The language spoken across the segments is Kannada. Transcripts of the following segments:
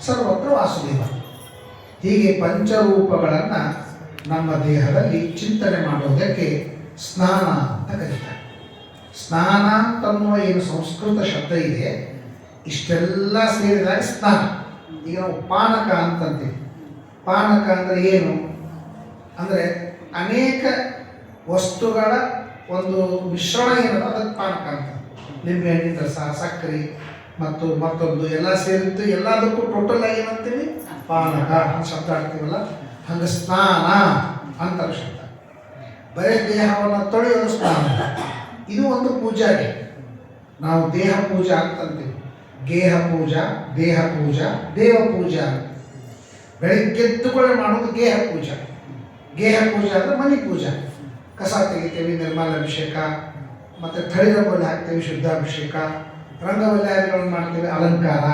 ಸರ್ವತ್ರ ವಾಸುದೇವ. ಹೀಗೆ ಪಂಚರೂಪಗಳನ್ನು ನಮ್ಮ ದೇಹದಲ್ಲಿ ಚಿಂತನೆ ಮಾಡುವುದಕ್ಕೆ ಸ್ನಾನ ಅಂತ ಕರೀತಾರೆ. ಸ್ನಾನ ಅಂತನ್ನುವ ಏನು ಸಂಸ್ಕೃತ ಶಬ್ದ ಇದೆ, ಇಷ್ಟೆಲ್ಲ ಸೇರಿದಾಗ ಸ್ನಾನ. ಈಗ ನಾವು ಪಾನಕ ಅಂತಂತೀವಿ. ಪಾನಕ ಅಂದರೆ ಏನು ಅಂದರೆ ಅನೇಕ ವಸ್ತುಗಳ ಒಂದು ಮಿಶ್ರಣ ಏನದ ಅದಕ್ಕೆ ಪಾನಕ ಅಂತ. ನಿಂಬೆಹಣ್ಣಿನ ರಸ, ಸಕ್ಕರೆ ಮತ್ತು ಮತ್ತೊಂದು ಎಲ್ಲ ಸೇರಿದ್ದು ಎಲ್ಲದಕ್ಕೂ ಟೋಟಲ್ ಆಗಿ ಏನಂತೀವಿ ಪಾನಕ ಅಂತ ಶಬ್ದ ಆಡ್ತೀವಲ್ಲ. ಹಂಗೆ ಸ್ನಾನ ಅಂತಾರೆ ಶಬ್ದ. ಬರೀ ದೇಹವನ್ನು ತೊಳೆಯೋದು ಸ್ನಾನ. ಇದು ಒಂದು ಪೂಜಾಗೆ. ನಾವು ದೇಹ ಪೂಜಾ ಅಂತಂತೀವಿ. ಗೇಹ ಪೂಜಾ, ದೇಹ ಪೂಜಾ, ದೇವ ಪೂಜಾ. ಬೆಳಗ್ಗೆದ್ದುಕೊಳ್ಳೆ ಮಾಡೋದು ಗೇಹ ಪೂಜಾ. ಗೇಹ ಪೂಜಾ ಅಂದರೆ ಮನೆ ಪೂಜಾ. ಕಸ ತೆಗಿತೀವಿ, ನಿರ್ಮಲಾಭಿಷೇಕ, ಮತ್ತು ತಳಿರಂಗೋಲಿ ಹಾಕ್ತೀವಿ, ಶುದ್ಧಾಭಿಷೇಕ, ರಂಗವಲ್ಯಾದಿಗಳನ್ನು ಮಾಡ್ತೀವಿ, ಅಲಂಕಾರ,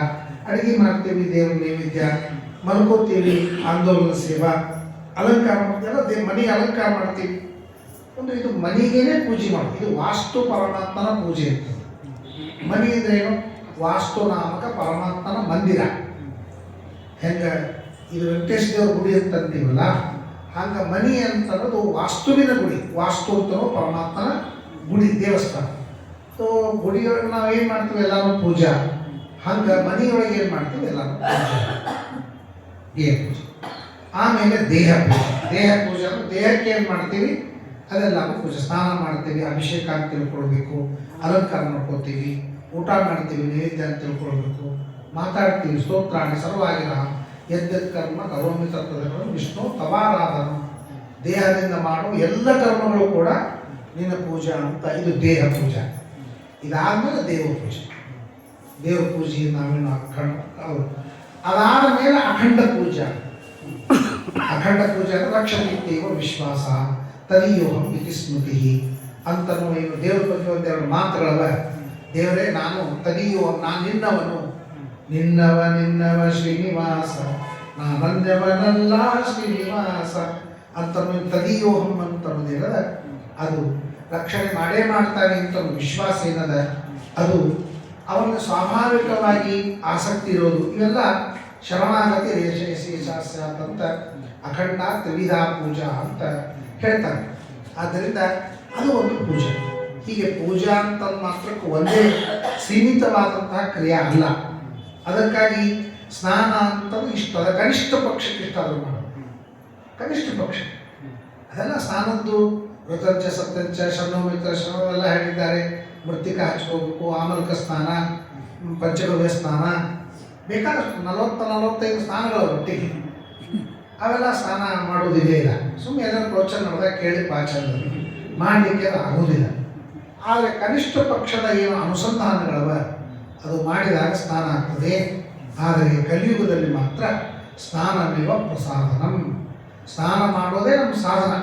ಅಡುಗೆ ಮಾಡ್ತೀವಿ, ದೇವ್ರ ನೈವೇದ್ಯ, ಮಲ್ಕೋತೀವಿ, ಆಂದೋಲನ ಸೇವಾ, ಅಲಂಕಾರ ಮಾಡ್ತೀವಲ್ಲ, ಮನೆಗೆ ಅಲಂಕಾರ ಮಾಡ್ತೀವಿ. ಒಂದು ಇದು ಮನೆಗೇನೆ ಪೂಜೆ ಮಾಡೋದು. ಇದು ವಾಸ್ತು ಪರಮಾತ್ಮನ ಪೂಜೆ ಅಂತ. ಮನೆ ಅಂದರೆ ಏನು? ವಾಸ್ತು ನಾಮಕ ಪರಮಾತ್ಮನ ಮಂದಿರ. ಹೆಂಗೆ ಇದು ವೆಂಕಟೇಶ ದೇವ್ರ ಗುಡಿ ಅಂತಂತೀವಲ್ಲ, ಹಂಗೆ ಮನೆ ಅಂತನ್ನೋದು ವಾಸ್ತುವಿನ ಗುಡಿ. ವಾಸ್ತು ಅಂತನೋ ಪರಮಾತ್ಮನ ಗುಡಿ, ದೇವಸ್ಥಾನ. ಸೊ ಗುಡಿಯೊಳಗೆ ನಾವು ಏನು ಮಾಡ್ತೀವಿ? ಎಲ್ಲರೂ ಪೂಜಾ. ಹಂಗೆ ಮನೆಯೊಳಗೆ ಏನು ಮಾಡ್ತೀವಿ? ಎಲ್ಲರೂ ಪೂಜೆ, ದೇಹ ಪೂಜೆ. ಆಮೇಲೆ ದೇಹ ಪೂಜೆ. ದೇಹ ಪೂಜೆ ಅಂದರೆ ದೇಹಕ್ಕೆ ಏನು ಮಾಡ್ತೀವಿ ಅದೆಲ್ಲರೂ ಪೂಜೆ. ಸ್ನಾನ ಮಾಡ್ತೀವಿ, ಅಭಿಷೇಕ ಅಂತ ತಿಳ್ಕೊಳ್ಬೇಕು, ಅಲಂಕಾರ ಮಾಡ್ಕೋತೀವಿ, ಊಟ ಮಾಡ್ತೀವಿ, ನೈವೇದ್ಯ ಅಂತ ತಿಳ್ಕೊಳ್ಬೇಕು, ಮಾತಾಡ್ತೀವಿ, ಸ್ತೋತ್ರಾಣಿ ಸರ್ವಾಗಿರ ಯದ್ಯತ್ ಕರ್ಮ ಕರೋಮಿ ತತ್ವಗಳು ವಿಷ್ಣು ತವಾರಾಧನ. ದೇಹದಿಂದ ಮಾಡುವ ಎಲ್ಲ ಕರ್ಮಗಳು ಕೂಡ ನಿನ್ನ ಪೂಜಾ ಅಂತ. ಇದು ದೇಹ ಪೂಜಾ. ಇದಾದಮೇಲೆ ದೇವ ಪೂಜೆ. ದೇವ ಪೂಜೆ ನಾವೇನು ಅದಾದ ಮೇಲೆ ಅಖಂಡ ಪೂಜಾ. ಅಖಂಡ ಪೂಜೆ ಅಂದರೆ ರಕ್ಷಣೀಯವ ವಿಶ್ವಾಸ ತದೀಯೋಹಂ ಇತಿ ಸ್ಮೃತಿ ಅಂತನೂ ಏನು ದೇವ್ರ ಬಗ್ಗೆ ಒಂದೆರಡು ಮಾತುಗಳವ. ದೇವರೇ ನಾನು ತದೀಯೋಹಂ, ನಾನು ನಿನ್ನವನು, ನಿನ್ನವ ಶ್ರೀನಿವಾಸ, ನಾನನ್ಯವನಲ್ಲ ಶ್ರೀನಿವಾಸ ಅಂತನೂ ತದೀಯೋಹಂ ಅಂತನ್ನೋದೇನದ ಅದು ರಕ್ಷಣೆ ಮಾಡೇ ಮಾಡ್ತಾನೆ ಅಂತ ವಿಶ್ವಾಸ ಏನದ ಅದು ಅವನ ಸ್ವಾಭಾವಿಕವಾಗಿ ಆಸಕ್ತಿ ಇರೋದು. ಇವೆಲ್ಲ ಶರಣಾಗತಿ ರೇಷೇಷಾಸ್ಯಾತ್ ಅಂತ ಅಖಂಡ ತ್ರಿವಿಧ ಪೂಜಾ ಅಂತ ಹೇಳ್ತಾರೆ. ಆದ್ದರಿಂದ ಅದು ಒಂದು ಪೂಜೆ. ಹೀಗೆ ಪೂಜಾ ಅಂತ ಮಾತ್ರಕ್ಕೆ ಒಂದೇ ಸೀಮಿತವಾದಂತಹ ಕ್ರಿಯೆ ಅಲ್ಲ. ಅದಕ್ಕಾಗಿ ಸ್ನಾನ ಅಂತಂದ್ರೆ ಇಷ್ಟ, ಅದ ಕನಿಷ್ಠ ಪಕ್ಷಕ್ಕೆ ಇಷ್ಟ ಆದರೂ ಮಾಡೋದು. ಕನಿಷ್ಠ ಪಕ್ಷ ಅದೆಲ್ಲ ಸ್ನಾನದ್ದು ಋತಂಚ ಸತ್ಯಂಚ ಶನೋಮಿತ್ರ ಶನವೆಲ್ಲ ಹೇಳಿದ್ದಾರೆ. ಮೃತ್ತಿಕ ಹಚ್ಕೋಬೇಕು, ಆಮಲ್ಕ ಸ್ನಾನ, ಪಂಚಗವ್ಯ ಸ್ನಾನ, ಬೇಕಾದಷ್ಟು 40-45 ಸ್ನಾನಗಳು ಒಟ್ಟಿಗೆ. ಅವೆಲ್ಲ ಸ್ನಾನ ಮಾಡೋದಿಲ್ಲೇ ಇಲ್ಲ. ಸುಮ್ಮನೆ ಎಲ್ಲರೂ ಪ್ರೋತ್ಸಾಹ ಮಾಡಿದಾಗ ಕೇಳಿ ಪಾಚಂದ್ರೆ ಮಾಡಲಿಕ್ಕೆ ಅದು ಆಗೋದಿಲ್ಲ. ಆದರೆ ಕನಿಷ್ಠ ಪಕ್ಷದ ಏನು ಅನುಸಂಧಾನಗಳವ ಅದು ಮಾಡಿದಾಗ ಸ್ನಾನ ಆಗ್ತದೆ. ಆದರೆ ಕಲಿಯುಗದಲ್ಲಿ ಮಾತ್ರ ಸ್ನಾನಮೇವ ಪ್ರಸಾದನಂ. ಸ್ನಾನ ಮಾಡೋದೇ ನಮ್ಮ ಸಾಧನ.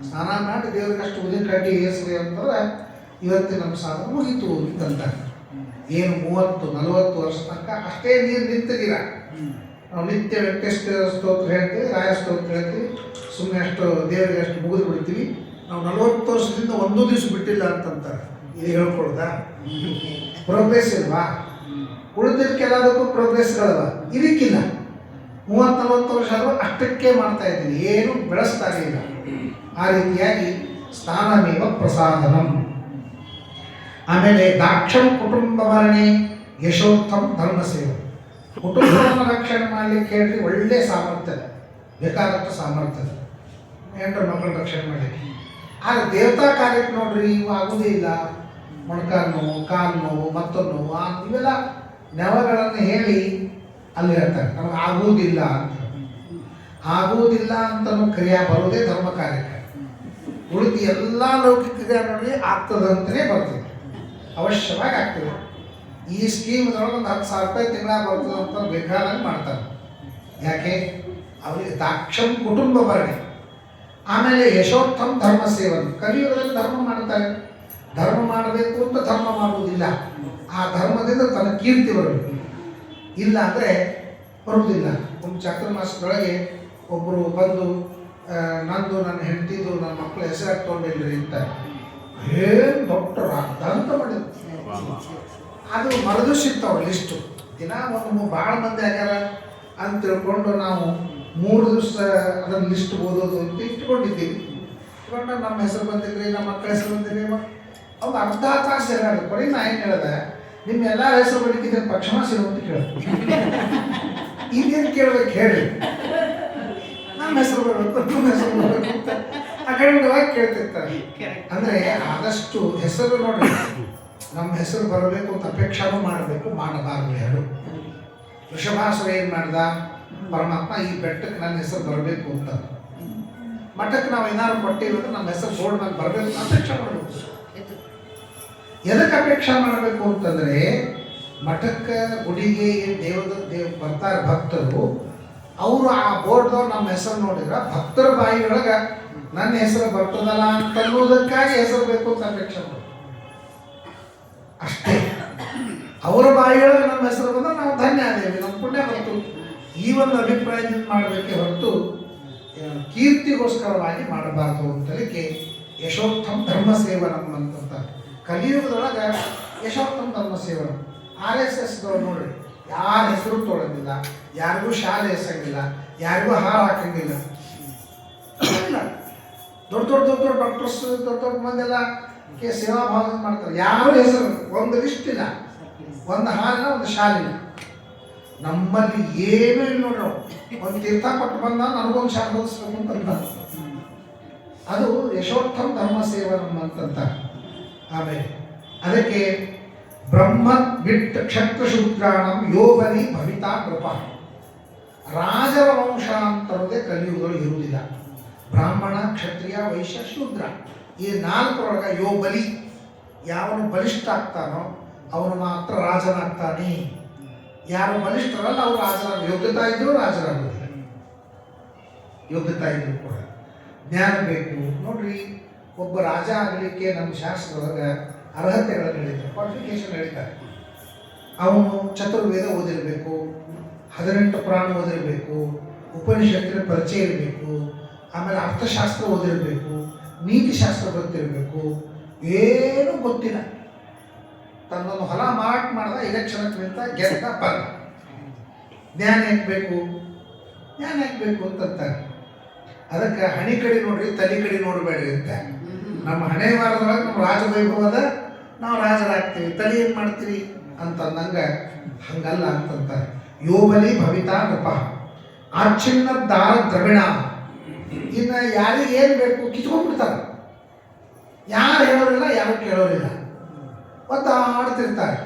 ಸ್ನಾನ ಮಾಡಿ ದೇವರಿಗಷ್ಟು ಉದಿನ ಕಡ್ಡಿ ಏಸ್ರಿ ಅಂತಂದ್ರೆ ಇವತ್ತಿನ ನಮ್ಮ ಸಾಧನ ಮುಗೀತು ಅಂತಂತ. ಏನು 30-40 ವರ್ಷ ತನಕ ಅಷ್ಟೇ ನೀರು ನಿಂತಿದ್ದೀರ. ನಾವು ನಿತ್ಯ ವೆಂಕಟೇಶ ಸ್ತೋತ್ರ ಹೇಳ್ತೀವಿ, ರಾಯ ಸ್ತೋತ್ರ ಹೇಳ್ತೀವಿ, ಸುಮ್ಮನೆ ಅಷ್ಟು ದೇವರಿಗೆ ಅಷ್ಟು ಮುಗಿದು ಬಿಡ್ತೀವಿ. ನಾವು 40 ವರ್ಷದಿಂದ ಒಂದೂ ದಿವಸ ಬಿಟ್ಟಿಲ್ಲ ಅಂತಂತಾರೆ. ಇದು ಹೇಳ್ಕೊಡ್ದಾ? ಪ್ರೋಗ್ರೆಸ್ ಇಲ್ವಾ? ಉಳಿದಕ್ಕೆಲ್ಲದಕ್ಕೂ ಪ್ರೋಗ್ರೆಸ್ಗಳವ, ಇದಕ್ಕಿಲ್ಲ. 30-40 ವರ್ಷ ಆದರೂ ಅಷ್ಟಕ್ಕೆ ಮಾಡ್ತಾ ಇದ್ದೀನಿ, ಏನು ಬೆಳೆಸ್ತಾನೆ ಇಲ್ಲ. ಆ ರೀತಿಯಾಗಿ ಸ್ನಾನಮೇವ ಪ್ರಸಾದನಂ. ಆಮೇಲೆ ದಾಕ್ಷಂ ಕುಟುಂಬ ಭರಣೆ ಯಶೋತ್ತಮ ಧರ್ಮ ಸೇವೆ. ಕುಟುಂಬವನ್ನು ರಕ್ಷಣೆ ಮಾಡಲಿಕ್ಕೆ ಹೇಳ್ರಿ ಒಳ್ಳೆ ಸಾಮರ್ಥ್ಯದ, ಬೇಕಾದಷ್ಟು ಸಾಮರ್ಥ್ಯದ ಹೆಂಡ್ರ ಮಕ್ಕಳ ರಕ್ಷಣೆ ಮಾಡಲಿಕ್ಕೆ. ಆದರೆ ದೇವತಾ ಕಾರ್ಯಕ್ಕೆ ನೋಡ್ರಿ ಇವು ಆಗೋದೇ ಇಲ್ಲ. ಮೊಣಕಾಲು ನೋವು, ಕಾಲು ನೋವು, ಮತ್ತೊಂದು ನೋವು, ಇವೆಲ್ಲ ನೆವಗಳನ್ನು ಹೇಳಿ ಅಲ್ಲಿ ಹೇಳ್ತಾರೆ ನಮಗೆ ಆಗುವುದಿಲ್ಲ ಅಂತ. ಆಗುವುದಿಲ್ಲ ಅಂತ ಕ್ರಿಯೆ ಬರೋದೇ ಧರ್ಮ ಕಾರ್ಯಕ್ಕೆ. ಉಳಿದು ಎಲ್ಲ ಲೌಕಿಕ ಕ್ರಿಯೆ ನೋಡಿ ಆಗ್ತದಂತಲೇ ಬರ್ತದೆ, ಅವಶ್ಯವಾಗಿ ಆಗ್ತದೆ. ಈ ಸ್ಕೀಮ್ದೊಳಗೆ ಒಂದು 10,000 ರೂಪಾಯಿ ತಿಂಗಳ ಬರ್ತದೆ ಅಂತ ಬೇಕಾದಂಗೆ ಮಾಡ್ತಾರೆ. ಯಾಕೆ? ಅವರಿಗೆ ದಾಕ್ಷಂ ಕುಟುಂಬ ಭರಣೆ. ಆಮೇಲೆ ಯಶೋತ್ತಮ ಧರ್ಮ ಸೇವನೆ. ಕಲಿಯುಗದಲ್ಲಿ ಧರ್ಮ ಮಾಡ್ತಾರೆ. ಧರ್ಮ ಮಾಡಬೇಕು ಅಂತ ಧರ್ಮ ಮಾಡುವುದಿಲ್ಲ. ಆ ಧರ್ಮದಿಂದ ತನ್ನ ಕೀರ್ತಿ ಬರಬೇಕು. ಇಲ್ಲ ಅಂದರೆ ಬರುವುದಿಲ್ಲ. ಒಂದು ಚಾತುರ್ಮಾಸದೊಳಗೆ ಒಬ್ಬರು ಬಂದು ನಂದು ನನ್ನ ಹೆಂಡತಿದು ನನ್ನ ಮಕ್ಕಳ ಹೆಸರು ಹಾಕ್ಕೊಂಡಿಲ್ರಿ ಅಂತ ಏನು ಡಾಕ್ಟರ್ ಅಂತ ಮಾಡಿದ್ರು. ಅದು ಮರದು ಸಿಗ್ತಾವ ಲಿಸ್ಟು. ದಿನ ಒಂದು ಭಾಳ ಮಂದಿ ಆಗ್ಯಾರ ಅಂತ ತಿಳ್ಕೊಂಡು ನಾವು 3 ದಿವಸ ಅದನ್ನು ಲಿಸ್ಟ್ ಓದೋದು ಅಂತ ಇಟ್ಕೊಂಡಿದ್ದೀವಿ. ಇವಾಗ ನಮ್ಮ ಹೆಸರು ಬಂದಿದ್ರಿ, ನಮ್ಮ ಮಕ್ಕಳ ಹೆಸರು ಬಂದಿರಿ, ಅವ್ರು ಅರ್ಧ ತಾಸು ಜಗಳ. ಕೊನೆಗೆ ನಾ ಏನು ಹೇಳಿದೆ, ನಿಮ್ಮ ಎಲ್ಲರ ಹೆಸರು ಬರೀಕಿದ್ರೆ ಪಕ್ಷಮ ಸಿರು ಅಂತ ಕೇಳಿದ್ರು. ಈಗೇನು ಕೇಳ್ಬೇಕು ಹೇಳಿ, ನಮ್ಮ ಹೆಸರು ಬರಬೇಕು, ನಿಮ್ಮ ಹೆಸರು ಬರಬೇಕು ಅಂತ ಅಖಂಡವಾಗಿ ಕೇಳ್ತಿರ್ತಾರೆ. ಅಂದರೆ ಆದಷ್ಟು ಹೆಸರು ನೋಡ್ರಿ, ನಮ್ಮ ಹೆಸರು ಬರಬೇಕು ಅಂತ ಅಪೇಕ್ಷಾನು ಮಾಡಬೇಕು, ಮಾಡಬಾರ್ದು. ಎರಡು ವೃಷಭಾಸುರ ಏನು ಮಾಡ್ದ, ಪರಮಾತ್ಮ ಈ ಬೆಟ್ಟಕ್ಕೆ ನನ್ನ ಹೆಸರು ಬರಬೇಕು ಅಂತ. ಮಠಕ್ಕೆ ನಾವು ಏನಾದ್ರು ಕೊಟ್ಟಿರೋದು ನಮ್ಮ ಹೆಸರು ಬೋರ್ಡ್ ಮೇಲೆ ಬರಬೇಕು ಅಂತ ಅಪೇಕ್ಷೆ ಮಾಡಬೇಕು. ಎದಕ್ಕೆ ಅಪೇಕ್ಷೆ ಮಾಡಬೇಕು ಅಂತಂದರೆ, ಮಠಕ್ಕೆ ಗುಡಿಗೆ ಬರ್ತಾರೆ ಭಕ್ತರು, ಅವರು ಆ ಬೋರ್ಡ್ದವ್ರು ನಮ್ಮ ಹೆಸರು ನೋಡಿದ್ರೆ ಭಕ್ತರ ಬಾಯಿಯೊಳಗೆ ನನ್ನ ಹೆಸರು ಬರ್ತದಲ್ಲ ಅಂತ ಅನ್ನೋದಕ್ಕಾಗಿ ಹೆಸರು ಬೇಕು ಅಂತ ಅಪೇಕ್ಷೆ ಮಾಡೋದು ಅಷ್ಟೇ. ಅವರ ಬಾಯಿಯೊಳಗೆ ನಮ್ಮ ಹೆಸರು ಬಂದ್ರೆ ನಾವು ಧನ್ಯ ಆದೇವಿ, ನಮ್ಮ ಪುಣ್ಯ ಬಂತು, ಈ ಒಂದು ಅಭಿಪ್ರಾಯದಿಂದ ಮಾಡಬೇಕೆ ಹೊರತು ಕೀರ್ತಿಗೋಸ್ಕರವಾಗಿ ಮಾಡಬಾರ್ದು ಅಂತಲಿಕ್ಕೆ ಯಶೋತ್ತಮ ಧರ್ಮ ಸೇವನಂ ಅಂತ. ಕಲಿಯುಗದೊಳಗೆ ಯಶೋತ್ತಮ ಧರ್ಮ ಸೇವನ. RSSದವ್ರು ನೋಡ್ರಿ, ಯಾರ ಹೆಸರು ತೊಗೊಳಂಗಿಲ್ಲ, ಯಾರಿಗೂ ಶಾಲೆ ಹೆಸಂಗಿಲ್ಲ, ಯಾರಿಗೂ ಹಾರ ಹಾಕಂಗಿಲ್ಲ. ದೊಡ್ಡ ದೊಡ್ಡ ದೊಡ್ಡ ದೊಡ್ಡ ಡಾಕ್ಟರ್ಸ್, ದೊಡ್ಡ ದೊಡ್ಡ ಮಂದೆಲ್ಲ ಸೇವಾ ಭಾವ ಮಾಡ್ತಾರೆ. ಯಾರು ಹೆಸರು ಒಂದು ಲಿಸ್ಟ್ ಇಲ್ಲ, ಒಂದು ಹಾಲಿನ ಒಂದು ಶಾಲಿನ. ನಮ್ಮಲ್ಲಿ ಏನೂ ಇಲ್ಲ ನೋಡ್ರಿ. ಒಂದು ತೀರ್ಥ ಕೊಟ್ಟು ಬಂದ ನನಗೊಂದು ಶಾಲೆ ಓದಿಸ್ಬೇಕು ಅಂತಂದ. ಅದು ಯಶೋತ್ತಮ ಧರ್ಮ ಸೇವನಂ ಅಂತಂತ. ಆಮೇಲೆ ಅದಕ್ಕೆ ಬ್ರಹ್ಮ ಬಿಟ್ಟ ಕ್ಷತ್ರಶೂದ್ರಾಣಂ ಯೋಬಲಿ ಭವಿತಾ ಕೃಪಾ. ರಾಜರ ವಂಶ ಅಂತರೋದೇ ಕಲಿಯುಗಗಳು ಇರುವುದಿಲ್ಲ. ಬ್ರಾಹ್ಮಣ, ಕ್ಷತ್ರಿಯ, ವೈಶ್ಯ, ಶೂದ್ರ, ಈ 4ರೊಳಗೆ ಯೋಬಲಿ, ಯಾವನು ಬಲಿಷ್ಠ ಆಗ್ತಾನೋ ಅವನು ಮಾತ್ರ ರಾಜನಾಗ್ತಾನೆ. ಯಾರು ಬಲಿಷ್ಠರಲ್ಲ ಅವರು ರಾಜರಾಗ, ಯೋಗ್ಯತಾ ಇದ್ದರೂ ರಾಜರಾಗೋದಿಲ್ಲ. ಯೋಗ್ಯತಾ ಇದ್ದರೂ ಕೂಡ ಜ್ಞಾನ ಬೇಕು. ನೋಡ್ರಿ, ಒಬ್ಬ ರಾಜ ಆಗಲಿಕ್ಕೆ ನಮ್ಮ ಶಾಸ್ತ್ರದೊಳಗೆ ಅರ್ಹತೆಗಳನ್ನು ಹೇಳಿದ್ದಾರೆ, ಕ್ವಾಲಿಫಿಕೇಶನ್ ಹೇಳಿದ್ದಾರೆ. ಅವನು ಚತುರ್ವೇದ ಓದಿರಬೇಕು, 18 ಪುರಾಣ ಓದಿರಬೇಕು, ಉಪನಿಷತ್ತಿನ ಪರಿಚಯ ಇರಬೇಕು, ಆಮೇಲೆ ಅರ್ಥಶಾಸ್ತ್ರ ಓದಿರಬೇಕು, ನೀತಿಶಾಸ್ತ್ರ ಗೊತ್ತಿರಬೇಕು. ಏನೂ ಗೊತ್ತಿಲ್ಲ, ತನ್ನೊಂದು ಹೊಲ ಮಾರಾಟ ಮಾಡ್ದ, ಎಲೆಕ್ಷನ್ಗೆ ನಿಂತ, ಗೆದ್ದ, ಬಂದ. ಜ್ಞಾನ ಹಾಕಬೇಕು, ಜ್ಞಾನ ಹಾಕಬೇಕು ಅಂತಂತಾರೆ. ಅದಕ್ಕೆ ಹಣಿ ಕಡೆ ನೋಡ್ರಿ, ತಲೆ ಕಡೆ ನೋಡಬೇಡ್ರಿ ಅಂತ. ನಮ್ಮ ಹಣೆ ವಾರದೊಳಗೆ ನಮ್ಮ ರಾಜವೈಭವದ ನಾವು ರಾಜರಾಗ್ತೀವಿ, ತಲೆ ಏನು ಮಾಡ್ತೀವಿ ಅಂತಂದಂಗೆ ಹಂಗಲ್ಲ ಅಂತಂತಾರೆ. ಯೋಬಲಿ ಭವಿತಾ ನೃಪ ಆಚ್ಛಿನ್ನ ದಾರ ದ್ರವಿಣ. ಇನ್ನು ಯಾರಿಗೆ ಏನು ಬೇಕು ಕಿತ್ಕೊಂಡ್ಬಿಡ್ತಾರೆ. ಯಾರು ಹೇಳೋರಿಲ್ಲ, ಯಾರು ಕೇಳೋರಿಲ್ಲ. ಒದ್ದಾಡ್ತಿರ್ತಾರೆ,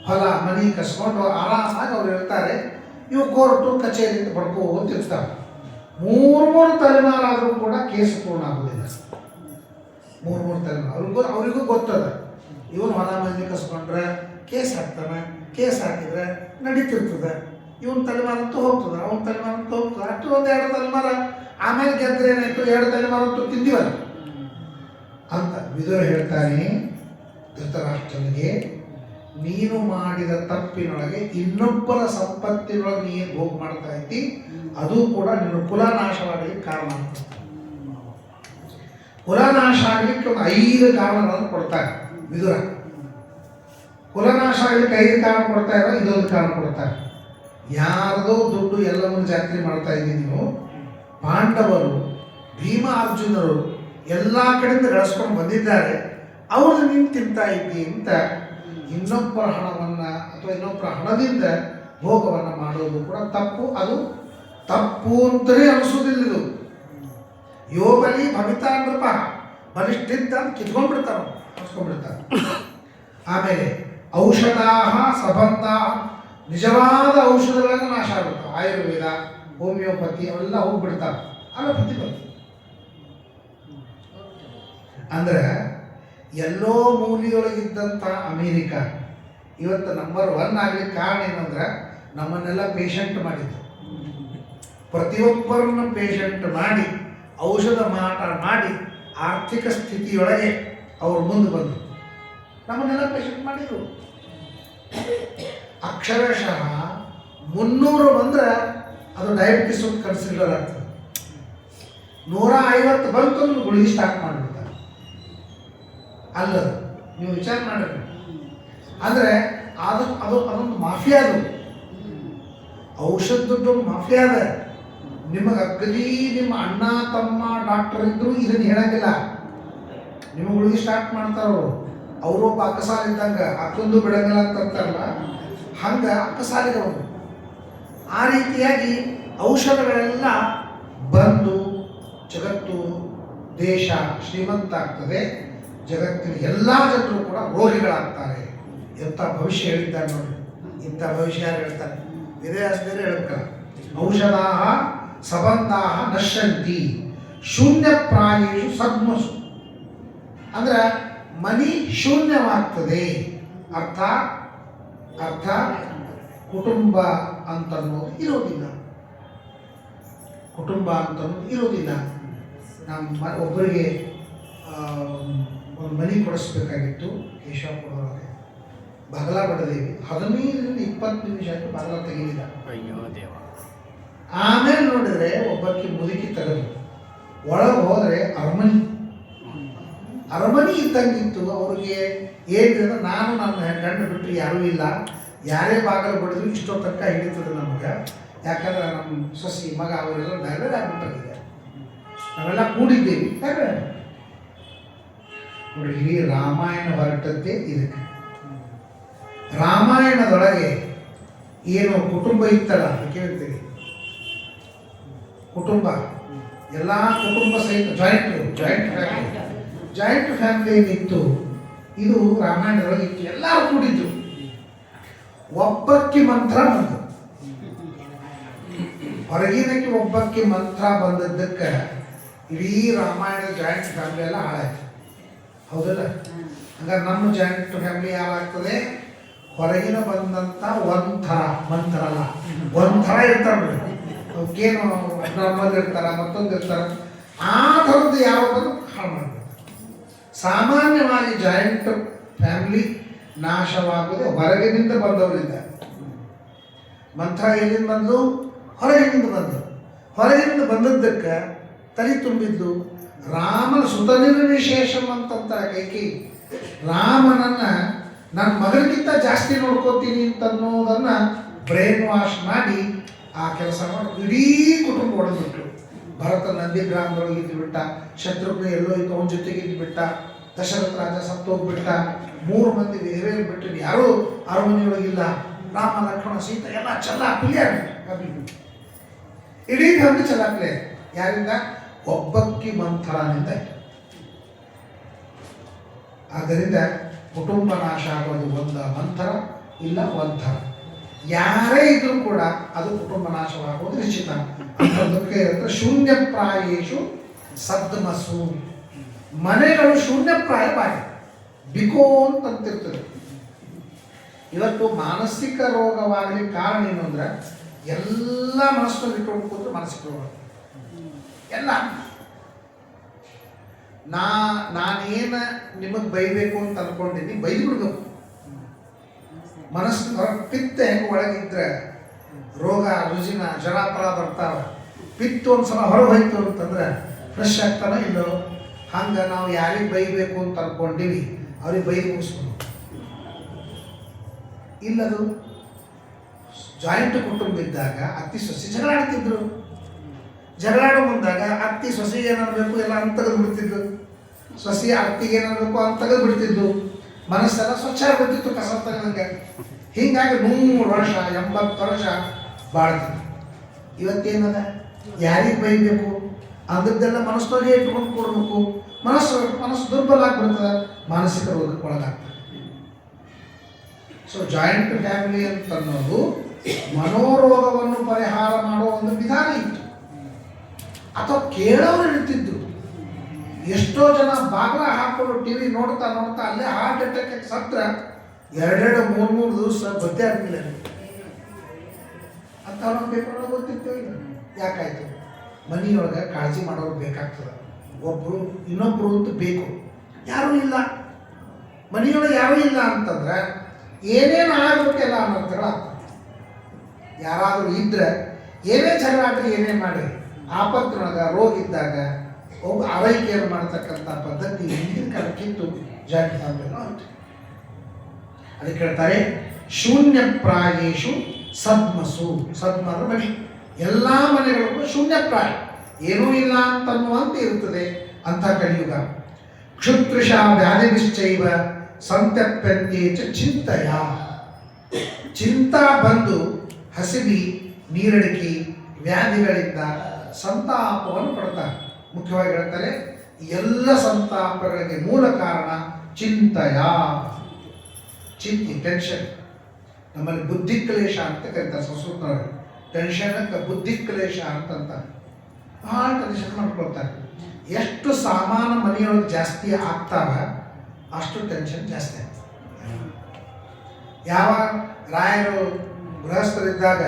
ಹೊಲ ಮನೆ ಕಸ್ಕೊಂಡು ಆರಾಮಾಗಿ ಅವ್ರು ಇರ್ತಾರೆ. ಇವು ಕೋರ್ಟು ಕಚೇರಿ ಬಡ್ಕೋತಿರ್ತಾರೆ. 3 ತಲೆಮಾರಾದರೂ ಕೂಡ ಕೇಸ್ ಪೂರ್ಣ ಆಗೋದಿಲ್ಲ. 3 ತಲೆಮಾರು ಅವ್ರಿಗೂ ಗೊತ್ತದ, ಇವನು ಹೊಲ ಮನೆ ಕಸ್ಕೊಂಡ್ರೆ ಕೇಸ್ ಹಾಕ್ತಾನೆ, ಕೇಸ್ ಹಾಕಿದ್ರೆ ನಡೀತಿರ್ತದೆ. ಇವನ್ ತಲೆಮಾರಂತೂ ಹೋಗ್ತದೆ, ಅವನ ತಲೆಮಾರಂತೂ ಹೋಗ್ತದೆ. ಅಷ್ಟು 1-2 ತಲೆಮಾರ ಆಮೇಲೆ ಗೆದ್ರೆ ಏನಾಯ್ತು, 2 ತಲೆಮಾರಂತೂ ತಿಂದಿವಲ್ಲ ಅಂತ ವಿದುರ ಹೇಳ್ತಾನೆ ಧೃತರಾಷ್ಟ್ರನಿಗೆ. ನೀನು ಮಾಡಿದ ತಪ್ಪಿನೊಳಗೆ ಇನ್ನೊಬ್ಬರ ಸಂಪತ್ತಿನೊಳಗೆ ನೀನು ಭೋಗ ಮಾಡ್ತಾ ಇದ್ದಿ, ಅದು ಕೂಡ ನಿನ್ನ ಕುಲನಾಶವಾಗಲಿಕ್ಕೆ ಕಾರಣ ಅಂತ. ಕುಲನಾಶ ಆಗಲಿಕ್ಕೆ ಒಂದು 5 ಕಾರಣಗಳನ್ನು ಕೊಡ್ತಾರೆ ವಿದುರ. ಕುಲನಾಶ ಆಗಲಿಕ್ಕೆ 5 ಕಾರಣ ಕೊಡ್ತಾ ಇರೋ, ಇದೊಂದು ಕಾರಣ ಕೊಡ್ತಾರೆ. ಯಾರದೋ ದುಡ್ಡು ಎಲ್ಲವನ್ನು ಜಾತ್ರೆ ಮಾಡ್ತಾ ಇದ್ದೀನಿ ನೀವು. ಪಾಂಡವರು, ಭೀಮ, ಅರ್ಜುನರು ಎಲ್ಲ ಕಡೆಯಿಂದ ಗಳಿಸ್ಕೊಂಡು ಬಂದಿದ್ದಾರೆ, ಅವ್ರದ್ದು ನೀನು ತಿಂತಾ ಇದ್ದಿ ಅಂತ ಇನ್ನೊಬ್ಬರ ಹಣವನ್ನು ಅಥವಾ ಇನ್ನೊಬ್ಬರ ಹಣದಿಂದ ಭೋಗವನ್ನು ಮಾಡೋದು ಕೂಡ ತಪ್ಪು. ಅದು ತಪ್ಪು ಅಂತಲೇ ಅನಿಸೋದಿಲ್ಲ. ಇದು ಯೋಬಲಿ ಭವಿತಾ ನೃಪ, ಬಲಿಷ್ಠಿದ್ದ ಕಿತ್ಕೊಂಡ್ಬಿಡ್ತಾರೆ, ಹಚ್ಕೊಂಡ್ಬಿಡ್ತಾರೆ. ಆಮೇಲೆ ಔಷಧಾಹ ಸಬಂಧ, ನಿಜವಾದ ಔಷಧಗಳನ್ನು ನಾಶ ಆಗುತ್ತೆ. ಆಯುರ್ವೇದ, ಹೋಮಿಯೋಪತಿ ಅವೆಲ್ಲ ಹೋಗ್ಬಿಡ್ತಾರೆ. ಅಲೋಪತಿ ಬಂತು ಅಂದ್ರೆ ಎಲ್ಲೋ ಮೂಲೆಯೊಳಗಿದ್ದಂಥ ಅಮೇರಿಕ ಇವತ್ತು ನಂಬರ್ 1 ಆಗ್ಲಿಕ್ಕೆ ಕಾರಣ ಏನಂದ್ರೆ ನಮ್ಮನ್ನೆಲ್ಲ ಪೇಷಂಟ್ ಮಾಡಿದ್ದು. ಪ್ರತಿಯೊಬ್ಬರನ್ನು ಪೇಷಂಟ್ ಮಾಡಿ ಔಷಧ ಮಾಟ ಮಾಡಿ ಆರ್ಥಿಕ ಸ್ಥಿತಿಯೊಳಗೆ ಅವರು ಮುಂದೆ ಬಂದರು. ನಮ್ಮನ್ನೆಲ್ಲ ಪೇಷಂಟ್ ಮಾಡಿದರು. ಅಕ್ಷರಶಃ 300 ಬಂದ್ರೆ ಅದು ಡಯಾಬಿಟಿಸ್ ಅಂತ ಕನ್ಸಿಡರ್ ಆಗ್ತದೆ. 150 ಬಂತು ಅಂದ್ರೆ ಗುಳಿಗೆ ಸ್ಟಾರ್ಟ್ ಮಾಡಿಬಿಡ್ತಾರೆ. ಅಲ್ಲದು ನೀವು ವಿಚಾರ ಮಾಡಿರಿ. ಅಂದರೆ ಅದೊಂದು ಮಾಫಿಯಾ. ಅದು ಔಷಧದ್ದು ಮಾಫಿಯಾ ಅದ. ನಿಮಗೆ ಅಗದಿ ನಿಮ್ಮ ಅಣ್ಣ ತಮ್ಮ ಡಾಕ್ಟರ್ ಇದ್ರು ಇದನ್ನು ಹೇಳಂಗಿಲ್ಲ. ನಿಮಗೆ ಗುಳಿಗೆ ಸ್ಟಾರ್ಟ್ ಮಾಡ್ತಾರವರು. ಅವರು ಒಬ್ಬ ಅಕ್ಕಸಾಲ ಇದ್ದಂಗ ಅಕ್ಕೊಂದು ಬಿಡಂಗಿಲ್ಲ ಅಂತ ಅಂತಾರಲ್ಲ, ಹಂಗೆ ಅಕ್ಕಸಾಲಿದವರು. ಆ ರೀತಿಯಾಗಿ ಔಷಧಗಳೆಲ್ಲ ಬಂದು ಜಗತ್ತು ದೇಶ ಶ್ರೀಮಂತ ಆಗ್ತದೆ. ಜಗತ್ತಿನ ಎಲ್ಲ ಜನರು ಕೂಡ ರೋಗಿಗಳಾಗ್ತಾರೆ. ಎಂಥ ಭವಿಷ್ಯ ಹೇಳಿದ್ದಾರೆ ನೋಡಿ. ಇಂಥ ಭವಿಷ್ಯ ಯಾರು ಹೇಳ್ತಾರೆ? ವೇದವ್ಯಾಸದೇವರೇ ಹೇಳ್ತಾರೆ, ಔಷಧಾ ಸಬಂಧಾ ನಶ್ಯಂತಿ ಶೂನ್ಯ ಪ್ರಾಯೇಷು ಸದ್ಮಸು. ಅಂದ್ರೆ ಮನಿ ಶೂನ್ಯವಾಗ್ತದೆ. ಅರ್ಥ ಕುಟುಂಬ ಅಂತನ್ನೋದು ಇರೋದಿಲ್ಲ. ಕುಟುಂಬ ಅಂತನ್ನೋದು ಇರೋದಿಲ್ಲ. ನಮ್ಮ ಒಬ್ಬರಿಗೆ ಒಂದು ಮನೆ ಕೊಡಿಸ್ಬೇಕಾಗಿತ್ತು ಕೇಶವಪುರದೊಳಗೆ. ಬಗಲ ಬಡದೇವಿ 15-20 ನಿಮಿಷ ಆಯಿತು, ಬಗಲ ತೆಗೀಲಿಲ್ಲ. ಆಮೇಲೆ ನೋಡಿದ್ರೆ ಒಬ್ಬಕ್ಕೆ ಮುದುಕಿ ತೆಗೆದು ಒಳಗೆ ಹೋದರೆ ಅರಮನೆ ಇದ್ದಂಗಿತ್ತು. ಅವ್ರಿಗೆ ಏನಿದೆ, ನಾನು ನನ್ನ ಗಂಡು ಬಿಟ್ಟರೆ ಯಾರೂ ಇಲ್ಲ, ಯಾರೇ ಬಾಗಿಲು ಬಡಿದ್ರು ಇಷ್ಟೋ ತನಕ ಹಿಡಿತದೆ ನಮ್ಗೆ. ಯಾಕಂದ್ರೆ ನಮ್ಮ ಸೊಸಿ ಮಗ ಅವರೆಲ್ಲ ಡೈವರ್ಡ್ ಆಗಿಬಿಟ್ಟಿದೆ. ನಾವೆಲ್ಲ ಕೂಡಿದ್ದೇವೆ ಡೈವರ್ಡ್. ನೋಡಿ, ಇಡೀ ರಾಮಾಯಣ ಹೊರಟದ್ದೇ ಇದಕ್ಕೆ. ರಾಮಾಯಣದೊಳಗೆ ಏನು ಕುಟುಂಬ ಇತ್ತಲ್ಲ, ಕೇಳ್ತೀವಿ ಕುಟುಂಬ, ಎಲ್ಲ ಕುಟುಂಬ ಸಹಿತ ಜಾಯಿಂಟ್ ಫ್ಯಾಮಿಲಿ ಏನಿತ್ತು, ಇದು ರಾಮಾಯಣದೊಳಗೆ ಇತ್ತು. ಎಲ್ಲರೂ ಕೂಡಿದ್ದು. ಒಬ್ಬಕ್ಕೆ ಮಂತ್ರ ಬಂತು. ಹೊರಗಿನಕ್ಕೆ ಒಬ್ಬಕ್ಕೆ ಮಂತ್ರ ಬಂದದ್ದಕ್ಕೆ ಇಡೀ ರಾಮಾಯಣದ ಜಾಯಿಂಟ್ ಫ್ಯಾಮಿಲಿ ಎಲ್ಲ ಹಾಳಾಯ್ತು. ಹೌದಲ್ಲ? ಹಂಗಾರೆ ನಮ್ಮ ಜಾಯಿಂಟ್ ಫ್ಯಾಮಿಲಿ ಯಾರಾಗ್ತದೆ? ಹೊರಗಿನ ಬಂದಂಥ ಒಂಥರ ಮಂತ್ರ ಅಲ್ಲ, ಒಂಥರ ಇರ್ತಾರೆ. ಅವಕ್ಕೇನು ನಾರ್ಮಲ್ ಇರ್ತಾರ, ಮತ್ತೊಂದು ಇರ್ತಾರೆ. ಆ ಥರದ್ದು ಯಾವ ಬಂದು ಹಾಳು ಮಾಡಬೇಕು. ಸಾಮಾನ್ಯವಾಗಿ ಜಾಯಿಂಟ್ ಫ್ಯಾಮಿಲಿ ನಾಶವಾಗುವುದು ಹೊರಗಿನಿಂದ ಬಂದವರಿಂದ. ಮಂತ್ರ ಎಲ್ಲಿಂದ ಬಂದು? ಹೊರಗಿನಿಂದ ಬಂದು. ಹೊರಗಿನಿಂದ ಬಂದದ್ದಕ್ಕೆ ತಲೆ ತುಂಬಿದ್ದು ರಾಮನ ಸುತನಿರ ವಿಶೇಷಂ ಅಂತಂತಾರೆ ಕೈಕಿ. ರಾಮನನ್ನ ನನ್ನ ಮಗನಿಗಿಂತ ಜಾಸ್ತಿ ನೋಡ್ಕೋತೀನಿ ಅಂತನ್ನೋದನ್ನು ಬ್ರೈನ್ ವಾಶ್ ಮಾಡಿ ಆ ಕೆಲಸ ಮಾಡಿ ಇಡೀ ಕುಟುಂಬ ಹೊಡೆದ್ಬಿಟ್ರು. ಭರತ ನಂದಿಗ್ರಾಮದೊಳಗೆ ಇದ್ದು ಬಿಟ್ಟ, ಶತ್ರುಘ್ನ ಎಲ್ಲೋ ಇತ್ತು ಅವನ ಜೊತೆಗೆ ಇದ್ದು ಬಿಟ್ಟ, ದಶರಥ ರಾಜ ಸತ್ತೋಗ್ಬಿಟ್ಟ, 3 ಮಂದಿ ಬೇರೆ ಬಿಟ್ಟರು, ಯಾರೂ ಅರಮನೆಯೊಳಗಿಲ್ಲ. ರಾಮ ಲಕ್ಷ್ಮಣ ಸೀತೆ ಎಲ್ಲ ಚಲ್ಲಾಪಿಲಿ ಆಗ್ಬಿಟ್ಟು ಇಡೀ ಫ್ಯಾಮಿಲಿ ಚಲ್ಲಾಪಿಲೆ. ಯಾರಿಂದ? ಒಬ್ಬಕ್ಕಿ ಮಂಥರನಿಂದ. ಆದ್ದರಿಂದ ಕುಟುಂಬ ನಾಶ ಆಗೋದು ಒಂದು ಮಂಥರ ಇಲ್ಲ ಒಂಥರ. ಯಾರೇ ಇದ್ರೂ ಕೂಡ ಅದು ಕುಟುಂಬ ನಾಶವಾಗುವುದು ನಿಶ್ಚಿತ. ಅದಕ್ಕೆ ಶೂನ್ಯ ಪ್ರಾಯೇಷು ಸದ್ಮಸು. ಮನೆಗಳು ಶೂನ್ಯ ಪ್ರಾಯ ಬಾಯಿ ಬಿಕೋ ಅಂತಂತಿರ್ತದೆ. ಇವತ್ತು ಮಾನಸಿಕ ರೋಗವಾಗಲಿ ಕಾರಣ ಏನು ಅಂದ್ರೆ, ಎಲ್ಲ ಮನಸ್ಸಲ್ಲಿ ಇಟ್ಕೊಂಡು ಕೂತ್ರೆ ಮಾನಸಿಕ ರೋಗ ಎಲ್ಲ. ನಾನೇನು ನಿಮಗೆ ಬೈಬೇಕು ಅಂತ ಅನ್ಕೊಂಡಿದ್ದೀನಿ, ಬೈದು ಬಿಡ್ಬೇಕು. ಮನಸ್ಸು ಹೊರ ಪಿತ್ತ ಹೆಂಗೆ ಒಳಗಿದ್ರೆ ರೋಗ ರುಜಿನ ಜರಾಪರ ಬರ್ತಾವ. ಪಿತ್ತು ಒಂದ್ಸಲ ಹೊರಗೆ ಹೋಯ್ತು ಅಂತಂದ್ರೆ ಫ್ರೆಶ್ ಆಗ್ತಾನೆ ಇಲ್ಲೋ. ಹಂಗೆ ನಾವು ಯಾರಿಗೆ ಬೈಬೇಕು ಅಂತ ಅನ್ಕೊಂಡಿವಿ ಅವ್ರಿಗೆ ಬೈದು ಮುಗಿಸ್ಬೋದು. ಇಲ್ಲದು ಜಾಯಿಂಟ್ ಕುಟುಂಬ ಇದ್ದಾಗ ಅತ್ತಿ ಸೊಸೆ ಜಗಳಾಡ್ತಿದ್ರು. ಜಗಳಾಡೋ ಮುಂದಾಗ ಅತ್ತಿ ಸೊಸೆಗೆ ಏನಾಗಬೇಕು ಎಲ್ಲ ಅಂತ ತೆಗೆದು ಬಿಡ್ತಿದ್ರು, ಸೊಸೆ ಅತ್ತಿಗೆ ಏನಾಗಬೇಕು ಅಂತ ತೆಗೆದು ಬಿಡ್ತಿದ್ದು. ಮನಸ್ಸೆಲ್ಲ ಸ್ವಚ್ಛ ಆಗ್ಬಿಡ್ತಿತ್ತು ಕಸ ತೆಗೆದಂಗೆ. ಹೀಗಾಗಿ 100 ವರ್ಷ 80 ವರ್ಷ ಬಾಳ್ತಿದ್ರು. ಇವತ್ತೇನದ? ಯಾರಿಗೆ ಬೈಬೇಕು ಅಂದದ್ದೆಲ್ಲ ಮನಸ್ಸೊಳಗೆ ಇಟ್ಕೊಂಡು ಕೊಡ್ಬೇಕು. ಮನಸ್ಸು ದುರ್ಬಲ ಆಗ್ಬಿಡ್ತದೆ, ಮಾನಸಿಕ ರೋಗಕ್ಕೆ ಒಳಗಾಗ್ತದೆ. ಸೊ ಜಾಯಿಂಟ್ ಫ್ಯಾಮಿಲಿ ಅಂತ ಅನ್ನೋದು ಮನೋರೋಗವನ್ನು ಪರಿಹಾರ ಮಾಡೋ ಒಂದು ವಿಧಾನ ಇತ್ತು. ಅಥವಾ ಕೇಳೋರು ಇರ್ತಿದ್ರು. ಎಷ್ಟೋ ಜನ ಬಾಗ್ಲ ಹಾಕೊಂಡು ಟಿವಿ ನೋಡ್ತಾ ಅಲ್ಲೇ ಹಾರ್ಟ್ ಅಟ್ಯಾಕ್ ಸತ್ರ 2-3 ದಿವಸ ಬದ್ದೆ ಆಗಲಿಲ್ಲ ಅಂತ ಅವ್ರ ಪೇಪರ್ ಗೊತ್ತಿತ್ತು. ಯಾಕಾಯ್ತು? ಮನೆಯೊಳಗೆ ಕಾಳಜಿ ಮಾಡೋರು ಬೇಕಾಗ್ತದೆ. ಒಬ್ಬರು ಇನ್ನೊಬ್ಬರು ಅಂತ ಬೇಕು, ಯಾರೂ ಇಲ್ಲ. ಮನೆಯೊಳಗೆ ಯಾರೂ ಇಲ್ಲ ಅಂತಂದ್ರೆ ಏನೇನು ಆಗಬೇಕೆಲ್ಲ ಅನರ್ಥಗಳಾಗ್ತದೆ. ಯಾರಾದರೂ ಇದ್ರೆ ಏನೇ ಜಗಳಾಡ್ರಿ ಏನೇ ಮಾಡಿ ಆಪತ್ತಿನೊಳಗೆ ರೋಗ ಇದ್ದಾಗ ಒಬ್ಬ ಆರೈಕೆಯನ್ನು ಮಾಡ್ತಕ್ಕಂಥ ಪದ್ಧತಿ ಹಿಂದಿನ ಕಾಲಕ್ಕಿಂತ ಜಾಯಿಂಟ್ ಫ್ಯಾಮಿಲಿ ಆಯಿತು. ಅದಕ್ಕೆ ಹೇಳ್ತಾರೆ ಶೂನ್ಯ ಪ್ರಾಯೇಷು ಸದ್ಮಸು. ಸದ್ಮ ಅಂದ್ರೆ ಮನೆ. ಎಲ್ಲ ಮನೆಗಳಿಗೂ ಶೂನ್ಯಪ್ರಾಯ, ಏನೂ ಇಲ್ಲ ಅಂತನ್ನುವಂತೆ ಇರುತ್ತದೆ ಅಂಥ ಕಲಿಯುಗ. ಕ್ಷುತ್ರಶ ವ್ಯಾಧಿ ನಿಶ್ಚೈವ ಸಂತ್ಯಪ್ಯಂತೆ ಚ ಚಿಂತೆಯ. ಚಿಂತ ಬಂದು ಹಸಿವಿ, ನೀರಡಿಕೆ, ವ್ಯಾಧಿಗಳಿಂದ ಸಂತಾಪವನ್ನು ಪಡ್ತಾರೆ. ಮುಖ್ಯವಾಗಿ ಹೇಳ್ತಾರೆ, ಎಲ್ಲ ಸಂತಾಪಗಳಿಗೆ ಮೂಲ ಕಾರಣ ಚಿಂತೆಯ. ಚಿಂತೆ, ಟೆನ್ಷನ್. ನಮ್ಮಲ್ಲಿ ಬುದ್ಧಿ ಕ್ಲೇಶ ಅಂತ ಕರೀತಾರೆ ಸಂಸ್ಕೃತದೊಳಗೆ. ಟೆನ್ಷನ್ಗೆ ಬುದ್ಧಿ ಕ್ಲೇಶ ಅಂತಂತ ಭಾಳ ಟೆನ್ಷನ್ ಮಾಡ್ಕೊಳ್ತಾರೆ. ಎಷ್ಟು ಸಾಮಾನ ಮನೆಯೊಳಗೆ ಜಾಸ್ತಿ ಆಗ್ತಾವ ಅಷ್ಟು ಟೆನ್ಷನ್ ಜಾಸ್ತಿ ಆಗ್ತದೆ. ಯಾವ ರಾಯರು ಗೃಹಸ್ಥರಿದ್ದಾಗ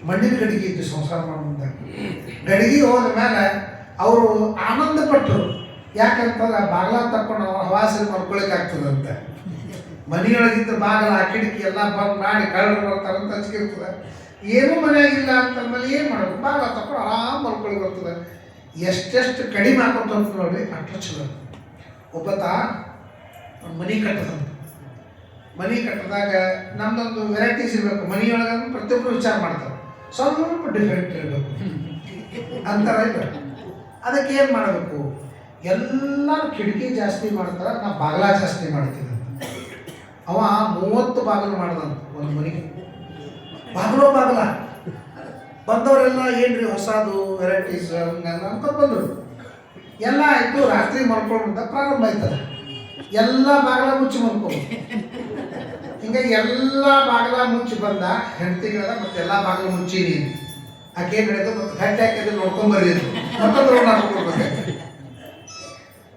ಮಣ್ಣಿನ ಗಡಿಗೆ ಇದ್ದು ಸಂಸಾರ ಮಾಡುವಂತ ಗಡಿಗೆ ಹೋದ ಮೇಲೆ ಅವರು ಆನಂದ ಪಟ್ಟರು. ಯಾಕಂತಂದ್ರೆ ಬಾಗಿಲ ತಕ್ಕೊಂಡು ಅವ್ರ ಹವಾಸರಿ ಮಾಡ್ಕೊಳಕ್ಕೆ ಆಗ್ತದಂತೆ. ಮನೆಯೊಳಗಿದ್ದ ಬಾಗಿಲ ಆ ಕಿಟಕಿ ಎಲ್ಲ ಬಂದ್ ಮಾಡಿ ಕಳ್ಳರು ಬರ್ತಾರಂತ ಹಚ್ಚಿರ್ತದೆ. ಏನೂ ಮನೆಯಾಗಿಲ್ಲ ಅಂತಂದ್ಮೇಲೆ ಏನು ಮಾಡೋದು, ಬಾಗಿಲ ತಕೊಂಡು ಆರಾಮ್ ಮಲ್ಕೊಳಕ್ಕೆ ಬರ್ತದೆ. ಎಷ್ಟೆಷ್ಟು ಕಡಿಮೆ ಹಾಕೋತ ನೋಡ್ರಿ ಅಷ್ಟು ಚಲೋ. ಒಬ್ಬತ ಮನೆ ಕಟ್ಟದಂತ. ಮನೆ ಕಟ್ಟಿದಾಗ ನಮ್ದೊಂದು ವೆರೈಟೀಸ್ ಇರಬೇಕು. ಮನೆಯೊಳಗೆ ಪ್ರತಿಯೊಬ್ಬರು ವಿಚಾರ ಮಾಡ್ತಾರೆ, ಸ್ವಲ್ಪ ಡಿಫ್ರೆಂಟ್ ಇರಬೇಕು ಅಂತಾರ ಇಲ್ಲ. ಅದಕ್ಕೆ ಏನು ಮಾಡಬೇಕು, ಎಲ್ಲರೂ ಕಿಟಕಿ ಜಾಸ್ತಿ ಮಾಡ್ತಾರೆ, ನಾ ಬಾಗಿಲ ಜಾಸ್ತಿ ಮಾಡ್ತೀನಿ ಅಂತ. ಅವ 30 ಬಾಗಿಲು ಮಾಡ್ದಂತ ಒಂದು ಮನೆಗೆ. ಬಾಗಿಲ ಬಂದವರೆಲ್ಲ ಏನ್ರಿ ಹೊಸದು ವೆರೈಟೀಸ್ ಹಂಗ ಅನ್ಕೊಂಡು ಬಂದರು. ಎಲ್ಲ ಆಯಿತು. ರಾತ್ರಿ ಮಲ್ಕೊಂಡ ಪ್ರಾರಂಭ ಆಯ್ತದ. ಎಲ್ಲ ಬಾಗಿಲ ಮುಚ್ಚಿ ಮಲ್ಕೊಂಡು ಹಿಂಗಾಗಿ ಎಲ್ಲ ಬಾಗಿಲ ಮುಚ್ಚಿ ಬಂದ ಹೆಂಡತಿಗಳದ ಮತ್ತೆ ಎಲ್ಲ ಬಾಗಿಲು ಮುಚ್ಚಿ ನೀನು ಆಕೆ ಏನು ಹೇಳಿದ್ರು ಮತ್ತೆ ಗಟ್ಟಿ ಹಾಕಿದ್ರೆ ನೋಡ್ಕೊಂಬರ್ರಿ ಮತ್ತೊಂದು ರೌಂಡ್ ಹಾಕೊಳ್ಬೇಕು.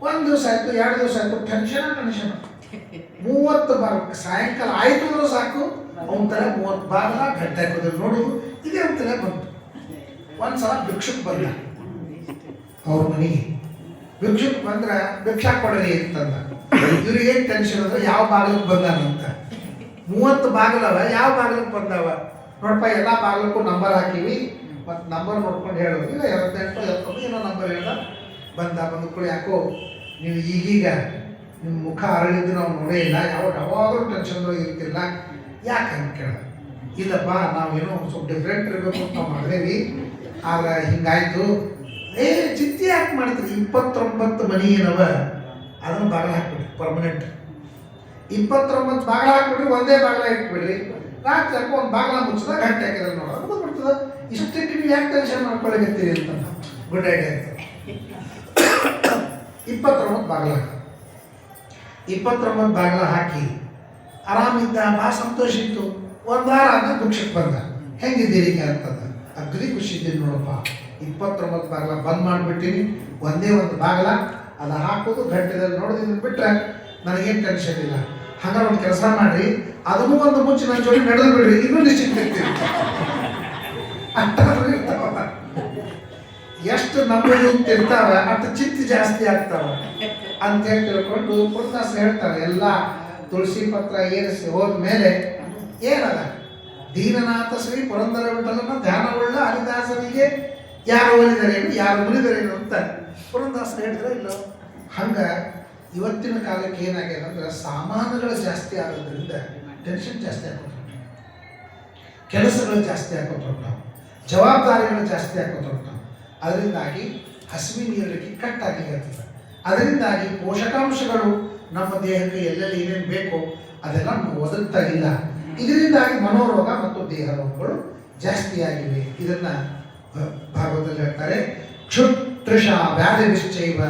1 ದಿವಸ ಆಯಿತು, 2 ದಿವಸ ಆಯಿತು, ಟೆನ್ಷನ್ 30 ಬಾಗಿಲು. ಸಾಯಂಕಾಲ ಆಯಿತು ಅಂದ್ರೆ ಸಾಕು ಅವನ ತಲೆ 30 ಬಾಗಿಲ ಗಟ್ಟಿ ಹಾಕೋದ್ರೆ ನೋಡೋದು ಇದೇ ಅವನ ತಲೆ ಬಂತು. ಒಂದ್ಸಲ ಭಿಕ್ಷುಕ್ ಬಂದ ಅವ್ರ ಮನೆಗೆ. ಭಿಕ್ಷುಕ್ ಬಂದ್ರೆ ಭಿಕ್ಷಾ ಕೊಡಲಿ ಅಂತಂದ. ಇವ್ರಿಗೆ ಏನು ಟೆನ್ಷನ್ ಅಂದ್ರೆ ಯಾವ ಬಾಗಿಲಕ್ಕೆ ಬಂದಾನಂತ. 30 ಬಾಗಿಲವ, ಯಾವ ಬಾಗಿಲಕ್ಕೆ ಬಂದವ ನೋಡಪ್ಪ. ಎಲ್ಲ ಬಾಗಿಲಕ್ಕೂ ನಂಬರ್ ಹಾಕಿವಿ, ಮತ್ತು ನಂಬರ್ ನೋಡ್ಕೊಂಡು ಹೇಳೋದು. ಇಲ್ಲ 28 29 ಏನೋ ನಂಬರ್ ಹೇಳ್ದ. ಬಂದ ಕೂಡ ಯಾಕೋ ನೀವು ಈಗೀಗ ನಿಮ್ಮ ಮುಖ ಅರಳಿದ್ದು ನಾವು ನೋಡೇ ಇಲ್ಲ, ಯಾವಾಗಲೂ ಟೆನ್ಷನ್ದಾಗ ಇರ್ತಿಲ್ಲ, ಯಾಕೆ ಅಂತ ಕೇಳ. ಇಲ್ಲಪ್ಪ ನಾವೇನೋ ಸ್ವಲ್ಪ ಡಿಫ್ರೆಂಟ್ ಇರಬೇಕು ಅಂತ ನಾವು ಮಾಡಿದೇವಿ, ಆದ್ರೆ ಹಿಂಗಾಯ್ತು. ಚಿಂತೆ ಯಾಕೆ ಮಾಡ್ತೀರಿ? 29 ಮನೆ ಏನವ ಅದನ್ನು ಬಾಗಿಲ ಹಾಕ್ಬಿಡ್ರಿ ಪರ್ಮನೆಂಟ್. 29 ಬಾಗಿಲ ಹಾಕ್ಬಿಡ್ರಿ, ಒಂದೇ ಬಾಗಿಲ ಇಟ್ಬಿಡ್ರಿ. ರಾತ್ರಿ ಯಾಕೋ ಒಂದು ಬಾಗಿಲ ಮುಚ್ಚಿದಾಗ ಗಂಟೆ ಹಾಕಿದ್ರೆ ನೋಡೋದು ಬಂದ್ಬಿಡ್ತದೆ. ಇಷ್ಟಕ್ಕೆ ನೀವು ಯಾಕೆ ಟೆನ್ಷನ್ ಮಾಡ್ಕೊಳ್ಳಿಕತ್ತೀರಿ ಅಂತ. ಗುಡ್ ಐಡಿಯಾ ಅಂತ 29 ಬಾಗಿಲ ಹಾಕಿ 29 ಬಾಗಿಲ ಹಾಕಿ ಆರಾಮಿದ್ದ, ಭಾಳ ಸಂತೋಷ ಇತ್ತು. 1 ವಾರ ಆದ ಭಿಕ್ಷಕ್ಕೆ ಬಂದ. ಹೆಂಗಿದ್ದೀರಿ ಅಂತಂದ. ಅಗ್ರಿ ಖುಷಿ ಇದ್ದೀನಿ ನೋಡಪ್ಪ, 29 ಬಾಗಿಲ ಬಂದ್ ಮಾಡಿಬಿಟ್ಟಿನಿ, ಒಂದೇ ಒಂದು ಬಾಗಿಲ ಅದು ಹಾಕೋದು ಗಂಟೆದಲ್ಲಿ ನೋಡೋದಿದ್ದು ಬಿಟ್ಟರೆ ನನಗೇನು ಟೆನ್ಷನ್ ಇಲ್ಲ. ಹಂಗಾರೆ ಒಂದು ಕೆಲಸ ಮಾಡಿರಿ, ಅದನ್ನು ಒಂದು ಮುಚ್ಚಿ ನನ್ನ ಜೋಡಿ ನಡೆದು ಬಿಡ್ರಿ, ಇನ್ನೂ ನಿಶ್ಚಿಂತ ಇರ್ತೀರಿ. ಅಷ್ಟಾದ್ರೂ ಇರ್ತಾವ. ಎಷ್ಟು ನಮ್ಮದು ಇರ್ತಾವ ಅಷ್ಟು ಚಿಂತೆ ಜಾಸ್ತಿ ಆಗ್ತಾವ ಅಂತೇಳಿ ತಿಳ್ಕೊಂಡು ಪುರದಾಸ ಹೇಳ್ತಾರೆ. ಎಲ್ಲ ತುಳಸಿ ಪತ್ರ ಏರಿಸಿ ಹೋದ್ಮೇಲೆ ಏನದ ದೀನನಾಥ ಶ್ರೀ ಪುರಂದರ ವಿಠಲನ ಧ್ಯಾನವುಳ್ಳ ಹರಿದಾಸನಿಗೆ ಯಾರು ಒಲಿದರೇನು ಯಾರು ಮುರಿದರೇನು ಅಂತ ಪುರಂದಾಸರು ಹೇಳಿದ್ರೆ ಇಲ್ಲ. ಹಂಗೆ ಇವತ್ತಿನ ಕಾಲಕ್ಕೆ ಏನಾಗಿದೆ ಅಂದ್ರೆ ಸಾಮಾನುಗಳು ಜಾಸ್ತಿ ಆಗೋದ್ರಿಂದ ಟೆನ್ಷನ್ ಜಾಸ್ತಿ ಆಗೋದು, ಕೆಲಸಗಳು ಜಾಸ್ತಿ ಆಗೋದು, ಜವಾಬ್ದಾರಿಗಳು ಜಾಸ್ತಿ ಆಗೋದು. ಅದರಿಂದಾಗಿ ಹಸಿವಿ ನೀರಡಿಕೆ ಕಟ್ಟಾಗಿರ್ತದೆ. ಅದರಿಂದಾಗಿ ಪೋಷಕಾಂಶಗಳು ನಮ್ಮ ದೇಹಕ್ಕೆ ಎಲ್ಲೆಲ್ಲಿ ಏನೇನು ಬೇಕೋ ಅದೆಲ್ಲ ಒದಗ್ತಾ ಇಲ್ಲ. ಇದರಿಂದಾಗಿ ಮನೋರೋಗ ಮತ್ತು ದೇಹ ರೋಗಗಳು ಜಾಸ್ತಿಯಾಗಿವೆ. ಇದನ್ನು ಭಾಗವತದಲ್ಲಿ ಹೇಳ್ತಾರೆ. ಕ್ಷುತ್ರಶ ವ್ಯಾಧಿ ನಿಶ್ಚೈವ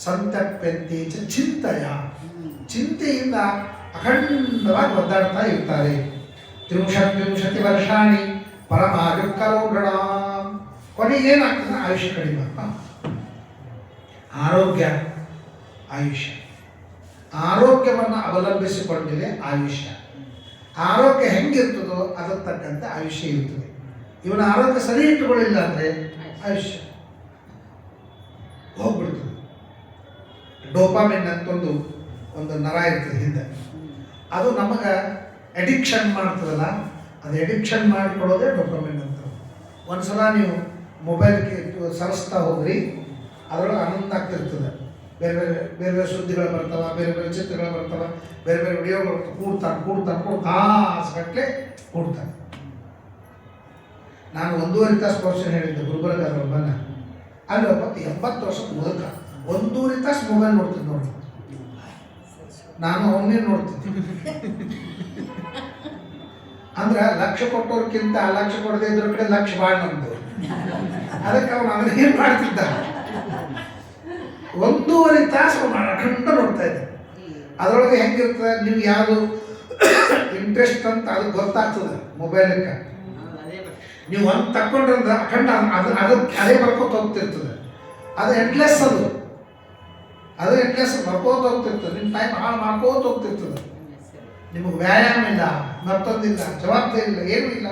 ಸಂತಪ್ಯಂತೆ ಚಿಂತೆಯ. ಚಿಂತೆಯಿಂದ ಅಖಂಡವಾಗಿ ಒದ್ದಾಡ್ತಾ ಇರ್ತಾರೆ. 30 ವರ್ಷಾಣಿ ಪರಮಾಯುಕ್ಕಲೋಗಣ. ಕೊನೆಗೆ ಏನಾಗ್ತದೆ? ಆಯುಷ್ಯ ಕಡಿಮೆ. ಆರೋಗ್ಯ ಆಯುಷ್ಯ, ಆರೋಗ್ಯವನ್ನು ಅವಲಂಬಿಸಿಕೊಂಡಿದೆ ಆಯುಷ್ಯ. ಆರೋಗ್ಯ ಹೆಂಗಿರ್ತದೋ ಅದಕ್ಕೆ ತಕ್ಕಂತೆ ಆಯುಷ್ಯ ಇರ್ತದೆ. ಇವನ ಆರೋಗ್ಯ ಸರಿ ಇಟ್ಟುಕೊಳ್ಳಿಲ್ಲ ಅಂದರೆ ಆಯುಷ್ಯ ಹೋಗ್ಬಿಡ್ತದೆ. ಡೋಪಾಮಿನ್ ಅಂತ ಒಂದು ನರ ಇರ್ತದೆ ಹಿಂದೆ, ಅದು ನಮಗೆ ಅಡಿಕ್ಷನ್ ಮಾಡ್ತದಲ್ಲ, ಅದು ಅಡಿಕ್ಷನ್ ಮಾಡಿಕೊಡೋದೇ ಡೋಪಾಮಿನ್ ಅಂತ. ಒಂದ್ಸಲ ನೀವು ಮೊಬೈಲ್ಗೆ ಸರಿಸ್ತಾ ಹೋಗ್ರಿ, ಅದರೊಳಗೆ ಆನಂದ ಆಗ್ತಿರ್ತದೆ. ಬೇರೆ ಬೇರೆ ಸುದ್ದಿಗಳು ಬರ್ತಾವೆ, ಬೇರೆ ಬೇರೆ ಚಿತ್ರಗಳು ಬರ್ತಾವೆ, ಬೇರೆ ಬೇರೆ ವಿಡಿಯೋಗಳು ಬರ್ತಾವೆ. ಕೂಡ್ತಾನೆ ತಾಸು ಗಟ್ಟಲೆ ಕೂಡ್ತಾನೆ. ನಾನು 1.5 ತಾಸು ಪೋರ್ಷನ್ ಹೇಳಿದ್ದೆ ಗುಲ್ಬರ್ಗದ ಒಬ್ಬನ, ಅಲ್ಲಿ ಒಬ್ಬ 80 ವರ್ಷದ ಮುದುಕ 1.5 ತಾಸು ಮೊಬೈಲ್ ನೋಡ್ತಿದ್ದೆ ನೋಡಿ. ನಾನು ಅವನ್ನೇ ನೋಡ್ತಿದ್ದೆ. ಅಂದ್ರೆ ಲಕ್ಷ ಕೊಟ್ಟೋರ್ಕಿಂತ ಲಕ್ಷ ಕೊಡದೇ ಇದ್ರ ಕಡೆ ಲಕ್ಷ ಭಾಳ ನಮ್ದು. ಅದಕ್ಕೆ ಅವನು ಅದನ್ನ ಏನು ಮಾಡ್ತಿದ್ದ, 1.5 ತಾಸು ಅಖಂಡ ನೋಡ್ತಾ ಇದ್ದೆ. ಅದರೊಳಗೆ ಹೆಂಗಿರ್ತದೆ, ನೀವು ಯಾವುದು ಇಂಟ್ರೆಸ್ಟ್ ಅಂತ ಅದು ಗೊತ್ತಾಗ್ತದೆ ಮೊಬೈಲಕ್ಕೆ. ನೀವು ಒಂದು ತಕ್ಕೊಂಡ್ರಂದ್ರೆ ಅಖಂಡ ಅದೇ ಬರ್ಕೋತ ಹೋಗ್ತಿರ್ತದೆ. ಅದು ಎಂಡ್ಲೆಸ್, ಅದು ಎಂಡ್ಲೆಸ್ ಬರ್ಕೋತ ಹೋಗ್ತಿರ್ತದೆ. ನಿಮ್ಮ ಟೈಮ್ ಹಾಳು ಮಾಡ್ಕೋತ ಹೋಗ್ತಿರ್ತದೆ. ನಿಮಗೆ ವ್ಯಾಯಾಮ ಇಲ್ಲ, ಮತ್ತೊಂದಿಲ್ಲ, ಜವಾಬ್ದಾರಿ ಇಲ್ಲ, ಏನೂ ಇಲ್ಲ,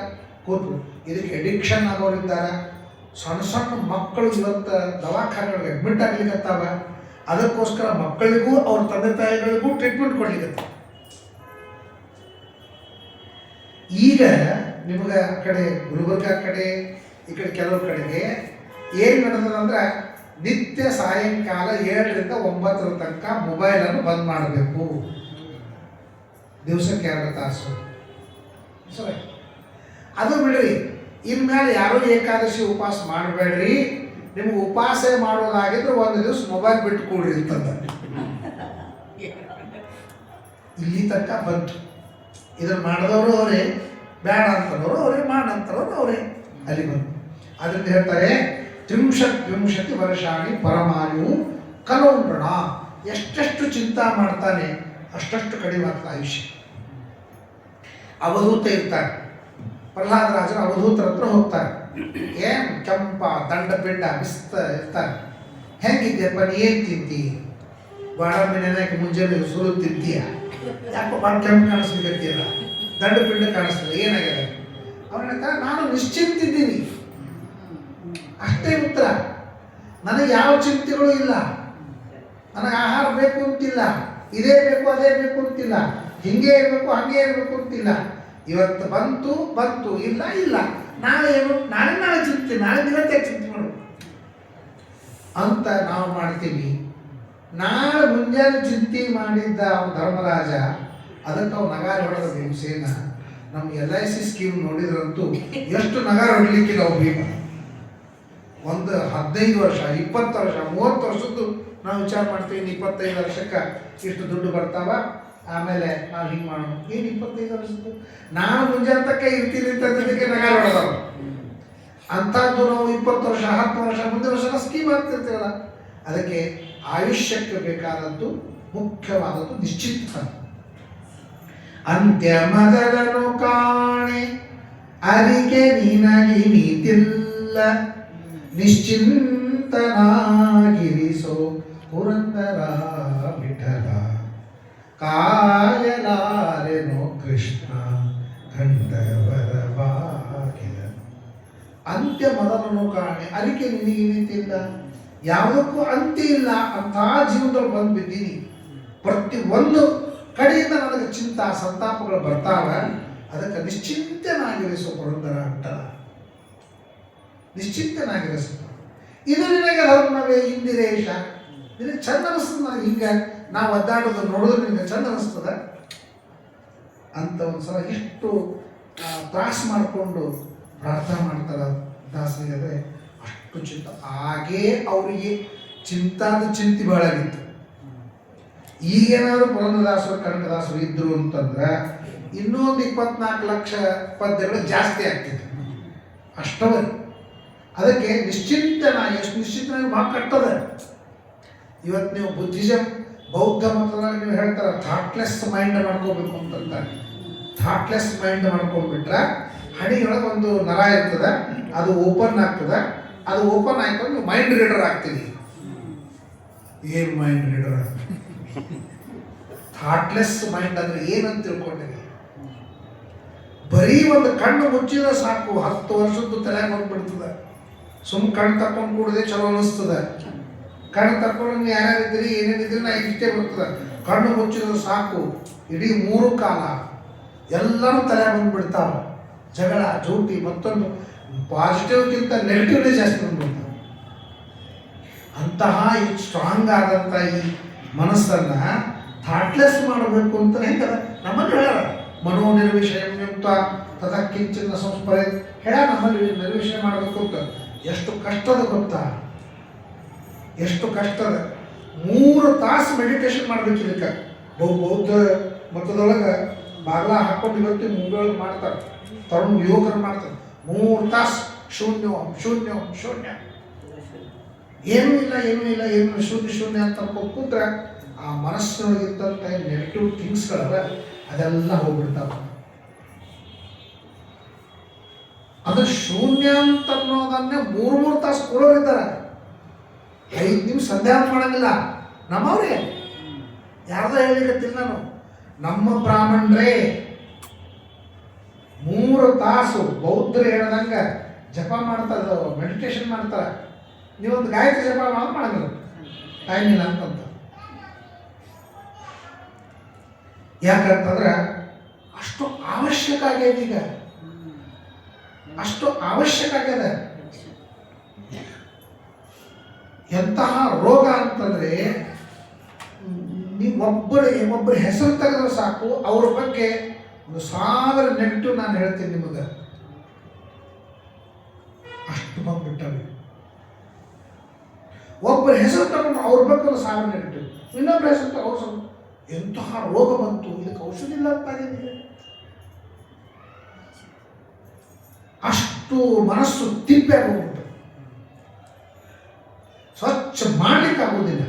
ಕೂತು ಇದಕ್ಕೆ ಎಡಿಕ್ಷನ್ ಆಗೋರಿದ್ದಾರೆ. ಸಣ್ಣ ಸಣ್ಣ ಮಕ್ಕಳು ಇವತ್ತು ದವಾಖಾನೆಗಳಿಗೆ ಅಡ್ಮಿಟ್ ಆಗ್ಲಿಕ್ಕತ್ತಾವ. ಅದಕ್ಕೋಸ್ಕರ ಮಕ್ಕಳಿಗೂ ಅವ್ರ ತಂದೆ ತಾಯಿಗಳಿಗೂ ಟ್ರೀಟ್ಮೆಂಟ್ ಕೊಡ್ಲಿಕ್ಕತ್ತಾವ. ಈಗ ನಿಮಗೆ ಆ ಕಡೆ ಗುಲ್ಬರ್ಗ ಕಡೆ ಈ ಕಡೆ ಕೆಲವು ಕಡೆಗೆ ಏನು ನಡೆದಂದ್ರೆ ನಿತ್ಯ ಸಾಯಂಕಾಲ 7ರಿಂದ 9 ತನಕ ಮೊಬೈಲನ್ನು ಬಂದ್ ಮಾಡಬೇಕು. ದಿವಸಕ್ಕೆ 2 ತಾಸು ಸರಿ. ಅದು ಬಿಡ್ರಿ, ಇನ್ಮೇಲೆ ಯಾರೂ ಏಕಾದಶಿ ಉಪವಾಸ ಮಾಡಬೇಡ್ರಿ. ನಿಮ್ಗೆ ಉಪವಾಸ ಮಾಡೋದಾಗಿದ್ರೆ 1 ದಿವಸ ಮೊಬೈಲ್ ಬಿಟ್ಟು ಕೂಡ್ರಿ ಅಂತಂದ. ಇಲ್ಲಿ ತನಕ ಬಂತು. ಇದನ್ನು ಮಾಡಿದವರು ಅವರೇ, ಬೇಡ ಅಂತನವರು ಅವರೇ, ಮಾಡಂತವ್ರು ಅವರೇ, ಅಲ್ಲಿ ಬಂತು. ಅದರಿಂದ ಹೇಳ್ತಾರೆ 30 ವರ್ಷಾಣಿ ಪರಮಾಯು ಕಲೋಂಡ್ರಣ. ಎಷ್ಟೆಷ್ಟು ಚಿಂತಾ ಮಾಡ್ತಾನೆ ಅಷ್ಟಷ್ಟು ಕಡಿಮೆ ಆಗ್ತದೆ ಆಯುಷ್ಯ. ಅವಧೂತ ಇರ್ತಾರೆ, ಪ್ರಹ್ಲಾದರಾಜರು ಅವಧೂತರ ಹತ್ರ ಹೋಗ್ತಾರೆ. ಏನು ಕೆಂಪ ದಂಡಪಿಂಡ ಬಿಸ್ತ ಇರ್ತಾರೆ. ಹೆಂಗಿದ್ಯಪ್ಪ, ನೀ ಏನು ತಿಂತಿ? ಗೋಡಂಬಿ ನೆನಕ್ಕೆ ಮುಂಜಾನೆ ಸುರು ತಿಂತೀಯ, ಯಾಕೋ ಭಾಳ ಕೆಂಪು ಕಾಣಿಸ್ಲಿಕ್ಕಲ್ಲ, ದಂಡಪಿಂಡ ಕಾಣಿಸ್ತದೆ, ಏನಾಗಿದೆ? ಅವ್ರ ನಾನು ನಿಶ್ಚಿಂತಿದ್ದೀನಿ, ಅಷ್ಟೇ ಉತ್ತರ. ನನಗೆ ಯಾವ ಚಿಂತೆಗಳು ಇಲ್ಲ, ನನಗೆ ಆಹಾರ ಬೇಕು ಅಂತಿಲ್ಲ, ಇದೇ ಬೇಕು ಅದೇ ಬೇಕು ಅಂತಿಲ್ಲ, ಹಿಂಗೆ ಇರಬೇಕು ಹಂಗೆ ಇರಬೇಕು ಅಂತಿಲ್ಲ. ಇವತ್ತು ಬಂತು, ಇಲ್ಲ ಇಲ್ಲ, ನಾಳೆ ಏನು, ನಾಳೆ ಚಿಂತೆ, ನಾಳೆ ಇವತ್ತೇ ಚಿಂತೆ ಮಾಡು ಅಂತ ನಾವು ಮಾಡ್ತೀವಿ. ನಾಳೆ ಮುಂಜಾನೆ ಚಿಂತೆ ಮಾಡಿದ್ದ ಧರ್ಮರಾಜ, ಅದಕ್ಕೆ ಅವ್ನು ನಗಾರ ಹೊಡೆದ ಭೀಮಸೇನ. ನಮ್ಮ LIC ಸ್ಕೀಮ್ ನೋಡಿದ್ರಂತೂ ಎಷ್ಟು ನಗಾರ ಹೊಡಲಿಕ್ಕಿಲ್ಲ ಅವು ಭೀಮ. ಒಂದು 15 ವರ್ಷ 20 ವರ್ಷ 30 ವರ್ಷದ್ದು ನಾವು ವಿಚಾರ ಮಾಡ್ತೀವಿ. 25 ವರ್ಷಕ್ಕೆ ಇಷ್ಟು ದುಡ್ಡು ಬರ್ತಾವ, ಆಮೇಲೆ ನಾವು ಹಿಂಗೆ ಮಾಡೋಣ. ಏನು 25 ವರ್ಷದ್ದು? ನಾನು ಮುಂಜಾನೆ ಇರ್ತೀನಿ ಅಂತದಕ್ಕೆ ನಗಾರ ಹೊಡೆದವ. ಅಂಥದ್ದು ನಾವು 20 ವರ್ಷ 10 ವರ್ಷ ಮುಂದಿನ ವರ್ಷ ಸ್ಕೀಮ್ ಆಗ್ತಿರ್ತೀವಲ್ಲ. ಅದಕ್ಕೆ ಆಯುಷ್ಯಕ್ಕೆ ಬೇಕಾದದ್ದು ಮುಖ್ಯವಾದದ್ದು ನಿಶ್ಚಿತ. ಅಂತ್ಯ ಮೊದಲನು ಕಾಣೆ ಅರಿಕೆ ನಿನಗಿನಿತಿಲ್ಲ, ನಿಶ್ಚಿಂತನಾಗಿರಿಸೋ ಪುರಂದರ ವಿಠಲ. ಕಾಯಲಾರೆನೋ ಕೃಷ್ಣ ಖಂಡವರವಾಗಿಲ. ಅಂತ್ಯ ಮೊದಲನು ಕಾಣೆ ಅರಿಕೆ ನಿನಗಿನಿತಿಲ್ಲ, ಯಾವುದಕ್ಕೂ ಅಂತ್ಯ ಇಲ್ಲ ಅಂತ ಜೀವನದಲ್ಲಿ ಬಂದು ಬಿದ್ದೀನಿ. ಪ್ರತಿಯೊಂದು ಕಡೆಯಿಂದ ನನಗೆ ಚಿಂತಾ ಸಂತಾಪಗಳು ಬರ್ತಾವ. ಅದಕ್ಕೆ ನಿಶ್ಚಿಂತನಾಗಿರಿಸೋ ಪುರಂದರ ವಿಠಲ, ನಿಶ್ಚಿಂತನಾಗಿರಿಸ. ಇದು ನಿನಗೆ ಧರ್ಮವೇ ಇಂದಿರೇಶ. ನಿನಗೆ ಚಂದ ಅನಿಸ್ತದೆ. ನನಗೆ ಹಿಂಗೆ ನಾವು ಒದ್ದಾಡೋದು ನೋಡಿದ್ರೆ ನಿನಗೆ ಚಂದ ಅನಿಸ್ತದ ಅಂತ ಒಂದ್ಸಲ ಎಷ್ಟು ತ್ರಾಸ ಮಾಡಿಕೊಂಡು ಪ್ರಾರ್ಥನೆ ಮಾಡ್ತಾರೆ ದಾಸರಿಗೆ. ಅಷ್ಟು ಚಿಂತ ಹಾಗೇ ಅವರಿಗೆ ಚಿಂತೆ ಬಹಳಾಗಿತ್ತು. ಈಗೇನಾದ್ರು ಪುರಂದರದಾಸರು ಕನಕದಾಸರು ಇದ್ರು ಅಂತಂದ್ರೆ ಇನ್ನೊಂದು 24 ಲಕ್ಷ ಪದ್ಯಗಳು ಜಾಸ್ತಿ ಆಗ್ತಿತ್ತು ಅಷ್ಟವೇ. ಅದಕ್ಕೆ ನಿಶ್ಚಿಂತನಾಗಿ, ಎಷ್ಟು ನಿಶ್ಚಿಂತನಾಗಿ ಭಾಳ ಕಟ್ಟದ. ಇವತ್ತು ನೀವು ಬುದ್ಧಿಸಮ್ ಬೌದ್ಧ ಮತದಾಗ ನೀವು ಹೇಳ್ತಾರೆ ಥಾಟ್ಲೆಸ್ ಮೈಂಡ್ ಮಾಡ್ಕೋಬೇಕು ಅಂತಂತಾರೆ. ಥಾಟ್ಲೆಸ್ ಮೈಂಡ್ ಮಾಡ್ಕೊಂಡ್ಬಿಟ್ರೆ ಹಣಿಯೊಳಗೆ ಒಂದು ನರ ಇರ್ತದೆ, ಅದು ಓಪನ್ ಆಗ್ತದೆ. ಅದು ಓಪನ್ ಆಯ್ತು ನೀವು ಮೈಂಡ್ ರೀಡರ್ ಆಗ್ತೀವಿ. ಏನು ಮೈಂಡ್ ರೀಡರ್? ಥಾಟ್ಲೆಸ್ ಮೈಂಡ್ ಅಂದ್ರೆ ಏನಂತ ತಿಳ್ಕೊಂಡಿರಿ. ಬರೀ ಒಂದು ಕಣ್ಣು ಮುಚ್ಚಿದ್ರೆ ಸಾಕು 10 ವರ್ಷದ್ದು ತಲೆ ಬಂದ್ಬಿಡ್ತದೆ. ಸುಮ್ ಕಣ್ಣು ತಕ್ಕೊಂಡು ಕೂಡದೆ ಚಲೋ ಅನಿಸ್ತದೆ. ಕಣ್ಣು ತಕ್ಕೊಂಡು ಯಾರ್ಯಾರಿದ್ದೀರಿ ಏನೇನಿದ್ದೀರಿ ನಾ ಇಷ್ಟೇ ಬರ್ತದೆ. ಕಣ್ಣು ಮುಚ್ಚಿದ್ರೆ ಸಾಕು ಇಡೀ 3 ಕಾಲ ಎಲ್ಲರೂ ತಲೆ ಬಂದ್ಬಿಡ್ತಾವ. ಜಗಳ, ಜೂಟಿ, ಮತ್ತೊಂದು ಪಾಸಿಟಿವ್ಗಿಂತ ನೆಗೆಟಿವ್ನೇ ಜಾಸ್ತಿ ಬಂದ್ಬಿಡ್ತಾವೆ. ಅಂತಹ ಈ ಸ್ಟ್ರಾಂಗ್ ಆದಂಥ ಈ ಮನಸ್ಸನ್ನು ಥಾಟ್ಲೆಸ್ ಮಾಡಬೇಕು ಅಂತ ಹೆಂಗದ ನಮ್ಮನ್ನು ಹೇಳ. ಮನೋನಿರ್ವಿಷಯಂ ಯುಕ್ತ ತದ ಕಿಂಚಿನ ಸಂಸ್ಪರೆ ಹೇಳ ನಮ್ಮಲ್ಲಿ ನಿರ್ವೇಶನೆ ಮಾಡಬೇಕು ಅಂತ ಎಷ್ಟು ಕಷ್ಟದ ಗೊತ್ತಾ, ಎಷ್ಟು ಕಷ್ಟದ. 3 ತಾಸು ಮೆಡಿಟೇಷನ್ ಮಾಡ್ಬೇಕು. ಇದಕ್ಕೆ ಬೌದ್ಧ ಮತದೊಳಗೆ ಬಾಗ್ಲ ಹಾಕೊಂಡು ಇವತ್ತು ಮುಂಬೈಯೊಳಗೆ ಮಾಡ್ತಾರೆ, ತರುಣ ಯುವಕರು ಮಾಡ್ತಾರೆ. 3 ತಾಸು ಶೂನ್ಯ ಶೂನ್ಯ ಶೂನ್ಯ, ಏನೂ ಇಲ್ಲ ಏನೂ ಇಲ್ಲ ಏನು ಶೂನ್ಯ ಶೂನ್ಯ ಅಂತ ಕೂತ್ರೆ ಆ ಮನಸ್ಸಿನೊಳಗಿದ್ದಂಥ ನೆಗೆಟಿವ್ ಥಿಂಗ್ಸ್ಗಳಲ್ಲ ಅದೆಲ್ಲ ಹೋಗ್ಬಿಡ್ತಾವೆ. ಅದು ಶೂನ್ಯ ಅಂತ ಅನ್ನೋದನ್ನೇ 3 ತಾಸು ಕೊಡೋರಿದ್ದಾರೆ. 5 ನಿಮಿಷ ಸಂಧ್ಯಾನ ಮಾಡಂಗಿಲ್ಲ. ನಮ್ಮವ್ರೆ ಯಾರ್ದೋ ಹೇಳಿಕತ್ತಿಲ್ಲ ನಾನು, ನಮ್ಮ ಬ್ರಾಹ್ಮಣರೇ 3 ತಾಸು ಬೌದ್ಧರು ಹೇಳ್ದಂಗೆ ಜಪ ಮಾಡ್ತಾರೆ, ಮೆಡಿಟೇಷನ್ ಮಾಡ್ತಾರೆ. ನೀವೊಂದು ಗಾಯತ್ರಿ ಜಪ ಮಾಡಂಗಿಲ್ಲ, ಟೈಮ್ ಇಲ್ಲ ಅಂತಂತ. ಯಾಕಂತಂದ್ರೆ ಅಷ್ಟು ಅವಶ್ಯಕ ಆಗ್ಯದ, ಈಗ ಅಷ್ಟು ಅವಶ್ಯಕ ಆಗ್ಯದ. ಎಂತಹ ರೋಗ ಅಂತಂದ್ರೆ ನೀವು ಒಬ್ಬರ ಹೆಸರು ತೆಗೆದ್ರೆ ಸಾಕು, ಅವ್ರ ಬಗ್ಗೆ 1000 ನೆಗೆಟಿವ್ ನಾನು ಹೇಳ್ತೀನಿ ನಿಮಗೆ. ಅಷ್ಟು ಬಂದ್ಬಿಟ್ಟವೆ. ಒಬ್ಬರ ಹೆಸರು ತಗೊಂಡು ಅವ್ರ ಬಗ್ಗೆ 1000 ನೆಗೆಟಿವ್, ಇನ್ನೊಬ್ಬರ ಹೆಸರು ತಗೊಂಡು ಸ್ವಲ್ಪ ಎಂತಹ ರೋಗ ಬಂತು, ಇದಕ್ಕೆ ಔಷಧಿ ಇಲ್ಲ ಅಂತಾಗಿದೆ. ಅಷ್ಟು ಮನಸ್ಸು ತಿಪ್ಪೆ ಆಗೋಗ್ಬಿಟ್ಟು ಸ್ವಚ್ಛ ಮಾಡ್ಲಿಕ್ಕೆ ಆಗೋದಿಲ್ಲ.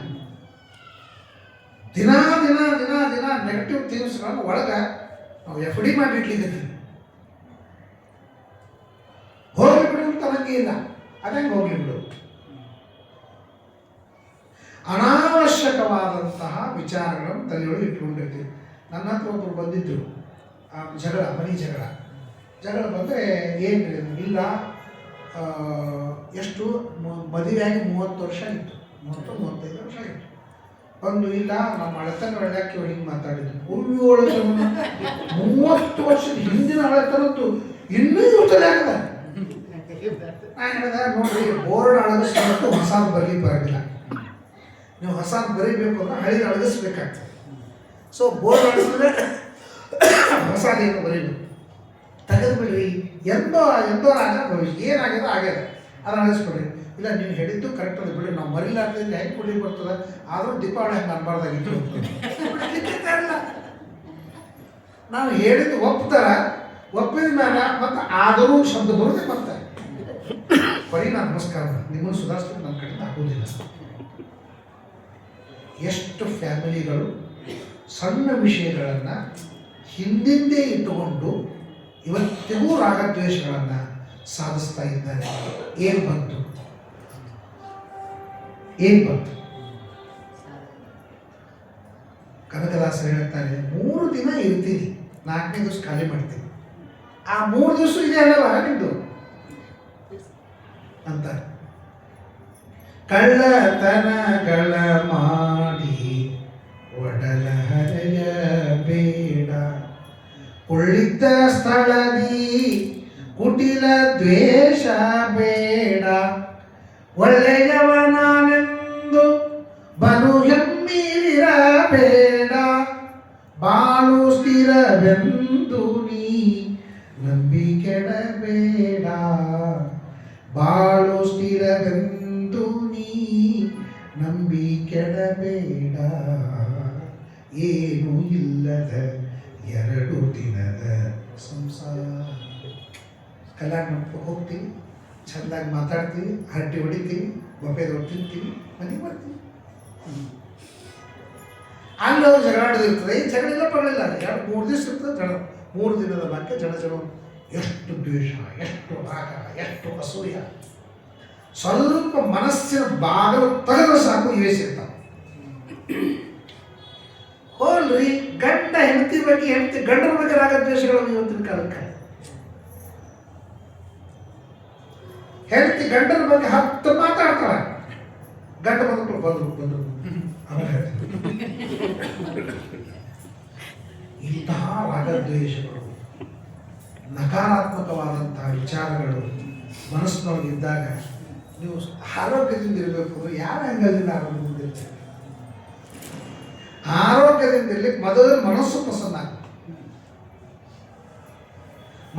ದಿನ ದಿನ ದಿನ ದಿನ ನೆಗೆಟಿವ್ ಥಿಂಗ್ಸ್ಗಳನ್ನು ಒಳಗೆ ನಾವು FD ಮಾಡಿಟ್ಲಿಕ್ಕೆ ಹೋಗಿ ಬಿಡು ಅಂತ ನನಗೆ ಇಲ್ಲ, ಅದಂಗೆ ಹೋಗ್ಲಿ ಬಿಡು. ಅನಾವಶ್ಯಕವಾದಂತಹ ವಿಚಾರಗಳನ್ನು ತಲೆಯೊಳಗೆ ಇಟ್ಕೊಂಡಿರ್ತೀವಿ. ನನ್ನ ಹತ್ರ ಒಬ್ಬರು ಬಂದಿದ್ದರು, ಜಗಳ, ಮನೆ ಜಗಳ ಬಂದರೆ ಏನು ಇಲ್ಲ, ಎಷ್ಟು ಮದುವೆಯಾಗಿ 30 ವರ್ಷ ಆಗಿತ್ತು, 30-35 ವರ್ಷ ಆಗಿತ್ತು. ಒಂದು ಇಲ್ಲ ನಮ್ಮ ಹಳೆತನ ಒಳ್ಳೆಕ್ಕೆ ಹಿಂಗೆ ಮಾತಾಡಿದ್ರು. 30 ವರ್ಷದ ಹಿಂದಿನ ಹಳೆತನದ್ದು ಇನ್ನೂ ಇರ್ತದೆ ಆಗದ. ನಾನು ಹೇಳಿದೆ ನೋಡ್ರಿ, ಬೋರ್ಡ್ ಅಳಗಿಸ್ಬೇಕು, ಹೊಸಾದ್ ಬರಲಿಕ್ಕೆ ಬರೋದಿಲ್ಲ. ನೀವು ಹೊಸಾದ್ ಬರೀಬೇಕು ಅಂದ್ರೆ ಹಳಿದ ಅಳಗಿಸ್ಬೇಕಾಗ್ತದೆ. ಸೊ ಬೋರ್ಡ್ ಅಳಗಿಸಿದ್ರೆ ಹೊಸಾದೇನು ಬರೀಬೇಕು, ತೆಗೆದು ಬಿಡ್ರಿ. ಎಂದೋ ರಾಜ ಭವಿಷ್ಯ ಏನಾಗಿದೆ ಆಗ್ಯದ, ಅದನ್ನ ಅಳಿಸ್ಬಿಡ್ರಿ. ಇಲ್ಲ ನೀವು ಹೇಳಿದ್ದು ಕರೆಕ್ಟ್ ಅದು ಬಿಡಿ, ನಾವು ಮರಿಲಾರ್ದಿಂದ ಹೆಂಗೆ ಕುಡಿ ಬರ್ತದೆ, ಆದರೂ ದೀಪಾವಳಿ ಹಂಗೆ ಅನ್ಬಾರ್ದಾಗಿತ್ತು. ನಾವು ಹೇಳಿದ್ದು ಒಪ್ಪಿದ ಮೇಲೆ ಮತ್ತೆ ಆದರೂ ಶಬ್ದ ಬರುತ್ತೆ. ಮತ್ತೆ ಬರೀ ನಾನು ನಮಸ್ಕಾರ ನಿಮ್ಮನ್ನು ಸುಧಾರಿಸ್ಲಿಕ್ಕೆ ನನ್ನ ಕಡೆ ಆಗೋದಿಲ್ಲ. ಎಷ್ಟು ಫ್ಯಾಮಿಲಿಗಳು ಸಣ್ಣ ವಿಷಯಗಳನ್ನು ಹಿಂದಿಂದೇ ಇಟ್ಟುಕೊಂಡು ಇವತ್ತಿಗೂ ರಾಗದ್ವೇಷಗಳನ್ನು ಸಾಧಿಸ್ತಾ ಇದ್ದಾರೆ. ಏನು ಬಂತು? ಕನಕದಾಸರು ಹೇಳ್ತಾರೆ, 3 ದಿನ ಇರ್ತೀನಿ, 4ನೇ ದಿವಸ ಖಾಲಿ ಮಾಡ್ತೀನಿ. ಆ 3 ದಿವಸ ಇದೆ ಅಲ್ಲವ ನಿಮ್ದು ಅಂತ. ಕಳ್ಳತನಗಳ ಮಾಡಿ ಒಡಲ ಹರೆಯ ಬೇಡ, ಉಳ್ಳಿದ್ದ ಸ್ಥಳದಿ ಕುಟಿಲ ದ್ವೇಷ ಬೇಡ, ಒಳ್ಳೆಯವನಾನೆಂದು ಬಲು ಹೆಮ್ಮಿರಬೇಡ, ಬಾಳು ಸ್ಥಿರವೆಂದು ನೀ ನಂಬಿ ಕೆಡಬೇಡ, ಬಾಳು ಸ್ಥಿರವೆಂದು ನೀ ನಂಬಿ ಕೆಡಬೇಡ, ಏನೂ ಇಲ್ಲದ 2 ದಿನದ ಸಂಸಾರ. ಕಲ್ಯಾಣ ಮಂಟಪಕ್ಕೆ ಹೋಗ್ತೀವಿ, ಚೆಂದಾಗಿ ಮಾತಾಡ್ತೀವಿ, ಹರಟಿ ಹೊಡಿತೀವಿ, ಬೊಬ್ಬೆದವ್ರು ತಿಂತೀವಿ, ಮನೆಗೆ ಬರ್ತೀವಿ. ಅಲ್ಲಿ ಅವ್ರು ಜಗಳಾಡೋದಿರ್ತದೆ. ಈ ಜಗಳ ಇಲ್ಲ ಪರವಾಗಿಲ್ಲ, 2-3 ದಿವಸ ಇರ್ತದೆ ಜಗಳ. 3 ದಿನದ ಬಗ್ಗೆ ಜನ ಎಷ್ಟು ದ್ವೇಷ, ಎಷ್ಟು ರಾಗ, ಎಷ್ಟು ಅಸೂಯ. ಸ್ವಲ್ಪ ಮನಸ್ಸಿನ ಬಾಗಿಲು ತೆಗೆದ್ರೆ ಸಾಕು ಇವೇ ಸಿಗ್ತಾವೆ. ಹೋಲ್ರಿ, ಗಂಡ ಹೆಂಡತಿ ಬಗ್ಗೆ, ಹೆಂಡತಿ ಗಂಡರ ಬಗ್ಗೆ ರಾಗದ್ವೇಷಗಳು ಇವತ್ತಿನ ಕಾಲಕ್ಕೆ. ಹೆಂಡತಿ ಗಂಡನ ಬಗ್ಗೆ 10 ಮಾತಾಡ್ತಾಳೆ, ಗಂಡ ಬಂದ್ರು ಆಮೇಲೆ ಇಂತಹ ರಾಗದ್ವೇಷಗಳು, ನಕಾರಾತ್ಮಕವಾದಂತಹ ವಿಚಾರಗಳು ಮನಸ್ಸಿನೊಳಗೆ ಇದ್ದಾಗ ನೀವು ಆರೋಗ್ಯದಿಂದ ಇರಬೇಕು ಅಂದ್ರೆ ಯಾವ ಆ್ಯಂಗಲ್ದಿಂದ ಆರೋಗ್ಯದಿಂದ ಇರ್ತೀರಿ? ಆರೋಗ್ಯದಿಂದ ಇರ್ಲಿಕ್ಕೆ ಮೊದಲು ಮನಸ್ಸು ಪ್ರಸನ್ನ.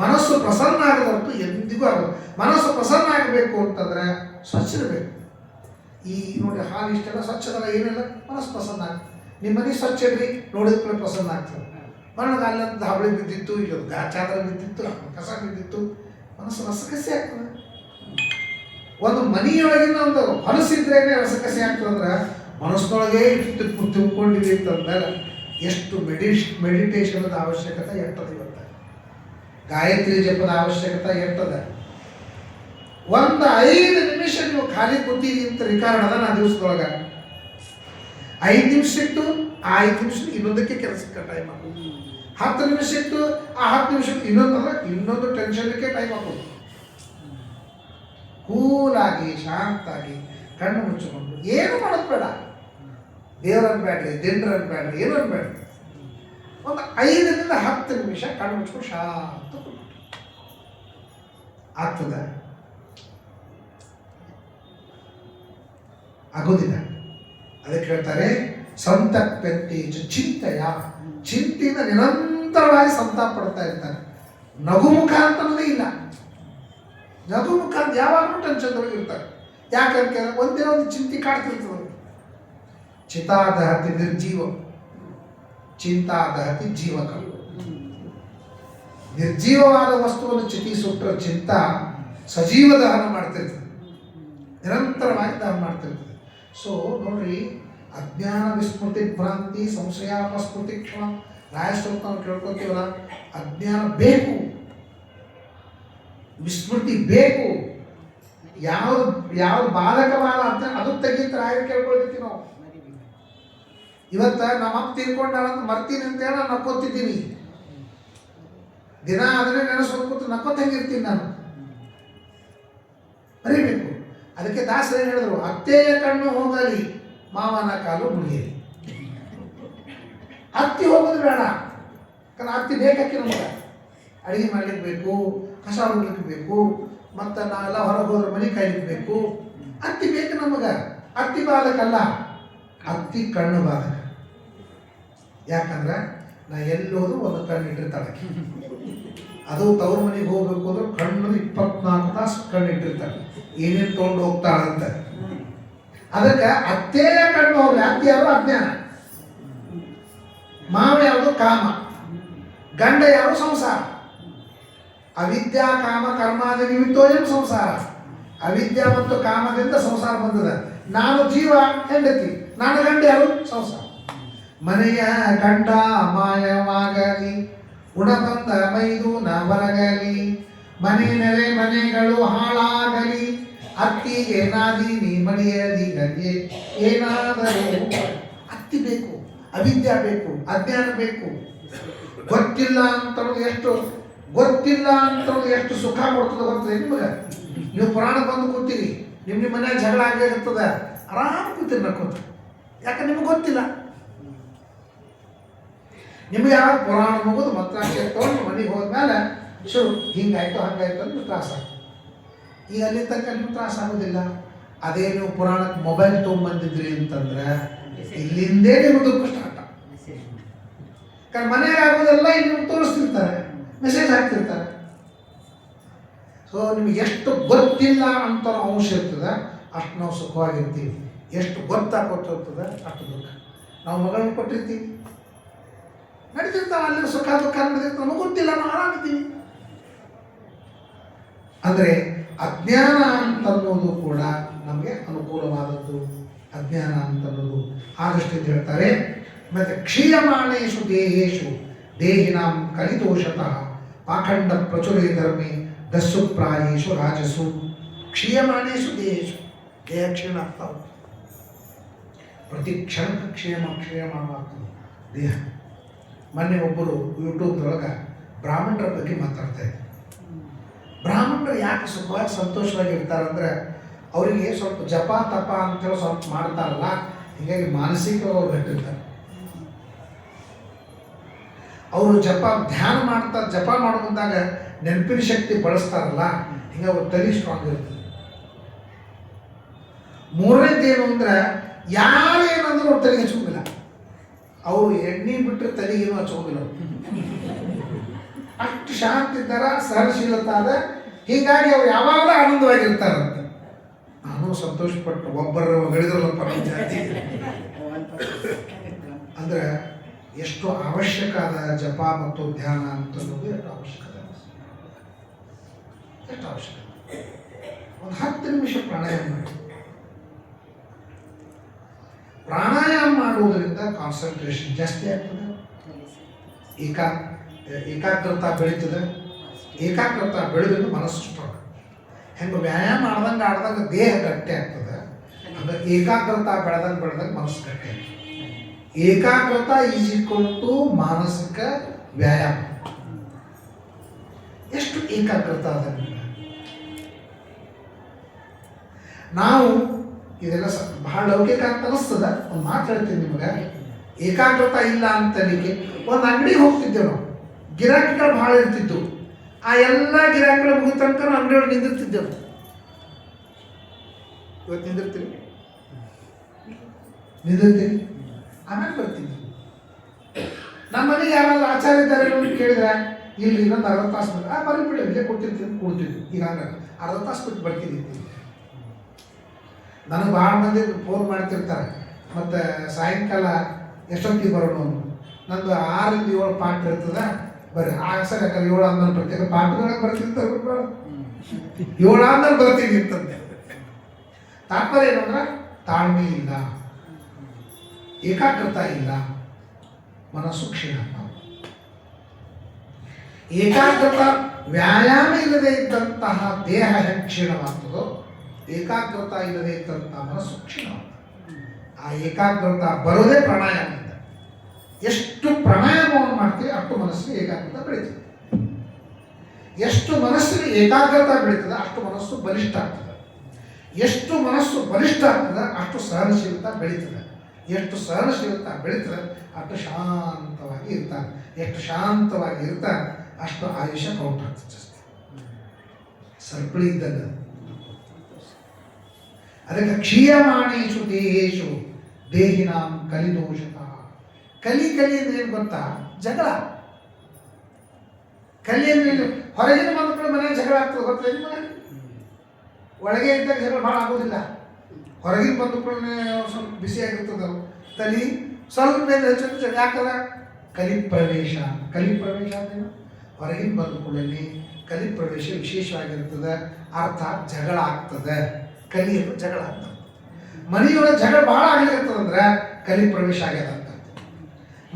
ಮನಸ್ಸು ಪ್ರಸನ್ನ ಆಗದಂತೂ ಎಂದಿಗೂ ಆಗೋದು. ಮನಸ್ಸು ಪ್ರಸನ್ನ ಆಗಬೇಕು ಅಂತಂದ್ರೆ ಸ್ವಚ್ಛಿರಬೇಕು. ಈ ನೋಡಿ ಹಾಲು ಇಷ್ಟೆಲ್ಲ ಸ್ವಚ್ಛದಲ್ಲ, ಏನಿಲ್ಲ, ಮನಸ್ಸು ಪ್ರಸನ್ನ ಆಗ್ತದೆ. ನಿಮ್ಮ ಮನೆ ಸ್ವಚ್ಛ ಇಡ್ರಿ, ನೋಡಿದ ಕೂಡ ಪ್ರಸನ್ನ ಆಗ್ತದೆ. ಮಣ್ಣು ಅಲ್ಲಂತ ಹಾವಳಿ ಬಿದ್ದಿತ್ತು, ಇಲ್ಲೊಂದು ಚಾದರ ಬಿದ್ದಿತ್ತು, ಕಸ ಬಿದ್ದಿತ್ತು, ಮನಸ್ಸು ರಸಕಸಿ ಆಗ್ತದೆ. ಒಂದು ಮನೆಯೊಳಗಿನ ಒಂದು ಹೊಲಸಿದ್ರೇನೆ ರಸಕಸಿ ಆಗ್ತದೆ ಅಂದ್ರೆ ಮನಸ್ಸಿನೊಳಗೆ ಇಷ್ಟು ತುಂಬಿಕೊಂಡಿದೆ ಅಂತಂದಾಗ ಎಷ್ಟು ಮೆಡಿಟೇಷನ್ದ ಅವಶ್ಯಕತೆ ಇರ್ತದೆ. ಇವತ್ತು ಗಾಯತ್ರಿ ಜಪದ ಅವಶ್ಯಕತೆ ಇರ್ತದೆ. ಒಂದು 5 ನಿಮಿಷ ನೀವು ಖಾಲಿ ಕೂತೀರಿ ಅಂತ ರಿಕಾರ್ಡ್ ಅದ ನಾ ದಿವಸದೊಳಗೆ 5 ನಿಮಿಷ ಇಟ್ಟು ಆ 5 ನಿಮಿಷ ಇನ್ನೊಂದಕ್ಕೆ ಕೆಲಸಕ್ಕೆ ಟೈಮ್ ಹಾಕೋದು, 10 ನಿಮಿಷ ಇಟ್ಟು ಆ 10 ನಿಮಿಷ ಇನ್ನೊಂದು ಟೆನ್ಷನ್ಗೆ ಟೈಮ್ ಹಾಕೋದು. ಕೂಲಾಗಿ ಶಾಂತಾಗಿ ಕಣ್ಣು ಮುಚ್ಚಿಕೊಂಡು ಏನು ಮಾಡೋದು ಬೇಡ, ದೇವ್ರ ಅನ್ಬೇಡ್ರಿ, ಜನರ ಅನ್ಬೇಡ್ರಿ, ಏನು ಅನ್ಬೇಡ್ರಿ. ಒಂದು 5ರಿಂದ 10 ನಿಮಿಷ ಕಣ್ಣು ಮುಚ್ಕೊಂಡು ಶಾಂತ ಆಗ್ತದೆ. ಆಗೋದಿಲ್ಲ. ಅದಕ್ಕೆ ಹೇಳ್ತಾರೆ ಸಂತಪ್ಯಂತೆ ಚಿಂತೆಯ, ಚಿಂತೆಯಿಂದ ನಿರಂತರವಾಗಿ ಸಂತಾಪ ಪಡ್ತಾ ಇರ್ತಾರೆ. ನಗುಮುಖ ಅಂತನದೇ ಇಲ್ಲ. ನಗುಮುಖ ಅಂತ ಯಾವಾಗಲೂ ಟೆನ್ಷನ್ದೊಳಗೆ ಇರ್ತಾರೆ. ಯಾಕಂದ್ರೆ ಒಂದೇ ಒಂದು ಚಿಂತೆ ಕಾಡ್ತಿರ್ತದೆ. ಚಿತಾದಹತಿ ನಿರ್ಜೀವ, ಚಿಂತಾದಹತಿ ಜೀವಕ. ನಿರ್ಜೀವವಾದ ವಸ್ತುವನ್ನು ಚಿತಿ ಸುಟ್ಟರೆ ಚಿಂತ ಸಜೀವ ದಹನ ಮಾಡ್ತಿರ್ತದೆ, ನಿರಂತರವಾಗಿ ದಹನ ಮಾಡ್ತಿರ್ತದೆ. ಸೊ ನೋಡ್ರಿ, ಅಜ್ಞಾನ ವಿಸ್ಮೃತಿ ಭ್ರಾಂತಿ ಸಂಶಯಾಪಸ್ಮೃತಿ ಕ್ಷಣ ರಾಯಸ್ವರೂಪ ನಾವು ಕೇಳ್ಕೊತೀವಲ್ಲ, ಅಜ್ಞಾನ ಬೇಕು, ವಿಸ್ಮೃತಿ ಬೇಕು. ಯಾವ್ದು ಬಾಧಕವಾದ ಅಜ್ಞಾನ ಅದು ತೆಗಿತ ರಾಯ ಕೇಳ್ಕೊಳ್ತೀವಿ ನಾವು. ಇವತ್ತ ನಮ್ಮ ಅಪ್ಪ ತೀರ್ಕೊಂಡಾರಂತ ಮರ್ತೀನಿ ಅಂತೇಳಿ ನಾನು ನಕ್ಕೋತಿದ್ದೀನಿ. ದಿನ ಅದನ್ನೇ ನೆನೆಸ್ಕೊಂಡು ನಕ್ಕೋತ ಹೆಂಗಿರ್ತೀನಿ ನಾನು, ಮರಿಬೇಕು. ಅದಕ್ಕೆ ದಾಸರು ಏನು ಹೇಳಿದ್ರು, ಅತ್ತೆಯ ಕಣ್ಣು ಹೋಗಲಿ ಮಾವನ ಕಾಲು ಮುಗಿಯಲಿ. ಹತ್ತಿ ಹೋಗೋದು ಬೇಡ, ಯಾಕಂದ್ರೆ ಹತ್ತಿ ಬೇಕಾಕಿ ನಮ್ಗೆ ಅಡುಗೆ ಮಾಡ್ಲಿಕ್ಕೆ ಬೇಕು, ಕಸ ಹೊಡ್ಲಿಕ್ಕೆ ಬೇಕು, ಮತ್ತು ನಾವೆಲ್ಲ ಹೊರಗೆ ಹೋದ್ರೆ ಮನೆ ಕಾಯ್ಲಿಕ್ಕೆ ಬೇಕು. ಹತ್ತಿ ಬೇಕು ನಮಗೆ. ಹತ್ತಿ ಬಾಧಕಲ್ಲ, ಹತ್ತಿ ಕಣ್ಣು ಬಾಧಕ. ಯಾಕಂದ್ರೆ ನಾ ಎಲ್ಲೋದು ಒಂದು ಕಣ್ಣು ಇಟ್ಟಿರ್ತಾಳೆ. ಅದು ತವ್ರ ಮನೆಗೆ ಹೋಗ್ಬೇಕು ಅಂದ್ರೆ ಕಣ್ಣು 24 ತಾಸು ಕಣ್ಣು ಇಟ್ಟಿರ್ತಾಳೆ, ಏನೇನು ತೊಗೊಂಡು ಹೋಗ್ತಾಳಂತ. ಅದಕ್ಕೆ ಅತ್ತೆಯ ಕಣ್ಣು ಹೋಗ್ಲಿ. ಅತ್ತೆ ಯಾರು ಅಜ್ಞಾನ, ಮಾವ ಯಾವುದು ಕಾಮ, ಗಂಡ ಯಾರು ಸಂಸಾರ. ಅವಿದ್ಯಾ ಕಾಮ ಕರ್ಮಾದಿ ನಿಮಿತ್ತೋಯಂ ಸಂಸಾರ. ಅವಿದ್ಯಾ ಮತ್ತು ಕಾಮದಿಂದ ಸಂಸಾರ ಬಂದದ. ನಾನು ಜೀವ, ಹೆಂಡತಿ, ನಾನು ಗಂಡ ಯಾರು ಸಂಸಾರ. ಮನೆಯ ಗಂಡ ಮಾಯವಾಗಲಿ, ಉಣಬಂದ ಮೈದು ನವರಗಲಿ, ಮನೆ ನೆರೆ ಮನೆಗಳು ಹಾಳಾಗಲಿ, ಅತ್ತಿ ಏನಾದಿ ನೀ ಮಡಿಯದಿ ಗಂಗೆ ಏನಾದರೂ. ಅತ್ತಿ ಬೇಕು, ಅವಿದ್ಯಾ ಬೇಕು, ಅಜ್ಞಾನ ಬೇಕು. ಗೊತ್ತಿಲ್ಲ ಅಂತ ಎಷ್ಟು ಸುಖ ಕೊಡ್ತದೆ ಗೊತ್ತದೆ ನಿಮಗೆ. ನೀವು ಪುರಾಣ ಬಂದು ಕೂತೀರಿ, ನಿಮ್ಮ ಮನೆಯಾಗ ಜಗಳ ಆಗಿರ್ತದ, ಆರಾಮ್ ಕೂತೀರಿ ನಕ್ಕೋತ. ಯಾಕಂದ್ರೆ ನಿಮ್ಗೆ ಗೊತ್ತಿಲ್ಲ. ನಿಮ್ಗೆ ಯಾವಾಗ ಪುರಾಣ ಮುಗಿದು ಮಂತ್ರಾಕ್ಷರ ತೊಗೊಂಡು ಮನೆಗೆ ಹೋದ್ಮೇಲೆ ಶುರು ಹಿಂಗಾಯ್ತು ಹಂಗಾಯ್ತು ಅಂದ್ರೆ ತ್ರಾಸ ಆಗ್ತದೆ. ಈಗ ಅಲ್ಲಿ ತನಕ ನಿಮ್ಗೆ ತ್ರಾಸ ಆಗೋದಿಲ್ಲ. ಅದೇ ನೀವು ಪುರಾಣಕ್ಕೆ ಮೊಬೈಲ್ ತೊಗೊಂಬಂದಿದ್ರಿ ಅಂತಂದ್ರೆ ಇಲ್ಲಿಂದೇ ನಿಮ್ಗೆ ದುಃಖ ಸ್ಟಾರ್ಟ್. ಕಾರಣ ಮನೆಗೆ ಆಗೋದೆಲ್ಲ ಇಲ್ಲಿ ನಿಮ್ಗೆ ತೋರಿಸ್ತಿರ್ತಾರೆ, ಮೆಸೇಜ್ ಹಾಕ್ತಿರ್ತಾರೆ. ಸೊ ನಿಮ್ಗೆ ಎಷ್ಟು ಗೊತ್ತಿಲ್ಲ ಅಂತ ಅಂಶ ಇರ್ತದೆ ಅಷ್ಟು ನಾವು ಸುಖವಾಗಿರ್ತೀವಿ. ಎಷ್ಟು ಗೊತ್ತಾಗ್ಕೊಟ್ಟಿರ್ತದೆ ಅಷ್ಟು ದುಃಖ. ನಾವು ಮಗಳನ್ನ ಕೊಟ್ಟಿರ್ತೀವಿ, ನಡೀತಿರ್ತಾವ, ಅಲ್ಲಿ ಸುಖ ದುಃಖ ನಡೆದಿರ್ತಾವೆ, ನಮಗೆ ಗೊತ್ತಿಲ್ಲ, ನಾವು ಆರಾಮಿದ್ದೀವಿ. ಅಂದರೆ ಅಜ್ಞಾನ ಅಂತನ್ನೋದು ಕೂಡ ನಮಗೆ ಅನುಕೂಲವಾದದ್ದು. ಅಜ್ಞಾನ ಅಂತನ್ನೋದು ಆ ದೃಷ್ಟಿಯಿಂದ ಹೇಳ್ತಾರೆ. ಮತ್ತು ಕ್ಷೀಯಮಾಣೇಶು ದೇಹೇಶು ದೇಹಿನಾಂ ಕಲಿದೋಷತಃ ಪಾಖಂಡ ಪ್ರಚುರೇ ಧರ್ಮೇ ದಸ್ಸು ಪ್ರಾಯೇಶು ರಾಜಸು. ಕ್ಷೀಯಮಾಣೇಶು ದೇಹೇಶು, ದೇಹ ಕ್ಷೀಣ ಆಗ್ತಾವೆ. ಪ್ರತಿ ಕ್ಷಣಕ್ಕೆ ಕ್ಷೀಯಮಾಣವಾಗ್ತದೆ ದೇಹ. ಮೊನ್ನೆ ಒಬ್ಬರು ಯೂಟ್ಯೂಬ್ದೊಳಗೆ ಬ್ರಾಹ್ಮಣರ ಬಗ್ಗೆ ಮಾತಾಡ್ತಾ ಇದ್ದಾರೆ. ಬ್ರಾಹ್ಮಣರು ಯಾಕೆ ಸುಖವಾಗಿ ಸಂತೋಷವಾಗಿ ಇರ್ತಾರಂದ್ರೆ ಅವರಿಗೆ ಸ್ವಲ್ಪ ಜಪ ತಪ ಅಂತೇಳಿ ಸ್ವಲ್ಪ ಮಾಡ್ತಾರಲ್ಲ, ಹೀಗಾಗಿ ಮಾನಸಿಕವಾಗಿ ಗಟ್ಟಿರ್ತಾರೆ. ಅವರು ಧ್ಯಾನ ಮಾಡ್ತಾರೆ, ಜಪ ಮಾಡೋ ಮುಂದಾಗ ನೆನಪಿನ ಶಕ್ತಿ ಬಳಸ್ತಾರಲ್ಲ, ಹಿಂಗೆ ಅವ್ರ ತಲೆ ಸ್ಟ್ರಾಂಗ್ ಇರ್ತದೆ. ಮೂರನೇದೇನು ಅಂದ್ರೆ ಯಾರೇನಂದ್ರೂ ಅವ್ರ ತಲೆಗೆ ಹಚ್ಚೋದಿಲ್ಲ. ಅವರು ಎಣ್ಣೆ ಬಿಟ್ಟರೆ ತಲೆಗೇನು ಹಚ್ಚೋದಿಲ್ಲ. ಅಷ್ಟು ಶಾಂತಿ ಇದ್ದಾರ, ಸಹನಶೀಲತೆ ಅದ. ಹೀಗಾಗಿ ಅವ್ರು ಯಾವಾಗಲೂ ಆನಂದವಾಗಿರ್ತಾರಂತೆ. ನಾನು ಸಂತೋಷಪಟ್ಟು ಒಬ್ಬರು ಗಳಿದ್ರಲ್ಲಪ್ಪ ನಮ್ಮ ಜಾತಿ ಅಂದ್ರೆ ಎಷ್ಟು ಅವಶ್ಯಕ ಅದ ಜಪ ಮತ್ತು ಧ್ಯಾನ ಅಂತನ್ನೋದು ಎಷ್ಟು ಅವಶ್ಯಕ ಎಷ್ಟು ಅವಶ್ಯಕ. ಒಂದು 10 ನಿಮಿಷ ಪ್ರಾಣಾಯಾಮ ಮಾಡಿ. ಪ್ರಾಣಾಯಾಮ ಮಾಡುವುದರಿಂದ ಕಾನ್ಸಂಟ್ರೇಷನ್ ಜಾಸ್ತಿ ಆಗ್ತದೆ, ಏಕಾಗ್ರತಾ ಬೆಳೀತದೆ. ಏಕಾಗ್ರತಾ ಬೆಳೆದ್ರೆ ಮನಸ್ಸು ಸ್ಟ್ರಾಂಗ್. ಹೆಂಗೆ ವ್ಯಾಯಾಮ ಆಡ್ದಂಗೆ ದೇಹ ಗಟ್ಟಿ ಆಗ್ತದೆ, ಹಂಗೆ ಏಕಾಗ್ರತಾ ಬೆಳೆದಂಗೆ ಮನಸ್ಸು ಗಟ್ಟಿ ಆಗ್ತದೆ. ಏಕಾಗ್ರತಾ ಈಸ್ ಈಕ್ವಲ್ ಟು ಮಾನಸಿಕ ವ್ಯಾಯಾಮ. ಎಷ್ಟು ಏಕಾಗ್ರತಾ ಅದ ನಾವು ಇದೆಲ್ಲ ಬಹಳ ಲೌಕಿಕ ಅಂತ ಅನಿಸ್ತದ. ಒಂದು ಮಾತು ಹೇಳ್ತೀನಿ ನಿಮಗೆ, ಏಕಾಗ್ರತಾ ಇಲ್ಲ ಅಂತಲಿಕ್ಕೆ ಒಂದು ಅಂಗಡಿಗೆ ಹೋಗ್ತಿದ್ದೆವು ನಾವು, ಗಿರಾಕಿಗಳು ಭಾಳ ಇರ್ತಿದ್ದು. ಆ ಎಲ್ಲ ಗಿರಾಕಿಗಳು ಮುಗಿದ ತನಕ ನಾವು ಅಂಗಡಿಯೊಳಗೆ ನಿಂದಿರ್ತಿದ್ದೆವು. ಇವತ್ತು ನಿಂದಿರ್ತೀವಿ ಆಮೇಲೆ ಬರ್ತೀವಿ. ನಮ್ಮ ಮನೆಗೆ ಯಾರಾದ್ರೂ ಆಚಾರ ಇದ್ದಾರೆ ಕೇಳಿದ್ರೆ ಇಲ್ಲಿ ಇನ್ನೊಂದು ಅರ್ಧ ತಾಸು ಬಂದು ಬರೀ ಬಿಡಿ ಇಲ್ಲೇ ಕೊಡ್ತಿರ್ತೀವಿ ಕೊಡ್ತಿದ್ವಿ. ಈಗ ಹಂಗೆ ಅರ್ಧ ತಾಸು ಬಿಟ್ಟು ಬರ್ತಿದ್ದೀವಿ. ನನಗೆ ಭಾಳ ಮಂದಿ ಫೋನ್ ಮಾಡ್ತಿರ್ತಾರೆ, ಮತ್ತು ಸಾಯಂಕಾಲ ಎಷ್ಟೊತ್ತಿಗೆ ಬರೋಣ. ನಂದು 6 ರಿಂದ 7 ಪಾಠ ಇರ್ತದೆ, ಬರ್ರಿ ಸರಿ ಯಾಕಂದ್ರೆ 7 ಆದ್ಮೇಲೆ ಬರ್ತೀನಿ. ಪಾಠದೊಳಗೆ ಬರ್ತಿರ್ತಾರೆ, 7 ಆದ್ಮೇಲೆ ಬರ್ತೀನಿ ಅಂತಂದೆ. ತಾತ್ಪರ್ಯ ಏನಂದ್ರೆ ತಾಳ್ಮೆ ಇಲ್ಲ, ಏಕಾಗ್ರತಾ ಇಲ್ಲ, ಮನಸ್ಸು ಕ್ಷೀಣ. ಏಕಾಗ್ರತಾ ವ್ಯಾಯಾಮ ಇಲ್ಲದೆ ಇದ್ದಂತಹ ದೇಹ ಹೆಂಗೆ ಕ್ಷೀಣವಾಗ್ತದೋ, ಏಕಾಗ್ರತಾ ಇಲ್ಲದೆ ಇದ್ದಂತಹ ಮನಸ್ಸು ಕ್ಷೀಣವಾಗ್ತದೆ. ಆ ಏಕಾಗ್ರತಾ ಬರೋದೇ ಪ್ರಾಣಾಯಾಮದಿಂದ. ಎಷ್ಟು ಪ್ರಾಣಾಯಾಮವನ್ನು ಮಾಡ್ತೀವಿ ಅಷ್ಟು ಮನಸ್ಸಿಗೆ ಏಕಾಗ್ರತೆ ಬೆಳೀತದೆ. ಎಷ್ಟು ಮನಸ್ಸಿಗೆ ಏಕಾಗ್ರತೆ ಬೆಳೀತದೆ ಅಷ್ಟು ಮನಸ್ಸು ಬಲಿಷ್ಠ ಆಗ್ತದೆ. ಎಷ್ಟು ಮನಸ್ಸು ಬಲಿಷ್ಠ ಆಗ್ತದೆ ಅಷ್ಟು ಸಹನಶೀಲತೆ ಬೆಳೀತದೆ. ಎಷ್ಟು ಸಹನಶೀಲತೆ ಬೆಳೀತದೆ ಅಷ್ಟು ಶಾಂತವಾಗಿ ಇರ್ತಾನೆ. ಎಷ್ಟು ಶಾಂತವಾಗಿ ಇರ್ತಾನೆ ಅಷ್ಟು ಆಯುಷ್ಯ ಕೌಂಟ್ ಆಗ್ತದೆ. ಜಾಸ್ತಿ ಸರಪಳಿ ಇದ್ದಲ್ಲ. ಅದಕ್ಕೆ ಕ್ಷೀಯಮಾಣೇಶು ದೇಹೇಶು ದೇಹಿನಾಂ ಕಲಿದೋಷತಃ. ಕಲಿ ಅಂದ್ರೆ ಏನು ಗೊತ್ತಾ? ಜಗಳ. ಕಲಿ ಅಂದ್ರೆ ಹೊರಗಿನ ಮಕ್ಕಳು ಮನೆಗೆ ಜಗಳ ಆಗ್ತದೆ ಗೊತ್ತಾ ನಿಮಗೆ? ಒಳಗೆ ಇದ್ದಾಗ ಜಗಳ ಭಾಳ ಆಗೋದಿಲ್ಲ. ಹೊರಗಿನ ಬಂದುಕೊಳ್ಳೆ ಸ್ವಲ್ಪ ಬಿಸಿಯಾಗಿರ್ತದೆ. ತಲೆ ಸ್ವಲ್ಪ ಹೆಚ್ಚು ಜಗಳ ಯಾಕಲ್ಲ? ಕಲಿ ಪ್ರವೇಶ. ಕಲಿ ಪ್ರವೇಶ ಅಂದೇನು? ಹೊರಗಿನ ಬಂದುಕೊಳ್ಳಲ್ಲಿ ಕಲಿ ಪ್ರವೇಶ ವಿಶೇಷವಾಗಿರ್ತದೆ. ಅರ್ಥಾತ್ ಜಗಳ ಆಗ್ತದೆ. ಕಲಿ ಅಂದ್ರೆ ಜಗಳ ಆಗ್ತದೆ. ಮನೆಯೊಳಗೆ ಜಗಳ ಭಾಳ ಆಗ್ಲಿರ್ತದಂದ್ರೆ ಕಲಿ ಪ್ರವೇಶ ಆಗ್ಯದ ಅಂತ.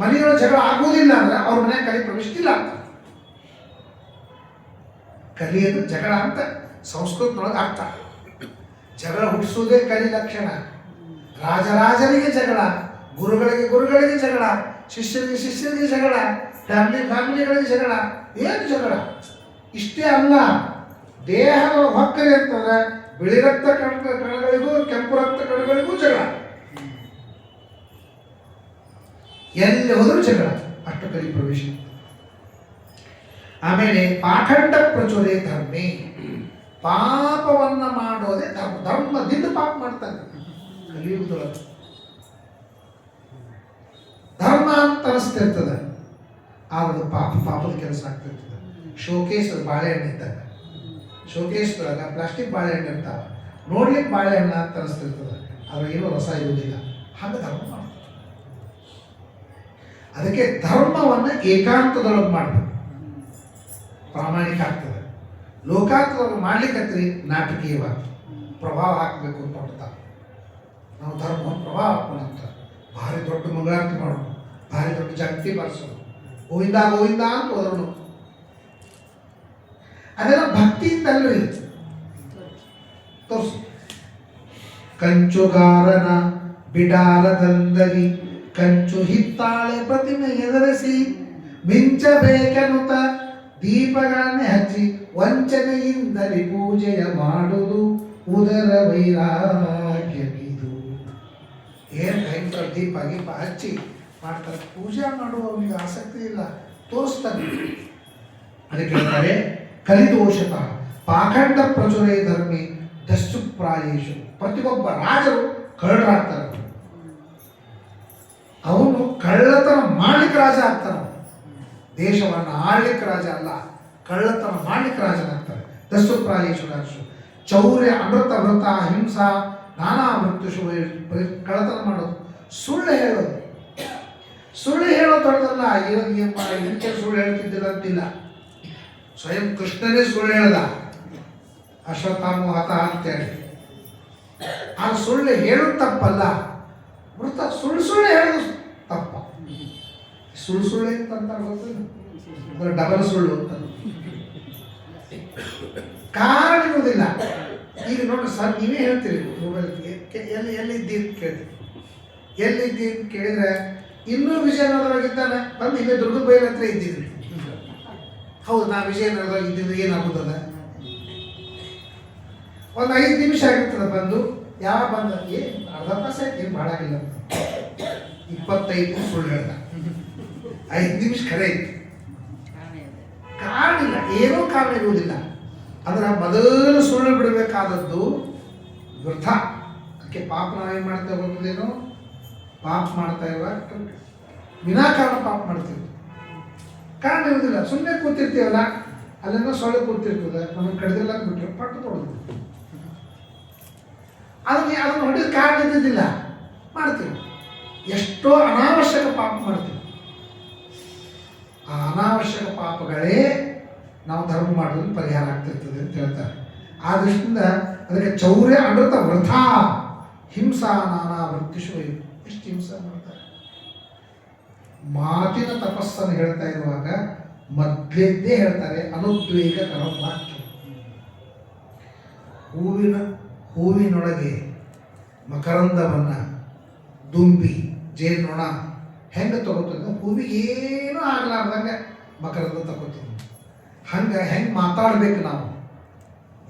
ಮನೆಯೊಳಗೆ ಜಗಳ ಆಗೋದಿಲ್ಲ ಅಂದ್ರೆ ಅವ್ರ ಮನೆಯ ಕಲಿ ಪ್ರವೇಶ ಇಲ್ಲ ಅಂತ. ಕಲಿಯೋದು ಜಗಳ ಅಂತ ಸಂಸ್ಕೃತದೊಳಗೆ ಅರ್ಥ. ಜಗಳ ಹುಟ್ಟಿಸೋದೇ ಕಲಿ ಲಕ್ಷಣ. ರಾಜರಾಜರಿಗೆ ಜಗಳ, ಗುರುಗಳಿಗೆ ಜಗಳ, ಶಿಷ್ಯರಿಗೆ ಜಗಳ, ಫ್ಯಾಮಿಲಿಗಳಿಗೆ ಜಗಳ. ಏನು ಜಗಳ? ಇಷ್ಟೇ ಅಲ್ಲ, ದೇಹದ ಹೊಕ್ಕರಿ ಅಂತಂದ್ರೆ ಬಿಳಿ ರಕ್ತ ಕಣಗಳಿಗೂ ಕೆಂಪು ರಕ್ತ ಕಣಗಳಿಗೂ ಜಗಳ. ಎಲ್ಲಿ ಹೋದರೂ ಜಗಳ. ಅಷ್ಟು ಕಲಿ ಪ್ರವೇಶ. ಆಮೇಲೆ ಪಾಖಂಡ ಪ್ರಚೋರೆ ಧರ್ಮೇ. ಪಾಪವನ್ನ ಮಾಡೋದೇ ಧರ್ಮ. ಧರ್ಮದಿಂದ ಪಾಪ ಮಾಡ್ತಾನೆ ಕಲಿಯುಗದೊಳಗೆ. ಧರ್ಮ ಅಂತ ಅನಿಸ್ತಿರ್ತದೆ, ಆದ್ರೆ ಪಾಪದ ಕೆಲಸ ಆಗ್ತಿರ್ತದೆ. ಶೋಕೇಸ್ ಬಾಳೆಹಣ್ಣು ಇದ್ದಾಗ, ಶೋಕೇಸ್ದೊಳಗೆ ಪ್ಲಾಸ್ಟಿಕ್ ಬಾಳೆಹಣ್ಣು ಇರ್ತಾವೆ, ನೋಡ್ಲಿಕ್ಕೆ ಬಾಳೆಹಣ್ಣು ಅಂತ ಅನಿಸ್ತಿರ್ತದೆ, ಆದ್ರೆ ಏನೂ ರಸ ಇರುವುದಿಲ್ಲ. ಹಾಗೆ ಧರ್ಮ ಮಾಡ್ತಾರೆ. ಅದಕ್ಕೆ ಧರ್ಮವನ್ನು ಏಕಾಂತದೊಳಗೆ ಮಾಡಬೇಕು, ಪ್ರಾಮಾಣಿಕ ಆಗ್ತದೆ. ಲೋಕಾಂತದೊಳಗೆ ಮಾಡ್ಲಿಕ್ಕತ್ರಿ ನಾಟಕೀಯವಾಗಿ ಪ್ರಭಾವ ಹಾಕಬೇಕು ಅಂತ ಹೊಡ್ತಾರೆ. ನಾವು ಧರ್ಮವನ್ನು ಪ್ರಭಾವ ಹಾಕೋಣ ಅಂತ ಭಾರಿ ದೊಡ್ಡ ಮಂಗಳಾರತಿ ಮಾಡೋಣ, ಭಾರಿ ದೊಡ್ಡ ಜಾಗೃತಿ ಬಾರಿಸೋಣ, ಗೋವಿಂದ ಗೋವಿಂದ ಅಂತ ಹೋದೋಣ. ಅದೆಲ್ಲ ಭಕ್ತಿಯಿಂದಲ್ರಿ. ತೋರಿಸು. ಕಂಚುಗಾರನ ಬಿಡಾಲದಂದಲಿ ಕಂಚು ಹಿತ್ತಾಳೆ ಪ್ರತಿಮೆ ಎದುರಿಸಿ ಮಿಂಚಬೇಕೆನ್ನುತ್ತ ದೀಪಗಳನ್ನೇ ಹಚ್ಚಿ ವಂಚನೆಯಿಂದಲೇ ಪೂಜೆಯ ಮಾಡುವುದು ಉದರ ವೈರಾಗ್ಯವಿದು. ಏನು ಭಯಂಕರ ದೀಪ ಗೀಪ ಹಚ್ಚಿ ಮಾಡ್ತಾರೆ. ಪೂಜೆ ಮಾಡುವವನಿಗೆ ಆಸಕ್ತಿ ಇಲ್ಲ, ತೋರಿಸ್ತಾನೆ. ಅದಕ್ಕೆ ಹೇಳ್ತಾರೆ ಕಲಿದೋಷತ ಪಾಖಂಡ ಪ್ರಚುರೇ ಧರ್ಮಿ ದಸ್ಸು ಪ್ರಾಯೇಶು. ಪ್ರತಿಯೊಬ್ಬ ರಾಜರು ಕಳ್ಳರಾಗ್ತಾರೆ. ಅವನು ಕಳ್ಳತನ ಮಾಡ್ಲಿಕ್ಕೆ ರಾಜ ಆಗ್ತಾನ. ದೇಶವನ್ನು ಆಳ್ಲಿಕ್ಕೆ ರಾಜ ಅಲ್ಲ, ಕಳ್ಳತನ ಮಾಡ್ಲಿಕ್ಕೆ ರಾಜನಾಗ್ತಾರೆ. ದಸ್ಸು ಪ್ರಾಯೇಶ್ವರಾಕ್ಷು ಚೌರ್ಯ ಅಮೃತ ವೃತ ಹಿಂಸಾ ನಾನಾ ಮೃತ್ಯುಷು ಕಳ್ಳತನ ಮಾಡೋದು, ಸುಳ್ಳು ಹೇಳೋದು. ಸುಳ್ಳು ಹೇಳೋದು ದೊಡ್ಡದಲ್ಲ. ಇದಕ್ಕೆ ಸುಳ್ಳು ಹೇಳ್ತಿದ್ದಿಲ್ಲ ಅಂತಿಲ್ಲ. ಸ್ವಯಂ ಕೃಷ್ಣನೇ ಸುಳ್ಳು ಹೇಳ್ದ, ಅಶ್ವತ್ಥಾಮ ಹತ ಅಂತೇಳಿ. ಆ ಸುಳ್ಳು ಹೇಳೋದು ತಪ್ಪಲ್ಲ, ಮೃತ ಸುಳ್ಳು ಸುಳ್ಳು ಹೇಳೋದು ತಪ್ಪ. ಸುಳ್ಳು ಸುಳ್ಳು ಅಂತ ಗೊತ್ತಿಲ್ಲ, ಡಬಲ್ ಸುಳ್ಳು ಅಂತ ಕಾರಣ ಇರುವುದಿಲ್ಲ. ಈಗ ನೋಡ್ರಿ ಸರ್, ನೀವೇ ಹೇಳ್ತೀರಿ ಮೊಬೈಲ್ ಎಲ್ಲಿದ್ದೀರಿ ಕೇಳ್ತೀರಿ, ಎಲ್ಲಿದ್ದೀರಿ ಕೇಳಿದ್ರೆ ಇನ್ನೂ ವಿಜಯನಗರವಾಗಿದ್ದಾನೆ ಬಂದು ಇಲ್ಲೇ ದುರ್ಗದ ಬೈಲ್ ಹತ್ರ ಇದ್ದಿದ್ರಿ. ಹೌದು, ನಾ ವಿಜಯನಗರದಾಗ ಇದ್ದಿದ್ದು ಏನಾಗುತ್ತದೆ, ಒಂದು 5 ನಿಮಿಷ ಆಗಿರ್ತದೆ ಬಂದು. ಯಾವ ಬಂದ ಅರ್ಧ ತಾಸು ಆಯ್ತು, ಏನು ಭಾಳ ಆಗಿಲ್ಲ, 25 ನಿಮಿಷ ಸುಳ್ಳು ಹೇಳ್ದ, 5 ನಿಮಿಷ ಖರೆ ಇತ್ತು. ಕಾರಣ ಇಲ್ಲ, ಏನೂ ಕಾರಣ ಇರುವುದಿಲ್ಲ. ಅಂದ್ರೆ ಮೊದಲು ಸುಳ್ಳು ಬಿಡಬೇಕಾದದ್ದು ವೃಥ. ಅದಕ್ಕೆ ಪಾಪ ನಾವೇನು ಮಾಡ್ತೇವೆ ಗೊತ್ತದೇನೋ, ಪಾಪ ಮಾಡ್ತಾ ಇರುವಾಗ ವಿನಾಕಾರಣ ಪಾಪ ಮಾಡ್ತೀವಿ, ಕಾರಣ ಇರುವುದಿಲ್ಲ. ಸುಮ್ಮನೆ ಕೂತಿರ್ತೀವಲ್ಲ, ಅಲ್ಲೆಲ್ಲ ಸೊಳ್ಳೆ ಕೂತಿರ್ತದೆ, ನಮಗೆ ಕಡ್ದಿಲ್ಲ ಬಿಟ್ಟರೆ ಪಟ್ಟು ತೊಡೋದು. ಅದನ್ನು ಹೊಡೆದ ಕಾರಣ ಇದ್ದಿದ್ದಿಲ್ಲ, ಮಾಡ್ತೀವಿ. ಎಷ್ಟೋ ಅನಾವಶ್ಯಕ ಪಾಪ ಮಾಡ್ತೀವಿ. ಆ ಅನಾವಶ್ಯಕ ಪಾಪಗಳೇ ನಾವು ಧರ್ಮ ಮಾಡೋದ್ರಲ್ಲಿ ಪರಿಹಾರ ಆಗ್ತಿರ್ತದೆ ಅಂತ ಹೇಳ್ತಾರೆ. ಆ ದೃಷ್ಟಿಯಿಂದ ಅದಕ್ಕೆ ಚೌರ್ಯ ಅಮೃತ ವೃಥ ಹಿಂಸಾ ನಾನಾ ವೃತ್ತಿಷು. ಎಷ್ಟು ಹಿಂಸೆ ಮಾಡ್ತಾರೆ. ಮಾತಿನ ತಪಸ್ಸನ್ನು ಹೇಳ್ತಾ ಇರುವಾಗ ಮೊದಲೇದ್ದೇ ಹೇಳ್ತಾರೆ, ಅನುದ್ವೇಗ ಕರಂ ವಾಕ್ಯ. ಹೂವಿನೊಳಗೆ ಮಕರಂದವನ್ನು ದುಂಬಿ ಜೇನುನೊಣ ಹೆಂಗೆ ತಗೋತದೆ, ಹೂವಿಗೆ ಏನೂ ಆಗಲಾರ್ದಂಗೆ ಮಕರಂದ ತಗೋತದೆ. ಹೆಂಗೆ ಮಾತಾಡ್ಬೇಕು ನಾವು,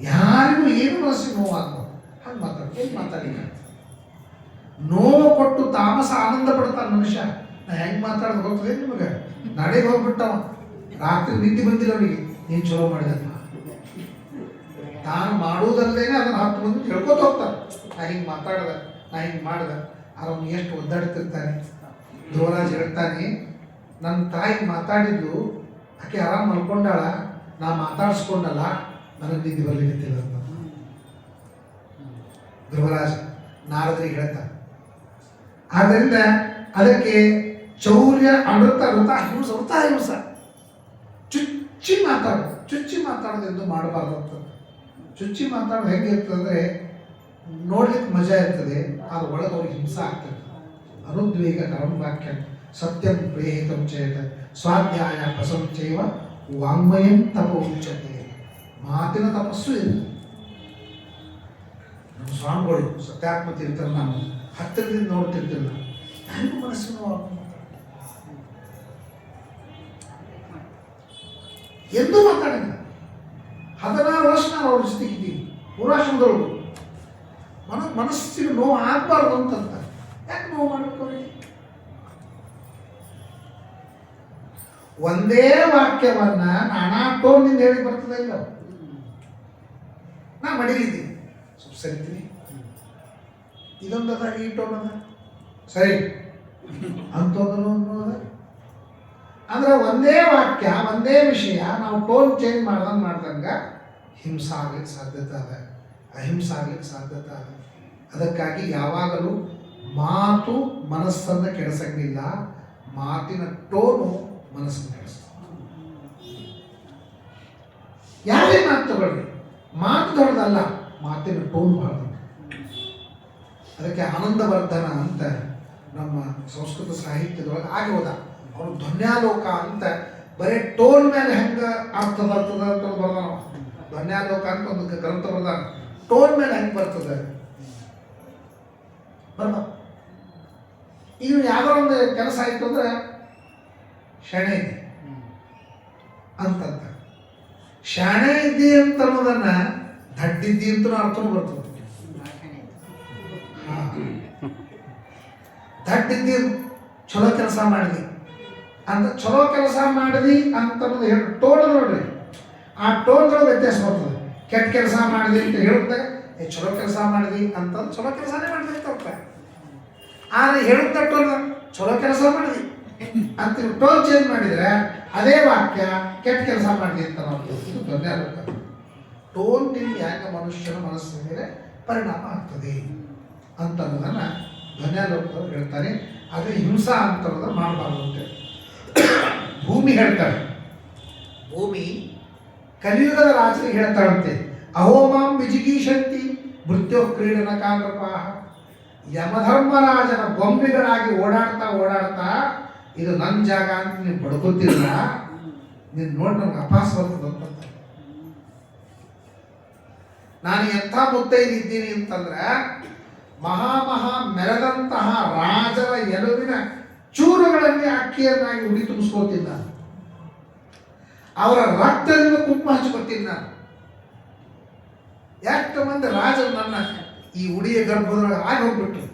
ಯಾರಿಗೂ ಏನು ಮನಸ್ಸಿಗೆ ನೋವಾಗ್ಬೋದು, ಹಂಗೆ ಮಾತಾಡ್ಲಿಕ್ಕೆ ನೋವು ಕೊಟ್ಟು ತಾಮಸ ಆನಂದ ಪಡ್ತಾನೆ ಮನುಷ್ಯ. ನಾ ಹೆಂಗೆ ಮಾತಾಡೋದು ಗೊತ್ತದೆ ನಿಮಗೆ? ನಡೆಗೆ ಹೋಗ್ಬಿಟ್ಟವ, ರಾತ್ರಿ ನಿದ್ದೆ ಬಂದಿಲ್ಲ ಅವನಿಗೆ, ನೀನು ಚಲೋ ಮಾಡಿದಪ್ಪ. ತಾನು ಮಾಡುವುದಲ್ಲೇನೆ ಅದನ್ನು 10 ಮಂದಿ ಹೇಳ್ಕೊತ ಹೋಗ್ತಾರೆ, ನಾ ಹಿಂಗೆ ಮಾತಾಡ್ದೆ, ನಾ ಹಿಂಗೆ ಮಾಡ್ದೆ. ಅವನು ಎಷ್ಟು ಒದ್ದಾಡ್ತಿರ್ತಾನೆ. ಧ್ರುವರಾಜ್ ಹೇಳ್ತಾನೆ, ನನ್ನ ತಾಯಿ ಮಾತಾಡಿದ್ದು ಆಕೆ ಆರಾಮ್ ಮಲ್ಕೊಂಡಾಳ, ನಾ ಮಾತಾಡಿಸ್ಕೊಂಡಲ್ಲ, ನನಗೆ ನಿದ್ದೆ ಬರ್ಲಿಕ್ಕಿಲ್ಲ ಅಂತ ಧ್ರುವರಾಜ ನಾರದರಿಗೆ ಹೇಳ್ತಾನೆ. ಆದ್ದರಿಂದ ಅದಕ್ಕೆ ಚೌರ್ಯ ಅಮೃತ ವೃತ ಹಿಂಸ, ವೃತ ಹಿಂಸ. ಚುಚ್ಚಿ ಮಾತಾಡೋದು ಎಂದು ಮಾಡಬಾರ್ದು ಅಂತ. ಚುಚ್ಚಿ ಮಾತಾಡೋದು ಹೆಂಗಿರ್ತದೆ, ನೋಡ್ಲಿಕ್ಕೆ ಮಜಾ ಇರ್ತದೆ, ಆದ್ರೆ ಒಳಗೆ ಅವ್ರಿಗೆ ಹಿಂಸೆ ಆಗ್ತದೆ. ಅನುದ್ವೇಗ ಕರಂ ವಾಕ್ಯ ಸತ್ಯಂ ಪ್ರೇಹಿತಂ ಚೇತ ಸ್ವಾಧ್ಯಾಯ ಪ್ರಸಂಚೈವ ವಾಂಗ್ಮಯಂ ತಪೋ ಉಚ್ಯತೆ. ಮಾತಿನ ತಪಸ್ಸು ಇದೆ. ನಮ್ಮ ಸ್ವಾಮಿಗಳು ಸತ್ಯಾತ್ಮ ತೀರ್ಥರು ನಾನು ಹತ್ತಿರದಿಂದ ನೋಡ್ತಿರ್ತಿಲ್ಲ, ನನಗೂ ಮನಸ್ಸಿನ ಎಂದೂ ಮಾತಾಡಿಲ್ಲ. 16 ವರ್ಷ ನಾವು ಅವ್ರ ಜೊತೆಗೆ ಇದ್ದೀವಿ, ಪೂರ್ವಾಶ್ರಮದೊಳಗು. ಮನಸ್ಸಿಗೆ ನೋವು ಆಗಬಾರ್ದು ಅಂತಂತ. ಯಾಕೆ ನೋವು ಮಾಡ್ಕೊಳ್ಳಿ? ಒಂದೇ ವಾಕ್ಯವನ್ನ ನಾನಾ ಟೋನ್ನಿಂದ ಹೇಳಿ ಬರ್ತದೆ ಇಲ್ಲ. ನಾ ಮಡಿಲಿದ್ದೀನಿ, ಸ್ವಲ್ಪ ಸರಿತೀನಿ, ಇದೊಂದದ, ಈ ಟೋನ್ ಅದ ಸರಿ ಅಂತೋದನು ಅನ್ನೋದ. ಅಂದ್ರೆ ಒಂದೇ ವಾಕ್ಯ, ಒಂದೇ ವಿಷಯ ನಾವು ಟೋನ್ ಚೇಂಜ್ ಮಾಡ್ದಂಗೆ ಹಿಂಸೆ ಆಗ್ಲಿಕ್ಕೆ ಸಾಧ್ಯತೆ ಅದ, ಅಹಿಂಸೆ ಆಗ್ಲಿಕ್ಕೆ ಸಾಧ್ಯತೆ ಅದ. ಅದಕ್ಕಾಗಿ ಯಾವಾಗಲೂ ಮಾತು ಮನಸ್ಸನ್ನು ಕೆಡಿಸಂಗಿಲ್ಲ, ಮಾತಿನ ಟೋನು ಮನಸ್ಸನ್ನು ಕೆಡಿಸ್ತದೆ. ಯಾರೇ ಮಾತು ತಗೊಳ್ಳಿ, ಮಾತು ದೊಡ್ಡದಲ್ಲ, ಮಾತಿನ ಟೋನ್ ಬಹಳ. ಅದಕ್ಕೆ ಆನಂದವರ್ಧನ ಅಂತ ನಮ್ಮ ಸಂಸ್ಕೃತ ಸಾಹಿತ್ಯದೊಳಗೆ ಆಗಿ ಹೋದ. ಅವನು ಧ್ವನ್ಯಾಲೋಕ ಅಂತ ಬರೀ ಟೋನ್ ಮೇಲೆ ಹೆಂಗೆ ಅರ್ಥ ಬರ್ತದ ಅಂತ ಬರ್ದಾನ. ಧ್ವನ್ಯಾಲೋಕ ಅಂತ ಒಂದು ಗ್ರಂಥ ಬರ್ದಾನ, ಟೋನ್ ಮೇಲೆ ಹೆಂಗೆ ಬರ್ತದೆ ಬರ್ದ. ಈಗ ಯಾವುದೋ ಒಂದು ಕೆಲಸ ಆಯಿತು ಅಂದ್ರೆ ಶಾಣೆ ಇದೆ ಅಂತಂತ. ಶಾಣೆ ಇದ್ದಿ ಅಂತ ಅನ್ನೋದನ್ನ ದಡ್ಡಿದ್ದಿ ಅಂತ ಅರ್ಥನೂ ಬರ್ತದೆ. ದಡ್ಡಿದ್ದಿ ಚಲೋ ಕೆಲಸ ಮಾಡಿದಿ ಅಂತ, ಚಲೋ ಕೆಲಸ ಮಾಡಿದಿ ಅಂತ ಅನ್ನೋದು ಹೇಳಿ ಟೋನ್ ನೋಡ್ರಿ, ಆ ಟೋನ್ಗಳು ವ್ಯತ್ಯಾಸ ಬರ್ತದೆ. ಕೆಟ್ಟ ಕೆಲಸ ಮಾಡಿದಿ ಅಂತ ಹೇಳಿದಾಗ ಚಲೋ ಕೆಲಸ ಮಾಡಿದಿ ಅಂತ ಚಲೋ ಕೆಲಸನೇ ಮಾಡಿದಿ ಅಂತ. ಆದರೆ ಹೇಳುತ್ತ ಟೋನ್ ಚಲೋ ಕೆಲಸ ಮಾಡಿದಿ ಅಂತ ಟೋನ್ ಚೇಂಜ್ ಮಾಡಿದರೆ ಅದೇ ವಾಕ್ಯ ಕೆಟ್ಟ ಕೆಲಸ ಮಾಡಲಿ ಅಂತ ನಾವು ಇದು ಧ್ವನ್ಯಾಲೋಕ. ಟೋನ್ನಿಂದ ಯಾಕೆ ಮನುಷ್ಯನ ಮನಸ್ಸಿನ ಮೇಲೆ ಪರಿಣಾಮ ಆಗ್ತದೆ ಅಂತನ್ನೋದನ್ನು ಧ್ವನ್ಯಾಲೋಕದವ್ರು ಹೇಳ್ತಾರೆ. ಅದು ಹಿಂಸಾ ಅಂತನ್ನೋದನ್ನು ಮಾಡಬಾರ್ದು ಅಂತೇಳಿ ಭೂಮಿ ಹೇಳ್ತಾರೆ. ಭೂಮಿ ಕಲಿಯುಗದ ರಾಜರಿಗೆ ಹೇಳ್ತಾಳಂತೆ, ಅಹೋಮಾಂ ವಿಜಿಗೀಷಂತಿ ಮೃತ್ಯು ಕ್ರೀಡನ ಕಾಂಗ್ರಪಾಹ. ಯಮಧರ್ಮರಾಜನ ಗೊಂಬೆಗಳಾಗಿ ಓಡಾಡ್ತಾ ಓಡಾಡ್ತಾ ಇದು ನನ್ನ ಜಾಗ ಅಂತ ನೀವು ಬಡ್ಕೊತಿಲ್ಲ, ನೀನು ನೋಡಿ ನಮ್ಗೆ ಅಪಾಸ ಬರ್ತದೆ ಅಂತ. ನಾನು ಎಂಥ ಮುತ್ತೈದಿದ್ದೀನಿ ಅಂತಂದ್ರೆ ಮಹಾ ಮೆರೆದಂತಹ ರಾಜರ ಎಲುವಿನ ಚೂರುಗಳಲ್ಲಿ ಅಕ್ಕಿಯನ್ನಾಗಿ ಉಡಿ ತುಂಬಿಸ್ಕೋತೀನಿ ನಾನು, ಅವರ ರಕ್ತದಿಂದ ಕುಂಕುಮ ಹಚ್ಕೋತೀನಿ ನಾನು. ಎಷ್ಟು ಮಂದಿ ರಾಜರು ನನ್ನ ಈ ಉಡಿಯ ಗರ್ಭದೊಳಗೆ ಆಗಿ ಹೋಗ್ಬಿಟ್ರು.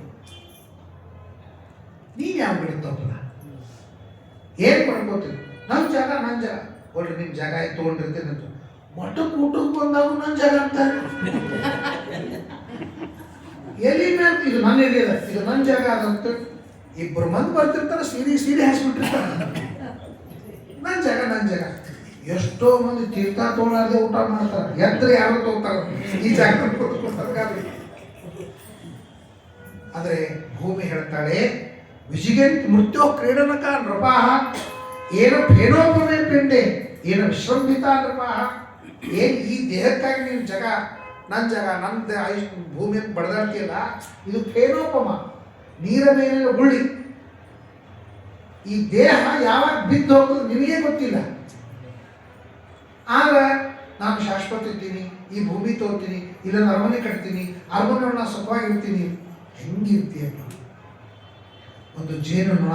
ನೀನು ಯಾವ ಬಿಡುತ್ತಪ್ಪಲ್ಲ ಏನು ಮಾಡ್ಕೋತೀನಿ, ನನ್ನ ಜಾಗ ಒಳ್ಳೆ ನಿಮ್ಮ ಜಾಗ ಆಯ್ತು ತೊಗೊಂಡಿರ್ತೀನಿ ಅಂತ. ಮಠಕ್ಕೆ ಊಟಕ್ಕೆ ಬಂದಾಗ ನನ್ನ ಜಾಗ ಅಂತಾರೆ. ಎಲ್ಲಿ ಮೇಲೆ ಇದು ನನ್ನ ಏರಿಯಾದ, ಇದು ನನ್ನ ಜಾಗ ಅದಂತ ಇಬ್ಬರು ಮಂದಿ ಬರ್ತಿರ್ತಾರೆ, ಸೀರೆ ಹಾಸ್ಬಿಟ್ಟಿರ್ತಾರೆ. ನನ್ನ ಜಾಗ. ಎಷ್ಟೋ ಮಂದಿ ತೀರ್ಥ ತೊಗೊಳ್ಳಾರ್ದೆ ಊಟ ಮಾಡ್ತಾರೆ, ಎದ್ರೆ ಯಾರು ತಗೋತಾರೆ ಈ ಜಾಗ. ಆದರೆ ಭೂಮಿ ಹೇಳ್ತಾಳೆ, ವಿಜಿಗಂತ್ ಮೃತ್ಯು ಕ್ರೀಡನಕ ನೃಪಾಹ ಏನ ಫೇನೋಪಮೇ ಪಿಂಡೆ ಏನ ವಿಶ್ರಂಭಿತ ನೃಪಾಹ. ಏನು ಈ ದೇಹಕ್ಕಾಗಿ ನೀವು ನನ್ನ ಆಯುಷ್ ಭೂಮಿಯನ್ನು ಬಡದಾಡ್ತೀಯಲ್ಲ, ಇದು ಫೇನೋಪಮ, ನೀರ ಮೇಲಿನ ಗುಳ್ಳಿ. ಈ ದೇಹ ಯಾವಾಗ ಬಿದ್ದು ಹೋಗೋದು ನಿನಗೇ ಗೊತ್ತಿಲ್ಲ. ಆಗ ನಾನು ಶಾಶ್ವತ ಇರ್ತೀನಿ, ಈ ಭೂಮಿ ತೋರ್ತೀನಿ, ಇಲ್ಲ ಅರಮನೆ ಕಟ್ತೀನಿ, ಅರಮನೆ ನಾನು ಸುಖವಾಗಿರ್ತೀನಿ. ಹೆಂಗಿರ್ತೀಯಪ್ಪ? ಒಂದು ಜೇನು ನೊಣ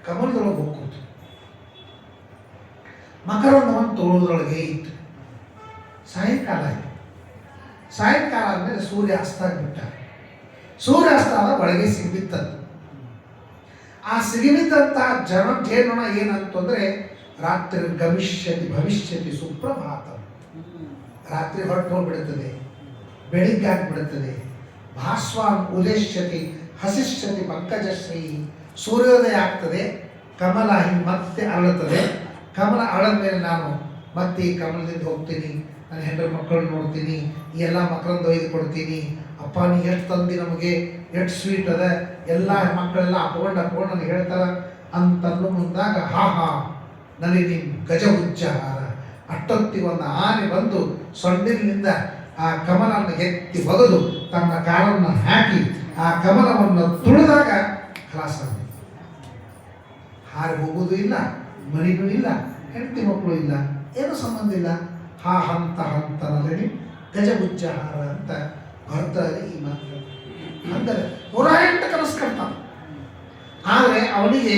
ಕಮಲದೊಳಗೆ ಹೋಗ್ಕೋತು, ಮಕರಂದವನ್ನು ತೋಳೋದ್ರೊಳಗೆ ಇತ್ತು. ಸಾಯಂಕಾಲ ಆಯಿತು. ಸಾಯಂಕಾಲ ಆದಮೇಲೆ ಸೂರ್ಯ ಅಸ್ತ ಆಗಿಬಿಟ್ಟ. ಸೂರ್ಯ ಅಸ್ತ ಆದ ಒಳಗೆ ಸಿಗಿಬಿತ್ತದ್ದು. ಆ ಸಿಗಿಬಿದ್ದಂತಹ ಜೇನುನೊಣ ಏನಂತಂದ್ರೆ, ರಾತ್ರಿ ಗಮಿಷ್ಯತಿ ಭವಿಷ್ಯತಿ ಸುಪ್ರಭಾತ. ರಾತ್ರಿ ಹೊರಟು ಹೋಗ್ಬಿಡುತ್ತದೆ, ಬೆಳಿಗ್ಗೆ ಆಗಿಬಿಡುತ್ತದೆ. ಭಾಸ್ವಾನ್ ಉದೇಶ್ಯತಿ ಹಸಿಷ್ಯತಿ ಪಂಕಜಶ್ರೀ. ಸೂರ್ಯೋದಯ ಆಗ್ತದೆ, ಕಮಲ ಹಿಂಗೆ ಮತ್ತೆ ಅರಳುತ್ತದೆ. ಕಮಲ ಅರಳದ ಮೇಲೆ ನಾನು ಮತ್ತೆ ಈ ಕಮಲದಿಂದ ಹೋಗ್ತೀನಿ, ನನ್ನ ಹೆಂಡರ ಮಕ್ಕಳನ್ನ ನೋಡ್ತೀನಿ, ಈ ಎಲ್ಲ ಮಕ್ಕಳನ್ನ ಒಯ್ದು ಕೊಡ್ತೀನಿ. ಅಪ್ಪ ನೀ ಎಷ್ಟು ತಂದು ನಮಗೆ, ಎಷ್ಟು ಸ್ವೀಟ್ ಅದ, ಎಲ್ಲ ಮಕ್ಕಳೆಲ್ಲ ಅಪ್ಕೊಂಡು ನನಗೆ ಹೇಳ್ತಾರೆ ಅಂತಂದು ಮುಂದಾಗ, ಹಾ ನನಗೆ ನೀನು ಗಜ ಉಚ್ಚಾರ. ಅಷ್ಟೊತ್ತಿಗೆ ಒಂದು ಆನೆ ಬಂದು ಸೊಂಡಿಲಿನಿಂದ ಆ ಕಮಲನ್ನು ಎತ್ತಿ ಒಗೆದು ತನ್ನ ಕಾಲನ್ನು ಹಾಕಿ ಆ ಕಮಲವನ್ನು ತುಳಿದಾಗ ಖಲಾಸ. ಹಾರಿ ಹೋಗೋದು ಇಲ್ಲ, ಮರಿನೂ ಇಲ್ಲ, ಹೆಂಡತಿ ಮಕ್ಕಳು ಇಲ್ಲ, ಏನೂ ಸಂಬಂಧ ಇಲ್ಲ. ಹಂತನಲ್ಲಿ ಗಜಗುಜ್ಜಾಹಾರ ಅಂತ ಬರ್ತಾರೆ ಈ ಮಾತು. ಅಂದರೆ 108 ಕನಸು ಕಾಣ್ತಾನೆ. ಆದರೆ ಅವನಿಗೆ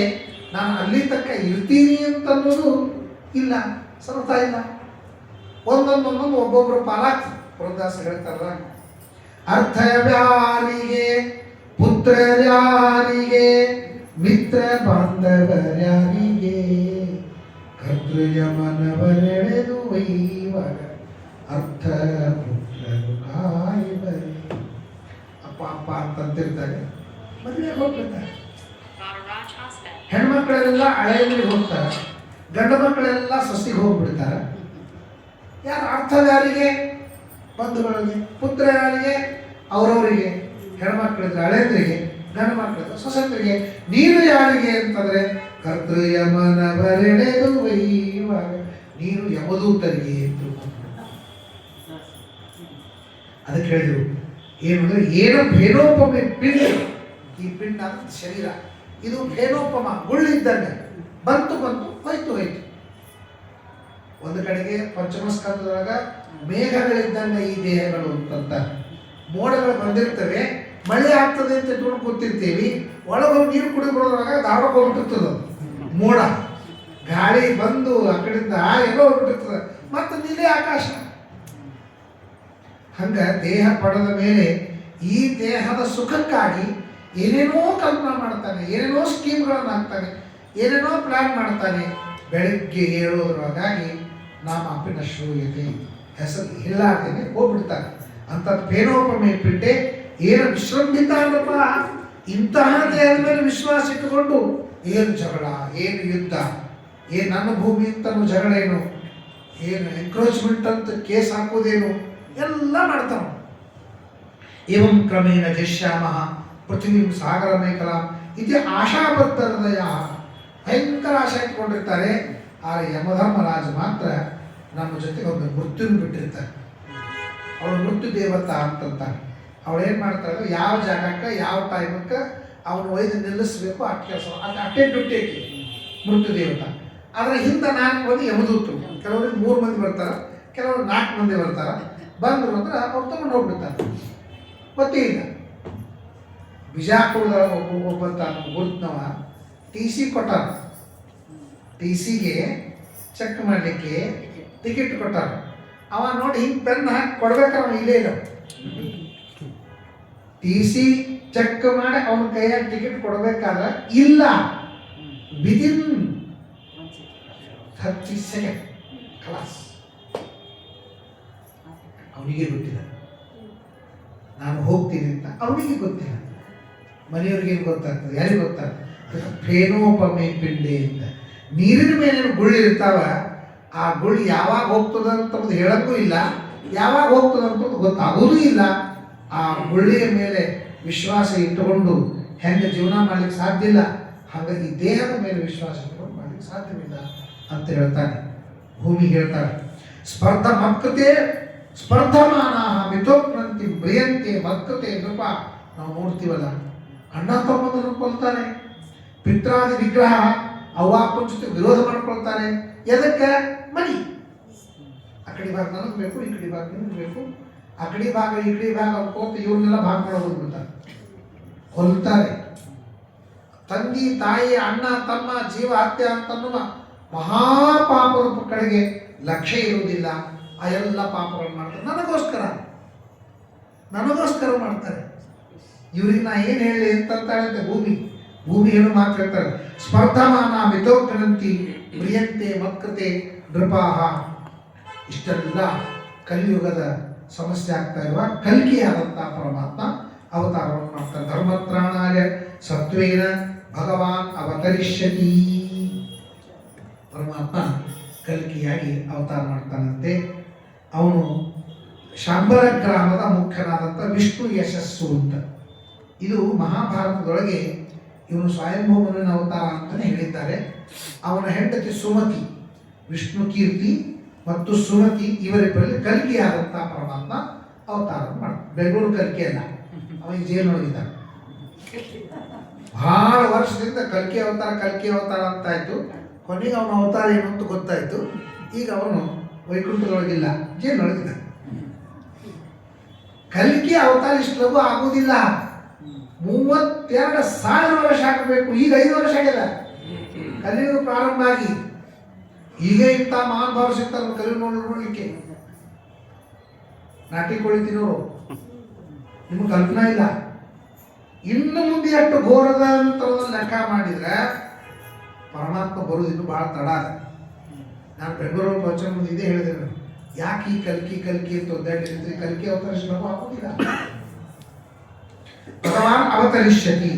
ನಾನು ಅಲ್ಲಿ ತನಕ ಇರ್ತೀನಿ ಅಂತನ್ನೋದು ಇಲ್ಲ, ಸರ್ತಾ ಇಲ್ಲ. ಒಂದೊಂದೊಂದೊಂದು ಒಬ್ಬೊಬ್ಬರು ಪಾಲಾಗ್ತದೆ. ಪುರಂದಾಸ ಹೇಳ್ತಾರಲ್ಲ, ಅರ್ಥವ್ಯಾರಿಗೆ, ಪುತ್ರರ್ಯಾರಿಗೆ, ಮಿತ್ರ ಬಾಂಧವರ್ಯಾರಿಗೆ, ಕರ್ತೃಯಮನವರೆಳೆದು ವೈವರ ಅರ್ಥ ಪುತ್ರರು ಕಾಯುವರೆ. ಅಪ್ಪ ಅಂತಂತಿರ್ತಾರೆ, ಮದುವೆ ಹೋಗ್ಬಿಡ್ತಾರೆ. ಹೆಣ್ಮಕ್ಳೆಲ್ಲ ಹಳೆಯಲ್ಲಿ ಹೋಗ್ತಾರೆ, ಗಂಡು ಮಕ್ಕಳೆಲ್ಲ ಸೊಸಿಗೆ ಹೋಗ್ಬಿಡ್ತಾರೆ. ಯಾರು ಅರ್ಥವ್ಯಾರಿಗೆ, ಬಂಧುಗಳಿಗೆ, ಪುತ್ರ ಯಾರಿಗೆ, ಅವರವರಿಗೆ, ಹೆಣ್ಮಕ್ಳಿದ್ರೆ ಹಳೆಯರಿಗೆ, ಗಂಡು ಮಕ್ಕಳಿದ್ರೆ ಸೊಸೆಯರಿಗೆ. ನೀನು ಯಾರಿಗೆ ಅಂತಂದ್ರೆ ಕರ್ತೃಯಮನವರೆಳೆದು ವೈವಾಗ, ನೀನು ಯಮದೂತರಿಗೆ ಅಂತ. ಅದಕ್ಕೆ ಹೇಳಿದ್ರು ಏನು ಅಂದರೆ, ಏನು ಭೇನೋಪಮೆ ಪಿಂಡ. ಈ ಪಿಂಡ ಅಂದ್ರೆ ಶರೀರ, ಇದು ಭೇನೋಪಮ ಗುಳ್ಳಿದ್ದಂಗೆ ಬಂತು ಹೋಯ್ತು. ಒಂದು ಕಡೆಗೆ ಪಂಚಮಸ್ಕಂದದಾಗ ಮೇಘಗಳಿದ್ದಂಗೆ ಈ ದೇಹಗಳು ಅಂತಂತ. ಮೋಡಗಳು ಬಂದಿರ್ತವೆ, ಮಳೆ ಆಗ್ತದೆ ಅಂತ ತಿಳ್ಕೊಂಡು ಕೂತಿರ್ತೀವಿ, ಒಳಗೋಗಿ ನೀರು ಕುಡಿದ್ರೊಳಗ ದಾಡಕ್ಕೆ ಹೋಗ್ಬಿಟ್ಟಿರ್ತದ ಮೋಡ. ಗಾಳಿ ಬಂದು ಆ ಕಡೆಯಿಂದ ಎಲ್ಲೋ ಹೋಗ್ಬಿಟ್ಟಿರ್ತದೆ, ಮತ್ತು ನೀಲೇ ಆಕಾಶ. ಹಂಗ ದೇಹ ಪಡೆದ ಮೇಲೆ ಈ ದೇಹದ ಸುಖಕ್ಕಾಗಿ ಏನೇನೋ ಕಲ್ಪನಾ ಮಾಡ್ತಾನೆ, ಏನೇನೋ ಸ್ಕೀಮ್ಗಳನ್ನು ಹಾಕ್ತಾನೆ, ಏನೇನೋ ಪ್ಲಾನ್ ಮಾಡ್ತಾನೆ. ಬೆಳಗ್ಗೆ ಹೇಳೋದ್ರೊಳಗಾಗಿ ನಮ್ಮ ಅಪ್ಪಿನ ಶ್ರೂಯತೆ ಹೆಸರು ಹೇಳಾದೇನೆ ಹೋಗ್ಬಿಡ್ತಾನೆ. ಅಂತ ಫೇನೋಪಮೆ ಪಿಂಡೆ ಏನು ವಿಶ್ರಂಭಿತ ಅನ್ನಪ್ಪ. ಇಂತಹ ದೇಹದ ಮೇಲೆ ವಿಶ್ವಾಸ ಇಟ್ಟುಕೊಂಡು ಏನು ಜಗಳ, ಏನು ಯುದ್ಧ, ನನ್ನ ಭೂಮಿ ಅಂತನೂ ಜಗಳ ಏನು ಎನ್ಕ್ರೋಚ್ಮೆಂಟ್ ಅಂತ ಕೇಸ್ ಹಾಕೋದೇನು ಎಲ್ಲ ಮಾಡ್ತಾವ. ಏವಂ ಕ್ರಮೇಣ ಜಶ್ಯಾಮ ಪೃಥ್ವೀಂ ಸಾಗರ ಮೇಖಲಾ ಇದು ಆಶಾಬದ್ಧ ಹೃದಯ, ಭಯಂಕರ ಆಶೆ ಇಟ್ಕೊಂಡಿರ್ತಾರೆ. ಆದರೆ ಯಮಧರ್ಮರಾಜ ಮಾತ್ರ ನಮ್ಮ ಜೊತೆಗೆ ಒಂದು ಮೃತ್ಯುನ ಬಿಟ್ಟಿರ್ತಾರೆ. ಅವಳು ಮೃತ್ಯು ದೇವತಾ ಅಂತಂತಾರೆ. ಅವಳು ಏನು ಮಾಡ್ತಾರೆ, ಯಾವ ಜಾಗಕ್ಕೆ ಯಾವ ಟೈಮಕ್ಕೆ ಅವನು ಒಯ್ದು ನಿಲ್ಲಿಸಬೇಕು ಆ ಕೆಲಸ, ಅದು ಅಟ್ಟೆ ಡ್ಯೂಟಿ ಐತಿ ಮೃತ್ಯು ದೇವತಾ. ಆದರೆ ಹಿಂದೆ 4 ಮಂದಿ ಯಮದೂತರು, ಕೆಲವರಿಗೆ 3 ಮಂದಿ ಬರ್ತಾರೆ, ಕೆಲವರು 4 ಮಂದಿ ಬರ್ತಾರೆ. ಬಂದರು ಅಂದ್ರೆ ಅವ್ರು ತಗೊಂಡು ಹೋಗ್ಬಿಡ್ತಾರೆ. ಗೊತ್ತೇ ಇಲ್ಲ. ಬಿಜಾಪುರದೊಳಗೆ ಒಬ್ಬಂತ ಗುರುತ್ನವ TC ಕೊಟ್ಟಾರ. TCಗೆ ಚೆಕ್ ಮಾಡಲಿಕ್ಕೆ ಟಿಕೆಟ್ ಕೊಟ್ಟಾರ. ಅವ ನೋಡಿ ಹಿಂಗೆ ಪೆನ್ ಹಾಕಿ ಕೊಡ್ಬೇಕಾರೆ ಅವ ಇಲ್ಲೇ ಇಲ್ಲ. TC ಚೆಕ್ ಮಾಡಿ ಅವನ ಕೈಯಾಗ ಟಿಕೆಟ್ ಕೊಡಬೇಕಾದ್ರೆ ಇಲ್ಲ, ವಿದಿನ್ 30 ಸೆಕೆಂಡ್ ಕ್ಲಾಸ್. ಅವನಿಗೆ ಗೊತ್ತಿಲ್ಲ ನಾನು ಹೋಗ್ತೀನಿ ಅಂತ, ಅವನಿಗೆ ಗೊತ್ತಿಲ್ಲ. ಮನೆಯವ್ರಿಗೇನು ಗೊತ್ತಾಗ್ತದೆ, ಯಾರಿಗೆ ಗೊತ್ತಾಗ್ತದೆ? ಫೇನೋಪಮೆ ಪಿಂಡೆ ಅಂತ ನೀರಿನ ಮೇಲೆ ಗುಳ್ಳಿ ಇರ್ತಾವ. ಆ ಗುಳ್ಳಿ ಯಾವಾಗ ಹೋಗ್ತದ ಅಂತಂದು ಹೇಳಕ್ಕೂ ಇಲ್ಲ, ಯಾವಾಗ ಹೋಗ್ತದ ಅಂತಂದು ಗೊತ್ತಾಗೋದು ಇಲ್ಲ. ಆ ಗುಳ್ಳಿಯ ಮೇಲೆ ವಿಶ್ವಾಸ ಇಟ್ಟುಕೊಂಡು ಹೆಂಗೆ ಜೀವನ ಮಾಡ್ಲಿಕ್ಕೆ ಸಾಧ್ಯ ಇಲ್ಲ, ಹಾಗಾಗಿ ದೇಹದ ಮೇಲೆ ವಿಶ್ವಾಸ ಇಟ್ಟುಕೊಂಡು ಮಾಡ್ಲಿಕ್ಕೆ ಸಾಧ್ಯವಿಲ್ಲ ಅಂತ ಹೇಳ್ತಾನೆ. ಭೂಮಿ ಹೇಳ್ತಾರೆ, ಸ್ಪರ್ಧ ಮಕ್ಕತೆ ಸ್ಪರ್ಧಮಾನ ಮಿಥೋಕ್ನಂತಿ ಬ್ರಿಯಂತೆ ಮಕ್ಕತೆ ನೃಪ. ನಾವು ನೋಡ್ತೀವಲ್ಲ, ಅಣ್ಣ ತಮ್ಮಂದನ್ನು ಕೊಲ್ತಾರೆ, ಪಿತ್ರಾದಿ ವಿಗ್ರಹ ಅವ್ವಾಪನ ಜೊತೆ ವಿರೋಧ ಮಾಡ್ಕೊಳ್ತಾರೆ. ಎದಕ್ಕೆ? ಮನಿ. ಆ ಕಡೆ ಭಾಗ ನನಗೆ ಬೇಕು, ಈ ಕಡೆ ಭಾಗ ನಿಮ್ಗೆ ಬೇಕು, ಆ ಕಡೆ ಭಾಗ ಈ ಕಡೆ ಭಾಗ ಅನ್ಕೋತ ಇವ್ರನ್ನೆಲ್ಲ ಭಾಗ ಮಾಡೋದು ಬಿಡ್ತಾರೆ, ಕೊಲ್ತಾರೆ. ತಂದೆ ತಾಯಿ ಅಣ್ಣ ತಮ್ಮ ಜೀವ ಹತ್ಯೆ ಅಂತನ್ನುವ ಮಹಾಪಾಪದ ಕಡೆಗೆ ಲಕ್ಷ್ಯ ಇರುವುದಿಲ್ಲ. ಆ ಎಲ್ಲ ಪಾಪಗಳನ್ನು ಮಾಡ್ತಾರೆ. ನನಗೋಸ್ಕರ ಮಾಡ್ತಾರೆ. ಇವ್ರಿಗೆ ನಾ ಏನು ಹೇಳಿ ಅಂತಂತಾಳೆ ಭೂಮಿ ಹೇಳು ಮಾತು ಹೇಳ್ತಾರೆ, ಸ್ಪರ್ಧಮಾನ ಮಿಥೋಕ್ನಂತಿ ಪ್ರಿಯಂತೆ ಮಕ್ಕತೆ ನೃಪಾಹ. ಇಷ್ಟೆಲ್ಲ ಕಲಿಯುಗದ ಸಮಸ್ಯೆ ಆಗ್ತಾ ಇರುವ ಕಲ್ಕಿಯಾದಂಥ ಪರಮಾತ್ಮ ಅವತಾರವನ್ನು ಮಾಡ್ತಾರೆ. ಧರ್ಮತ್ರಾಣಾಯ ಸತ್ವೇನ ಭಗವಾನ್ ಅವತರಿಷ್ಯತಿ. ಪರಮಾತ್ಮ ಕಲ್ಕಿಯಾಗಿ ಅವತಾರ ಮಾಡ್ತಾನಂತೆ. ಅವನು ಶಾಂಬರ ಗ್ರಾಮದ ಮುಖ್ಯನಾದಂಥ ವಿಷ್ಣು ಯಶಸ್ಸು ಅಂತ. ಇದು ಮಹಾಭಾರತದೊಳಗೆ ಇವನು ಸ್ವಯಂಭೂಮನ ಅವತಾರ ಅಂತಲೇ ಹೇಳಿದ್ದಾರೆ. ಅವನ ಹೆಂಡತಿ ಸುಮತಿ, ವಿಷ್ಣು ಕೀರ್ತಿ ಮತ್ತು ಸುಮತಿ ಇವರಿಬ್ಬರಲ್ಲಿ ಕಲ್ಕಿಯಾದಂಥ ಪರಮಾತ್ಮ ಅವತಾರ ಮಾಡ್ತಾನೆ. ಬೆಂಗಳೂರು ಕಲ್ಕಿ ಅಲ್ಲ, ಅವನಿಗೆ ಜೈಲೊಳಗಿದ್ದ. ಬಹಳ ವರ್ಷದಿಂದ ಕಲ್ಕಿ ಅವತಾರ ಅಂತ ಆಯಿತು. ಕೊನೆಗೆ ಅವನ ಅವತಾರ ಏನು ಅಂತ ಗೊತ್ತಾಯಿತು. ಈಗ ಅವನು ವೈಕುಂಠದೊಳಗಿಲ್ಲ, ಜೈಲೊಳಗಿದ್ದ. ಕಲ್ಕಿ ಅವತಾರ ಇಷ್ಟು ಲಘು ಆಗುವುದಿಲ್ಲ. 32,000 ವರ್ಷ ಆಗಬೇಕು. ಈಗ 5 ವರ್ಷ ಆಗಿಲ್ಲ. ಕಲಿಯುಗ ಪ್ರಾರಂಭ ಆಗಿ ಈಗ ಇಂಥ ಮಹಾನುಭಾವ ಸಿಗ್ತಾರೆ ಕಲಿಯು ನೋಡ್ಲಿಕ್ಕೆ. ನಾಟಿ ಕೋಳಿ ತಿನ್ನೋರು ನಿಮ್ಗೆ ಕಲ್ಪನಾ ಇಲ್ಲ. ಇನ್ನು ಮುಂದೆ ಎಷ್ಟು ಘೋರದ ಅಂತ ಲೆಕ್ಕ ಮಾಡಿದ್ರೆ ಪರಮಾತ್ಮ ಬರೋದಿನ್ನು ಭಾಳ ತಡ ಅದ. ನಾನು ಬೆಂಗಳೂರು ಪ್ರವಚನ ಮುಂದೆ ಇದೇ ಹೇಳಿದೆ, ಯಾಕೆ ಈ ಕಲ್ಕಿ ಅಂತ ಒದ್ದಾಡಿದ್ರೆ ಕಲ್ಕಿ ಅವತರಿಸಬೇಕು ಆಗೋದಿಲ್ಲ. ಭಗವಾನ್ ಅವತರಿಷ್ಯತಿ.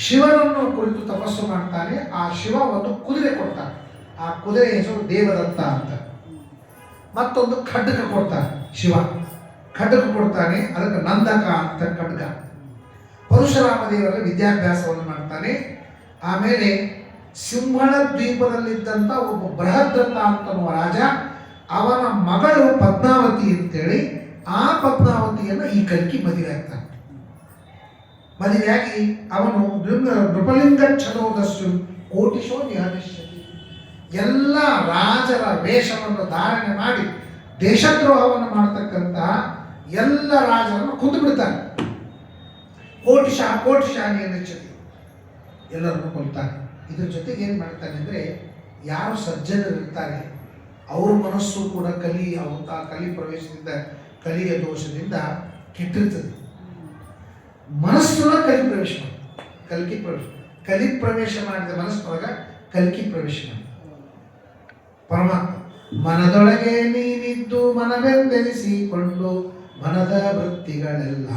ಶಿವನನ್ನು ಕುರಿತು ತಪಸ್ಸು ಮಾಡ್ತಾನೆ. ಆ ಶಿವ ಒಂದು ಕುದುರೆ ಕೊಡ್ತಾನೆ. ಆ ಕುದುರೆ ಹೆಸರು ದೇವದತ್ತ ಅಂತ. ಮತ್ತೊಂದು ಖಡ್ಗ ಕೊಡ್ತಾನೆ. ಶಿವ ಖಡ್ಗ ಕೊಡ್ತಾನೆ, ಅದಕ್ಕೆ ನಂದಕ ಅಂತ ಖಡ್ಗ. ಪರಶುರಾಮ ದೇವರ ವಿದ್ಯಾಭ್ಯಾಸವನ್ನು ಮಾಡ್ತಾನೆ. ಆಮೇಲೆ ಸಿಂಹಳ ದ್ವೀಪದಲ್ಲಿದ್ದಂಥ ಒಬ್ಬ ಬೃಹದ್ರಥ ಅಂತನ್ನುವ ರಾಜ, ಅವನ ಮಗಳು ಪದ್ಮಾವತಿ ಅಂತೇಳಿ, ಆ ಪದ್ಮಾವತಿಯನ್ನು ಈ ಕಲ್ಕಿ ಮದುವೆ ಆಗ್ತಾನೆ. ಮದುವೆಯಾಗಿ ಅವನು ನೃಪಲಿಂಗ ಛಲೋದಸ್ಸು ಕೋಟಿಶೋ ನಿಹರಿಷ್ಯತಿ. ಎಲ್ಲ ರಾಜರ ವೇಷವನ್ನು ಧಾರಣೆ ಮಾಡಿ ದೇಶದ್ರೋಹವನ್ನು ಮಾಡತಕ್ಕಂಥ ಎಲ್ಲ ರಾಜರನ್ನು ಕೊಂದು ಬಿಡ್ತಾನೆ. ಕೋಟಿಶಃ ನಿಹರಿಷ್ಯತಿ, ಎಲ್ಲರನ್ನು ಕೊಲ್ತಾನೆ. ಇದ್ರ ಜೊತೆಗೆ ಏನು ಮಾಡ್ತಾನೆ ಅಂದರೆ, ಯಾರು ಸಜ್ಜನರು ಇರ್ತಾರೆ ಅವ್ರ ಮನಸ್ಸು ಕೂಡ ಕಲಿ ಪ್ರವೇಶದಿಂದ, ಕಲಿಯ ದೋಷದಿಂದ ಕೆಟ್ಟಿರ್ತದೆ. ಮನಸ್ಸೊಳಗೆ ಕಲಿ ಪ್ರವೇಶ ಮಾಡಿದ ಮನಸ್ಸೊಳಗೆ ಕಲ್ಕಿ ಪ್ರವೇಶ ಮಾಡಿ ಪರಮಾತ್ಮ ಮನದೊಳಗೆ ನೀನಿದ್ದು ಮನವೆಂದೆನಿಸಿಕೊಂಡು ಮನದ ವೃತ್ತಿಗಳೆಲ್ಲ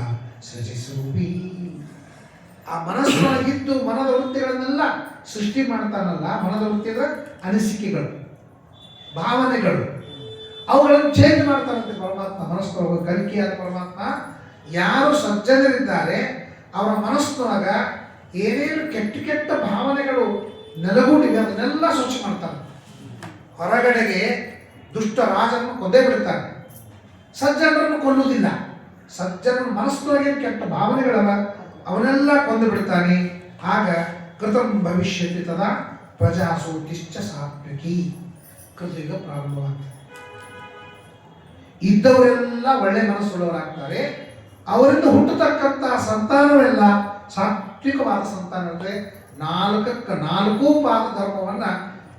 ಸೃಜಿಸುವಿ. ಆ ಮನಸ್ಸೊಳಗಿದ್ದು ಮನದ ವೃತ್ತಿಗಳನ್ನೆಲ್ಲ ಸೃಷ್ಟಿ ಮಾಡ್ತಾನಲ್ಲ. ಮನದ ವೃತ್ತಿ ಅಂದ್ರೆ ಅನಿಸಿಕೆಗಳು, ಭಾವನೆಗಳು, ಅವುಗಳನ್ನು ಚೇಂಜ್ ಮಾಡ್ತಾನಂತೆ ಪರಮಾತ್ಮ. ಮನಸ್ಸೊಳಗೆ ಕಲಿಕೆಯಾದ ಪರಮಾತ್ಮ ಯಾರು ಸಜ್ಜನರಿದ್ದಾರೆ ಅವರ ಮನಸ್ಸಿನೊಳಗ ಏನೇನು ಕೆಟ್ಟ ಕೆಟ್ಟ ಭಾವನೆಗಳು ನೆಲಗೂಡಿವೆ ಅದನ್ನೆಲ್ಲ ಸ್ವಚ್ಛ ಮಾಡ್ತಾನೆ. ಹೊರಗಡೆಗೆ ದುಷ್ಟ ರಾಜನನ್ನು ಕೊಂದೇ ಬಿಡುತ್ತಾನೆ, ಸಜ್ಜನರನ್ನು ಕೊಲ್ಲುವುದಿಲ್ಲ. ಸಜ್ಜನರ ಮನಸ್ಸಿನೊಳಗೆ ಕೆಟ್ಟ ಭಾವನೆಗಳವ ಅವನ್ನೆಲ್ಲ ಕೊಂದು ಬಿಡ್ತಾನೆ. ಆಗ ಕೃತಂ ಭವಿಷ್ಯತಿ ತದಾ ಪ್ರಜಾಸು ತಿಶ್ಚ ಸಾತ್ವಿಕಿ. ಕೃತಯುಗ ಪ್ರಾರಂಭವಾಗ್ತದೆ. ಇದ್ದವರೆಲ್ಲ ಒಳ್ಳೆ ಮನಸ್ಸುಳ್ಳವರಾಗ್ತಾರೆ. ಅವರಿಂದ ಹುಟ್ಟತಕ್ಕಂತಹ ಸಂತಾನವೆಲ್ಲ ಸಾತ್ವಿಕವಾದ ಸಂತಾನ. ಅಂದರೆ 4 ಪಾದ ಧರ್ಮವನ್ನು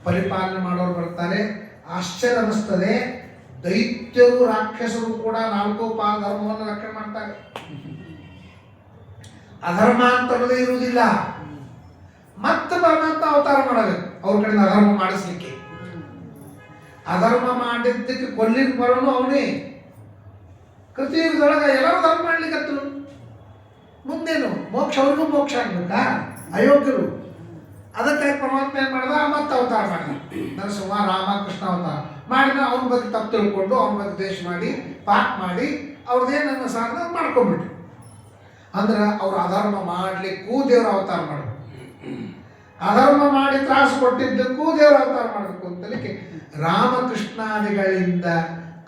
ಪರಿಪಾಲನೆ ಮಾಡೋರು ಬರ್ತಾರೆ. ಆಶ್ಚರ್ಯ ಅನ್ನಿಸ್ತದೆ, ದೈತ್ಯರು ರಾಕ್ಷಸರು ಕೂಡ 4 ಪಾದ ಧರ್ಮವನ್ನು ರಕ್ಷಣೆ ಮಾಡ್ತಾರೆ. ಅಧರ್ಮ ಅಂತವೇ ಇರುವುದಿಲ್ಲ. ಮತ್ತೆ ಪರಮಾತ್ಮ ಅವತಾರ ಮಾಡಬೇಕು ಅವ್ರ ಕಡೆಯಿಂದ ಅಧರ್ಮ ಮಾಡಿಸ್ಲಿಕ್ಕೆ. ಅಧರ್ಮ ಮಾಡಿದ್ದಕ್ಕೆ ಕೊಲ್ಲಿಗೆ ಬರೋನು ಅವನೇ. ಕೃತಿಯುಗದೊಳಗೆ ಎಲ್ಲರೂ ಧರ್ಮ ಮಾಡ್ಲಿಕ್ಕತ್ತರು. ಮುಂದೇನು ಮೋಕ್ಷ, ಅವ್ರಿಗೂ ಮೋಕ್ಷ ಆಗ್ಬೇಕಾ? ಅಯೋಗ್ಯರು. ಅದಕ್ಕಾಗಿ ಪರಮಾತ್ಮ ಏನು ಮಾಡಿದ? ಮತ್ತೆ ಅವತಾರ ಮಾಡಿದ. ನರಸಿಂಹ, ರಾಮ, ಕೃಷ್ಣ ಅವತಾರ ಮಾಡಿದ. ಅವನ ಬಗ್ಗೆ ತಪ್ಪು ತಿಳ್ಕೊಂಡು ಅವನ ಬಗ್ಗೆ ದ್ವೇಷ ಮಾಡಿ ಪಾಪ ಮಾಡಿ ಅವ್ರದ್ದೇನನ್ನು ಸಾಧನ ಮಾಡ್ಕೊಂಡ್ಬಿಟ್ರು. ಅಂದ್ರೆ ಅವ್ರು ಅಧರ್ಮ ಮಾಡಲಿಕ್ಕೂ ದೇವರ ಅವತಾರ ಮಾಡಬೇಕು, ಅಧರ್ಮ ಮಾಡಿ ತ್ರಾಸು ಕೊಟ್ಟಿದ್ದಕ್ಕೂ ದೇವರ ಅವತಾರ ಮಾಡಬೇಕು ಅಂತಲಿಕ್ಕೆ ರಾಮಕೃಷ್ಣಾದಿಗಳಿಂದ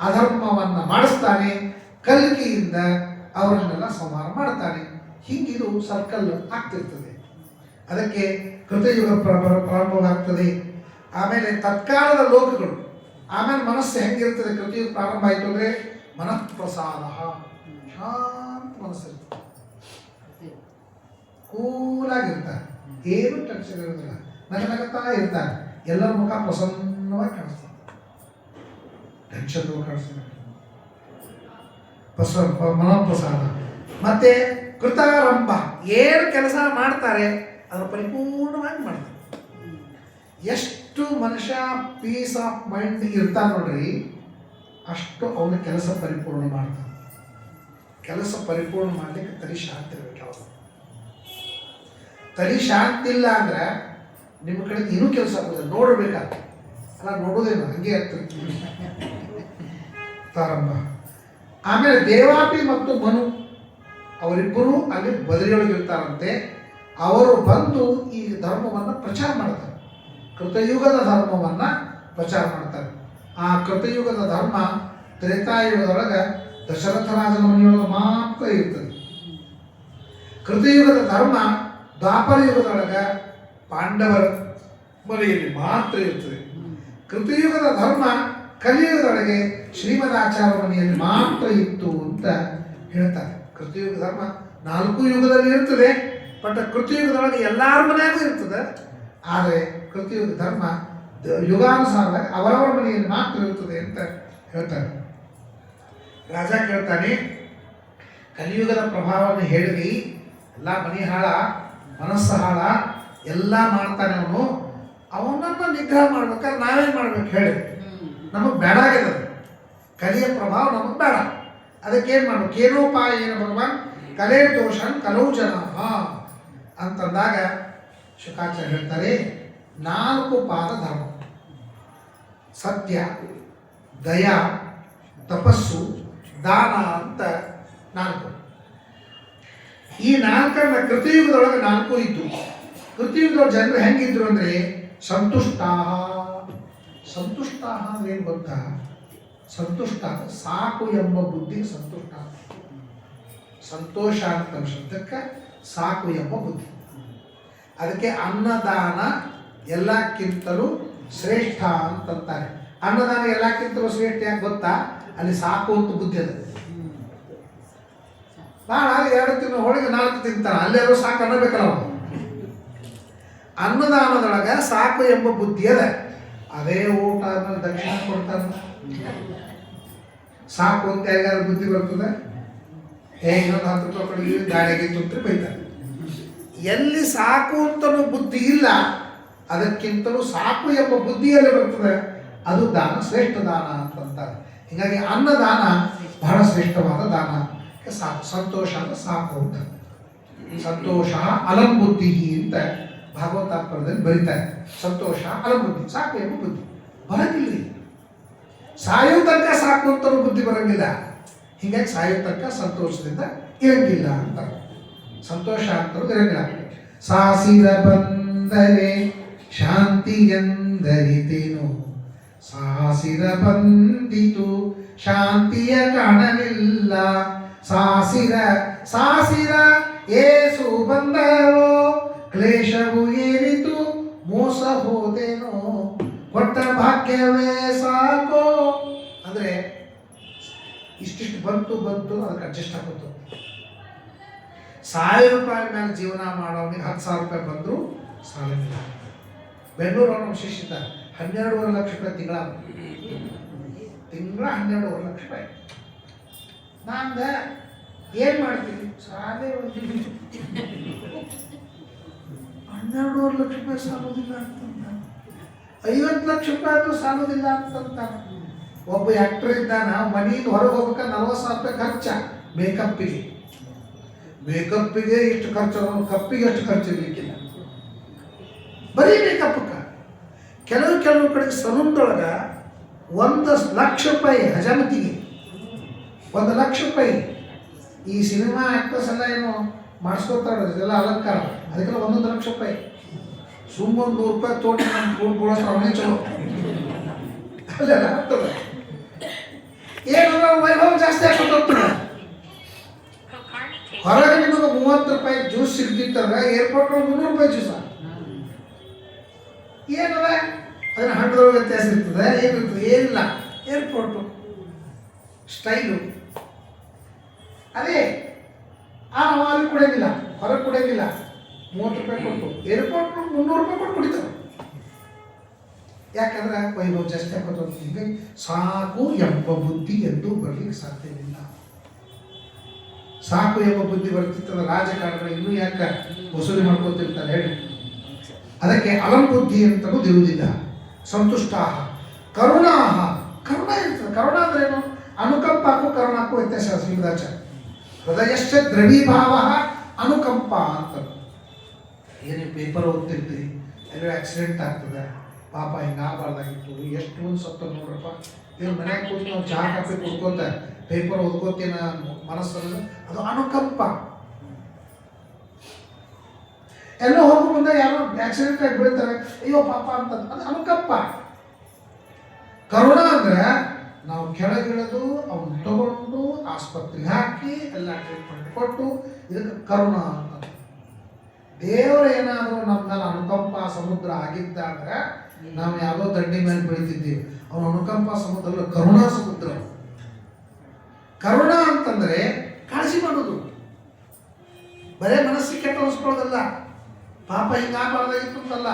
ಅಧರ್ಮವನ್ನು ಮಾಡಿಸ್ತಾನೆ, ಕಲ್ಕಿಯಿಂದ ಅವರನ್ನೆಲ್ಲ ಸಂಹಾರ ಮಾಡ್ತಾನೆ. ಹೀಗಿದು ಸರ್ಕಲ್ ಆಗ್ತಿರ್ತದೆ. ಅದಕ್ಕೆ ಕೃತಯುಗ ಪ್ರಾರಂಭವಾಗ್ತದೆ. ಆಮೇಲೆ ತತ್ಕಾಲದ ಲೋಕಗಳು, ಆಮೇಲೆ ಮನಸ್ಸು ಹೆಂಗಿರ್ತದೆ? ಕೃತಯುಗ ಪ್ರಾರಂಭ ಆಯಿತು ಅಂದರೆ ಮನಃಪ್ರಸಾದ, ಶಾಂತ ಮನಸ್ಸಿರ್ತದೆ, ಕೂಲಾಗಿರ್ತಾರೆ, ಏನು ಟೆನ್ಷನ್ ಇರೋದಿಲ್ಲ, ನಗನಗುತ್ತಾ ಇರ್ತಾರೆ. ಎಲ್ಲರ ಮುಖ ಪ್ರಸನ್ನವಾಗಿ ಕಾಣಿಸ್ತಾರೆ, ಟೆನ್ಷನ್ ಕಾಣಿಸ್ತಾರೆ. ಮನಃಪ್ರಸಾದ. ಮತ್ತೆ ಕೃತಾರಂಭ, ಏನು ಕೆಲಸ ಮಾಡ್ತಾರೆ ಅದನ್ನು ಪರಿಪೂರ್ಣವಾಗಿ ಮಾಡ್ತಾರೆ. ಎಷ್ಟು ಮನುಷ್ಯ ಪೀಸ್ ಆಫ್ ಮೈಂಡ್ ಇರ್ತಾನೆ ನೋಡ್ರಿ, ಅಷ್ಟು ಅವನ ಕೆಲಸ ಪರಿಪೂರ್ಣ ಮಾಡ್ತಾನೆ. ಕೆಲಸ ಪರಿಪೂರ್ಣ ಮಾಡಲಿಕ್ಕೆ ತಲೆ ಶಾಂತಿ ಇರಬೇಕು. ಅವರು ತಲೆ ಶಾಂತಿ ಇಲ್ಲ ಅಂದ್ರೆ ನಿಮ್ಮ ಕಡೆ ಇನ್ನೂ ಕೆಲಸ ಆಗೋದಿಲ್ಲ, ನೋಡಬೇಕಾಗ್ತದೆ. ಅಲ್ಲ, ನೋಡೋದೇನು ಹಂಗೆ ಆಗ್ತದೆ ಪ್ರಾರಂಭ. ಆಮೇಲೆ ದೇವಾಪಿ ಮತ್ತು ಮನು ಅವರಿಬ್ಬರು ಅಲ್ಲಿ ಬದಲಿಯೊಳಗೆ ಇರ್ತಾರಂತೆ. ಅವರು ಬಂದು ಈ ಧರ್ಮವನ್ನು ಪ್ರಚಾರ ಮಾಡ್ತಾರೆ, ಕೃತಯುಗದ ಧರ್ಮವನ್ನು ಪ್ರಚಾರ ಮಾಡ್ತಾರೆ. ಆ ಕೃತಯುಗದ ಧರ್ಮ ತ್ರೇತಾಯುಗದೊಳಗೆ ದಶರಥ ರಾಜನ ಮನೆಯೊಳಗೆ ಮಾತ್ರ ಇರ್ತದೆ. ಕೃತಯುಗದ ಧರ್ಮ ದ್ವಾಪರ ಯುಗದೊಳಗೆ ಪಾಂಡವರ ಮನೆಯಲ್ಲಿ ಮಾತ್ರ ಇರ್ತದೆ. ಕೃತಯುಗದ ಧರ್ಮ ಕಲಿಯುಗದೊಳಗೆ ಶ್ರೀಮದಾಚಾರ್ಯ ಮನೆಯಲ್ಲಿ ಮಾತ್ರ ಇತ್ತು ಅಂತ ಹೇಳ್ತಾರೆ. ಕೃತಯುಗ ಧರ್ಮ 4 ಯುಗದಲ್ಲಿ ಇರ್ತದೆ, ಬಟ್ ಕೃತಯುಗದೊಳಗೆ ಎಲ್ಲರ ಮನೆಯಾಗೂ ಇರ್ತದೆ. ಆದರೆ ಕೃತಯುಗ ಧರ್ಮ ಯುಗಾನುಸಾರವಾಗಿ ಅವರವರ ಮನೆಯಲ್ಲಿ ಮಾತ್ರ ಇರ್ತದೆ ಅಂತ ಹೇಳ್ತಾರೆ. ರಾಜ ಕೇಳ್ತಾನೆ, ಕಲಿಯುಗದ ಪ್ರಭಾವವನ್ನು ಹೇಳಿದಿ, ಎಲ್ಲ ಮನೆ ಹಾಳ, ಮನಸ್ಸು ಹಾಳ, ಎಲ್ಲ ಮಾಡ್ತಾನೆ ಅವನು. ಅವನನ್ನು ನಿಗ್ರಹ ಮಾಡ್ಬೇಕಾದ್ರೆ ನಾವೇನು ಮಾಡ್ಬೇಕು ಹೇಳಿ? ನಮಗೆ ಬೇಡ ಆಗಿದೆ, ಕಲಿಯ ಪ್ರಭಾವ ನಮಗೆ ಬೇಡ. ಅದಕ್ಕೇನು ಮಾಡ್ಬೇಕು? ಏನೋಪಾಯ ಏನು ಭಗವಾನ್ ಕಲೆ ದೋಷನ್ ಕಲವು ಜನ ಅಂತಂದಾಗ ಶುಕಾಚಾರ್ಯ ಹೇಳ್ತಾರೆ, 4 ಪಾದ ಧರ್ಮ: ಸತ್ಯ, ದಯಾ, ತಪಸ್ಸು, ದಾನ ಅಂತ 4. ಈ 4ನ್ನ ಕೃತಯುಗದೊಳಗೆ 4 ಇದ್ದು. ಕೃತಯುಗದೊಳಗೆ ಜನರು ಹೆಂಗಿದ್ರು ಅಂದರೆ ಸಂತುಷ್ಟ. ಸಂತುಷ್ಟ ಅಂದ್ರೆ ಏನು ಗೊತ್ತಾ? ಸಂತುಷ್ಟ ಸಾಕು ಎಂಬ ಬುದ್ಧಿ ಸಂತುಷ್ಟ. ಸಂತೋಷ ಅಂತ ಶಬ್ದಕ್ಕೆ ಸಾಕು ಎಂಬ ಬುದ್ಧಿ. ಅದಕ್ಕೆ ಅನ್ನದಾನ ಎಲ್ಲಕ್ಕಿಂತಲೂ ಶ್ರೇಷ್ಠ ಅಂತಂತಾರೆ. ಅನ್ನದಾನ ಎಲ್ಲಕ್ಕಿಂತಲೂ ಶ್ರೇಷ್ಠ ಯಾಕೆ ಗೊತ್ತಾ? ಅಲ್ಲಿ ಸಾಕು ಅಂತ ಬುದ್ಧಿ ಅದ. ಭಾಳ 2 ತಿಂಗಳು ಹೋಳಿಗೆ 4 ತಿಂತಾನೆ, ಅಲ್ಲೆಲ್ಲರೂ ಸಾಕು ಅನ್ನಬೇಕಲ್ಲ. ಅನ್ನದಾನದೊಳಗೆ ಸಾಕು ಎಂಬ ಬುದ್ಧಿ ಅದ. ಅದೇ ಊಟ ಆದ್ಮೇಲೆ ದಕ್ಷಿಣ ಕೊಡ್ತಾರ, ಸಾಕು ಅಂತ ಯಾರಿಗಾದ್ರು ಬುದ್ಧಿ ಬರ್ತದೆ? ಇನ್ನೊಂದು 10 ರೂಪಾಯಿ ಕೊಡಿ ಗಾಡಿಗೆ ತುಂಬ್ರಿ ಬೈತಾರೆ. ಎಲ್ಲಿ ಸಾಕು ಅಂತಲೂ ಬುದ್ಧಿ ಇಲ್ಲ, ಅದಕ್ಕಿಂತಲೂ ಸಾಕು ಎಂಬ ಬುದ್ಧಿಯಲ್ಲಿ ಬರ್ತದೆ, ಅದು ದಾನ, ಶ್ರೇಷ್ಠ ದಾನ ಅಂತಂತಾರೆ. ಹೀಗಾಗಿ ಅನ್ನದಾನ ಬಹಳ ಶ್ರೇಷ್ಠವಾದ ದಾನ. ಸಾಕು, ಸಂತೋಷ ಅಂದ್ರೆ ಸಾಕು ಅಂತ. ಸಂತೋಷ ಅಲಂ ಬುದ್ಧಿ ಅಂತ ಭಾಗವತಾತ್ಮರದಲ್ಲಿ ಬರೀತಾರೆ. ಸಂತೋಷ ಅಲಂ ಬುದ್ಧಿ, ಸಾಕು ಎಂಬ ಬುದ್ಧಿ ಬರಂಗಿಲ್ಲ. ಸಾಯೋ ತನಕ ಸಾಕು ಅಂತ ಬುದ್ಧಿ ಬರಂಗಿಲ್ಲ. ಹೀಗಾಗಿ ಸಾಯೋ ತನಕ ಸಂತೋಷದಿಂದ ಇರಂಗಿಲ್ಲ ಅಂತ. ಸಂತೋಷ ಅಂತ ಇರಂಗಿಲ್ಲ. ಸಾಸಿರ ಬಂದರೆ ಶಾಂತಿ ಎಂದರಿತೇನು, ಸಾಸಿರ ಬಂದಿತು ಶಾಂತಿಯ ಕಾಣಲಿಲ್ಲ. ಸಾಸಿರ ಸಾಸಿರ ಏಸು ಬಂದವೋ ಕ್ಲೇಶವು ಏರಿತು ಮೋಸ ಹೋದೇನೋ, ಕೊಟ್ಟ ಭಾಗ್ಯವೇ ಸಾಕೋ ಅಂದ್ರೆ ಇಷ್ಟಿಷ್ಟು ಬಂತು ಅದಕ್ಕೆ ಅಡ್ಜಸ್ಟ್ ಆಗುತ್ತು. 1000 ರೂಪಾಯಿ ಮೇಲೆ ಜೀವನ ಮಾಡೋನಿಗೆ 10,000 ರೂಪಾಯಿ ಬಂದರೂ ಸಾಲವಿಲ್ಲ. ಬೆಂಗಳೂರು ನಮ್ಮ ಶಿಷ್ಯ 12.5 ಲಕ್ಷ ರೂಪಾಯಿ ತಿಂಗಳ 12.5 ಲಕ್ಷ ರೂಪಾಯಿ. ನಾನು ಏನು ಮಾಡ್ತೀನಿ, ಸಾಲೇ 12.5 ಲಕ್ಷ ರೂಪಾಯಿ ಸಾಲೋದಿಲ್ಲ ಅಂತಂದ. 50 ಲಕ್ಷ ರೂಪಾಯಿ ಆದರೂ ಸಾಲೋದಿಲ್ಲ ಅಂತಂತ. ಒಬ್ಬ ಆ್ಯಕ್ಟರ್ ಇದ್ದಾನ, ಮನೆಯಿಂದ ಹೊರಗೆ ಹೋಗ್ಬೇಕಾದ್ರೆ 40,000 ರೂಪಾಯಿ ಖರ್ಚ ಮೇಕಪ್ಪಿಗೆ ಎಷ್ಟು ಖರ್ಚು, ಕಪ್ಪಿಗೆ ಎಷ್ಟು ಖರ್ಚು ಇರಲಿಕ್ಕಿಲ್ಲ, ಬರೀ ಮೇಕಪ್ಗೆ. ಕೆಲವು ಕಡೆಗೆ ಸಲೂನ್ದೊಳಗೆ 1 ಲಕ್ಷ ರೂಪಾಯಿ ಹಜಾಮತಿಗೆ, 1 ಲಕ್ಷ ರೂಪಾಯಿ. ಈ ಸಿನಿಮಾ ಆ್ಯಕ್ಟರ್ಸ್ ಎಲ್ಲ ಏನು ಮಾಡಿಸ್ಕೊತಾರೆ ಇದೆಲ್ಲ ಅಲಂಕಾರ, ಅದಕ್ಕೆಲ್ಲ 1 ಲಕ್ಷ ರೂಪಾಯಿ. ಸುಮ್ಮನೆ 100 ರೂಪಾಯಿ ತೋಟಿ ನಮ್ಮ ಕೂಡ್ಕೊಳ್ಳೋದು ಅವನೇ ಚಲೋ ಅಲ್ಲೆಲ್ಲ ಆಗ್ತದೆ. ಏನಂದ್ರೆ ವೈಭವ ಜಾಸ್ತಿ ಆಗ್ತದೆ. ಹೊರಗೆ ನಿಮಗೆ 30 ರೂಪಾಯಿ ಜ್ಯೂಸ್ ಸಿಗ್ತಿತ್ತಂದ್ರೆ ಏರ್ಪೋರ್ಟ್ 300 ರೂಪಾಯಿ ಜ್ಯೂಸ ಏನದ, ಅದನ್ನ ಹಣ್ಣುಗಳ ವ್ಯತ್ಯಾಸ ಇರ್ತದೆ, ಏನಿರ್ತದೆ, ಏನಿಲ್ಲ. ಏರ್ಪೋರ್ಟು ಸ್ಟೈಲು ಅದೇ. ನಾವು ಅಲ್ಲಿ ಕುಡಿಯೋದಿಲ್ಲ, ಹೊರಗೆ ಕುಡಿಯೋದಿಲ್ಲ. 30 ರೂಪಾಯಿ ಕೊಟ್ಟು ಏರ್ಪೋರ್ಟ್ 300 ರೂಪಾಯಿ ಕೊಟ್ಟು ಕುಡಿತಾರೆ. ಯಾಕಂದ್ರೆ ವೈಭವ ಜಾಸ್ತಿ ಹಾಕೋದು. ಸಾಕು ಎಂಬ ಬುದ್ಧಿ ಎಂದು ಬರಲಿಕ್ಕೆ ಸಾಧ್ಯವಿಲ್ಲ. ಸಾಕು ಎಂಬ ಬುದ್ಧಿ ಬರ್ತಿರ್ತದೆ ರಾಜಕಾರಣಿಗಳು ಇನ್ನೂ ಯಾಕೆ ವಸೂಲಿ ಮಾಡ್ಕೊತಿರ್ತಾರೆ ಹೇಳಿ. ಅದಕ್ಕೆ ಅಲಂ ಬುದ್ಧಿ ಅಂತಲೂ ಇರುವುದಿಲ್ಲ. ಸಂತುಷ್ಟ ಕರುಣಾ ಕರುಣ ಇರ್ತದೆ. ಕರುಣ ಅಂದ್ರೆ ಏನು? ಅನುಕಂಪಕ್ಕೂ ಕರುಣಕ್ಕೂ ವ್ಯತ್ಯಾಸ. ಶ್ರೀಮದಾಚಾರ್ಯ ಹೃದಯಶ್ಚ ದ್ರವೀಭಾವ ಅನುಕಂಪ ಅಂತ. ಏನು ಪೇಪರ್ ಓದ್ತಿರ್ತೀರಿ, ಎಲ್ಲೋ ಆಕ್ಸಿಡೆಂಟ್ ಆಗ್ತದೆ, ಪಾಪ ಹಿಂಗೆ ಆಗಬಾರ್ದಾಗಿತ್ತು, ಎಷ್ಟು ಮಂದಿ ಸತ್ತು ನೋಡ್ರಪ್ಪ. ಇವ್ರು ಮನ್ಯಾಗ ಕೂತು ನಾವು ಚಹಾ ಕಾಫಿ ಕುಡ್ಕೋತ ಪೇಪರ್ ಓದ್ಕೋತೀನ ಮನಸ್ಸನ್ನು, ಅದು ಅನುಕಂಪ. ಎಲ್ಲೋ ಹೋಗೋ ಮುಂದೆ ಯಾರೋ ಆಕ್ಸಿಡೆಂಟ್ ಆಗಿ ಬೀಳ್ತಾರೆ, ಅಯ್ಯೋ ಪಾಪ ಅಂತ, ಅದು ಅನುಕಂಪ. ಕರುಣ ಅಂದ್ರೆ ನಾವು ಕೆಳಗಿಳಿದು ಅವ್ನು ತಗೊಂಡು ಆಸ್ಪತ್ರೆಗೆ ಹಾಕಿ ಎಲ್ಲ ಟ್ರೀಟ್ಮೆಂಟ್ ಕೊಟ್ಟು, ಇದಕ್ಕೆ ಕರುಣ ಅಂತ. ದೇವರು ಏನಾದರೂ ನಮ್ಮ ಮೇಲೆ ಅನುಕಂಪ ಸಮುದ್ರ ಆಗಿದ್ದಾದ್ರೆ ನಾವು ಯಾವುದೋ ದಂಡಿ ಮೇಲೆ ಬೆಳಿತಿದ್ದೀವಿ. ಅವನ ಅನುಕಂಪ ಸಮುದ್ರ ಕರುಣಾ ಸಮುದ್ರ. ಕರುಣ ಅಂತಂದ್ರೆ ಕಾಳಜಿ ಮಾಡೋದು, ಬರೇ ಮನಸ್ಸಿಗೆ ಕೆಟ್ಟ ಅನಿಸ್ಕೊಳ್ಳೋದಲ್ಲ, ಪಾಪ ಹಿಂಗಾಗಬಾರ್ದಾಗಿತ್ತು ಅಂತಲ್ಲ,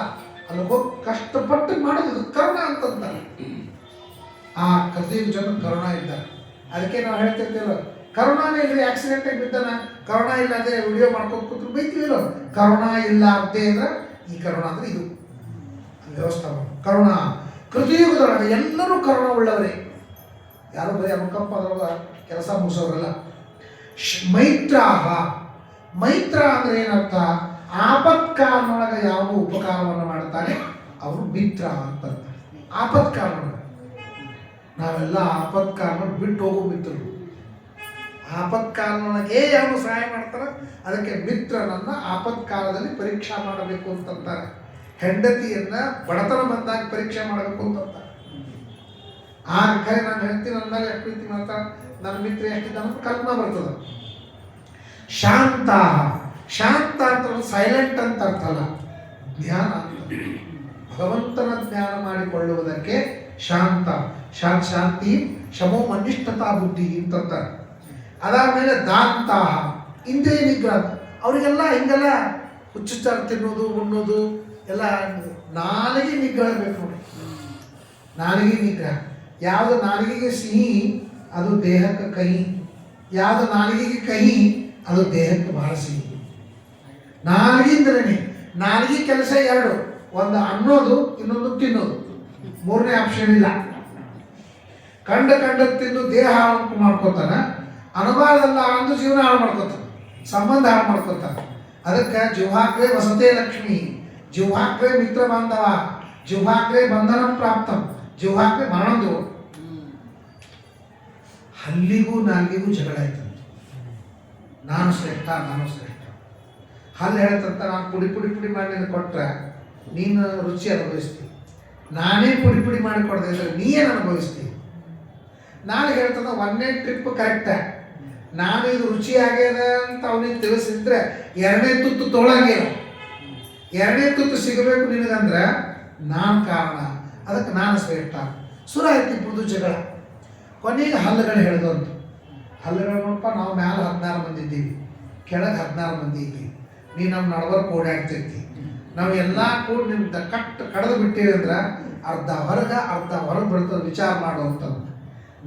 ಅಲ್ಲಿ ಹೋಗಿ ಕಷ್ಟಪಟ್ಟು ಮಾಡೋದು ಕರುಣ ಅಂತಂತಾರೆ. ಆ ಕಥೆಯ ಜನ ಕರುಣ ಇದ್ದಾರೆ. ಅದಕ್ಕೆ ನಾವು ಹೇಳ್ತಿರ್ತೇವಲ್ಲ, ಕರುಣಾನೇ ಇಲ್ಲದೆ ಆಕ್ಸಿಡೆಂಟ್ ಆಗಿ ಬಿದ್ದಾನ, ಕರುಣ ಇಲ್ಲದೆ ವಿಡಿಯೋ ಮಾಡ್ಕೊಂಡು ಕೂತ್ರು ಬೈತೀವಿಲ್ಲ. ಕರುಣ ಇಲ್ಲ ಅಂತೆ ಅಂದ್ರೆ ಈ ಕರುಣ ಅಂದ್ರೆ ಇದು ವ್ಯವಸ್ಥೆ. ಕರುಣ ಕೃತಿಯುಗದೊಳಗೆ ಎಲ್ಲರೂ ಕರುಣ ಉಳ್ಳವರೇ, ಯಾರು ಬರೀ ಅನುಕಂಪ ಅದರೊಳಗೆ ಕೆಲಸ ಮುಗಿಸೋರಲ್ಲ. ಮೈತ್ರ ಅಂದ್ರೆ ಏನರ್ಥ? ಆಪತ್ಕಾಲದೊಳಗೆ ಯಾವ ಉಪಕಾರವನ್ನು ಮಾಡ್ತಾನೆ ಅವರು ಮಿತ್ರ ಅಂತ. ಆಪತ್ಕಾಲ ನಾವೆಲ್ಲ ಆಪತ್ಕಾಲ ಬಿಟ್ಟು ಹೋಗೋ ಮಿತ್ರರು. ಆಪತ್ಕಾಲದೊಳಗೆ ಯಾವ ಸಹಾಯ ಮಾಡ್ತಾರೆ ಅದಕ್ಕೆ ಮಿತ್ರನನ್ನ ಆಪತ್ಕಾಲದಲ್ಲಿ ಪರೀಕ್ಷಾ ಮಾಡಬೇಕು ಅಂತಂತಾರೆ. ಹೆಂಡತಿಯನ್ನ ಬಡತನ ಬಂದಾಗ ಪರೀಕ್ಷೆ ಮಾಡಬೇಕು ಅಂತಂತಾರೆ. ಆಗ ಕರೆ ನಾನು ಹೇಳ್ತೀನಿ, ನನ್ನ ಮೇಲೆ ಎಷ್ಟು ಪ್ರೀತಿ ಮಾಡ್ತಾರೆ, ನನ್ನ ಮಿತ್ರ ಎಷ್ಟಿದ್ದಾನೆ ಅಂತ ಕಲ್ಪನಾ ಬರ್ತದೆ. ಶಾಂತ ಅಂತ ಸೈಲೆಂಟ್ ಅಂತ ಅರ್ಥ ಅಲ್ಲ, ಜ್ಞಾನ ಅಂತ. ಭಗವಂತನ ಜ್ಞಾನ ಮಾಡಿಕೊಳ್ಳುವುದಕ್ಕೆ ಶಾಂತ. ಶಾಂತಿ ಶಮೋ ಅನಿಷ್ಠತಾ ಬುದ್ಧಿ ಅಂತಂತಾರೆ. ಅದಾದ್ಮೇಲೆ ದಾಂತ ಇಂದ್ರಿಯ ನಿಗ್ರಹ. ಅವರಿಗೆಲ್ಲ ಹಿಂಗೆಲ್ಲ ಹುಚ್ಚುಚ್ಚಾರ ತಿನ್ನೋದು ಉಣ್ಣೋದು ಎಲ್ಲ ನಾಲಿಗೆ ನಿಗ್ರಹ ಬೇಕು ನೋಡಿ. ನಾಲಿಗೆ ನಿಗ್ರಹ. ಯಾವುದು ನಾಲಿಗೆಗೆ ಸಿಹಿ ಅದು ದೇಹಕ್ಕೆ ಕಹಿ, ಯಾವುದು ನಾಲಿಗೆಗೆ ಕಹಿ ಅದು ದೇಹಕ್ಕೆ ಬಹಳ ಸಿಹಿ. ನಾಲಿಗೆ ನಾಲಿಗೆ ಕೆಲಸ ಎರಡು, ಒಂದು ಅನ್ನೋದು, ಇನ್ನೊಂದು ತಿನ್ನೋದು. ಮೂರನೇ ಆಪ್ಷನ್ ಇಲ್ಲ. ಕಂಡ ತಿಂದು ದೇಹ ಹಾಳು ಮಾಡ್ಕೋತಾನೆ, ಅನುಭವದಲ್ಲ ಅಂದು ಜೀವನ ಹಾಳು ಮಾಡ್ಕೋತಾನೆ, ಸಂಬಂಧ ಹಾಳು ಮಾಡ್ಕೋತಾನೆ. ಅದಕ್ಕೆ ಜಿಹ್ವಾಗ್ರೇ ವಸತೆ ಲಕ್ಷ್ಮಿ, ಜಿಹ್ವಾಗ್ರೇ ಮಿತ್ರ ಬಾಂಧವ, ಜಿಹ್ವಾಗ್ರೇ ಬಂಧನ ಪ್ರಾಪ್ತ, ಜಿಹ್ವಾಗ್ರೇ ಮರಣದು. ಹಲ್ಲಿಗೂ ನಾಲ್ಗಿಗೂ ಜಗಳ ಆಯ್ತಂತ. ನಾನು ಶ್ರೇಷ್ಠ, ನಾನು ಶ್ರೇಷ್ಠ. ಹಲ್ಲು ಹೇಳ್ತಂತ ನಾನು ಪುಡಿ ಪುಡಿ ಪುಡಿ ಮಾಡಿ ಕೊಟ್ರೆ ನೀನು ರುಚಿ ಅನುಭವಿಸ್ತೀನಿ, ನಾನೇ ಪುಡಿ ಪುಡಿ ಮಾಡಿ ಕೊಡದೆ ಇದ್ರೆ ನೀ ಏನು ಅನುಭವಿಸ್ತೀನಿ. ನಾನು ಹೇಳ್ತಂದ ಒಂದೇ ಟ್ರಿಪ್ ಕರೆಕ್ಟ, ನಾನು ಇದು ರುಚಿ ಆಗ್ಯದ ಅಂತ ಅವನಿಗೆ ತಿಳಿಸಿದ್ರೆ ಎರಡನೇ ತುತ್ತು ತೊಗೊಳಂಗಿಲ್ಲ. ಎರಡನೇ ತುತ್ತು ಸಿಗಬೇಕು ನಿನಗಂದ್ರೆ ನಾನು ಕಾರಣ, ಅದಕ್ಕೆ ನಾನು ಶ್ರೇಷ್ಠ. ಸುರ ಆಯ್ತು ಜಗಳ. ಕೊನೆಗೆ ಹಲ್ಲುಗಳು ಹೇಳಿದಂತು. ಹಲ್ಲುಗಳು ನೋಡಪ್ಪ, ನಾವು ಮ್ಯಾಲೆ 16 ಮಂದಿ ಇದ್ದೀವಿ, ಕೆಳಗೆ 16 ಮಂದಿ ಇದ್ದೀವಿ, ನೀ ನಮ್ಮ ನಡವರ್ಕ್ ಓಡಾಡ್ತಿರ್ತಿ, ನಾವು ಎಲ್ಲ ಕೂಡ ನಿಮ್ದು ಕಡ್ದು ಬಿಟ್ಟಿವಿ ಅಂದ್ರೆ ಅರ್ಧ ಹೊರಗೆ ಬರ್ತದೆ, ವಿಚಾರ ಮಾಡುವಂಥದ್ದು.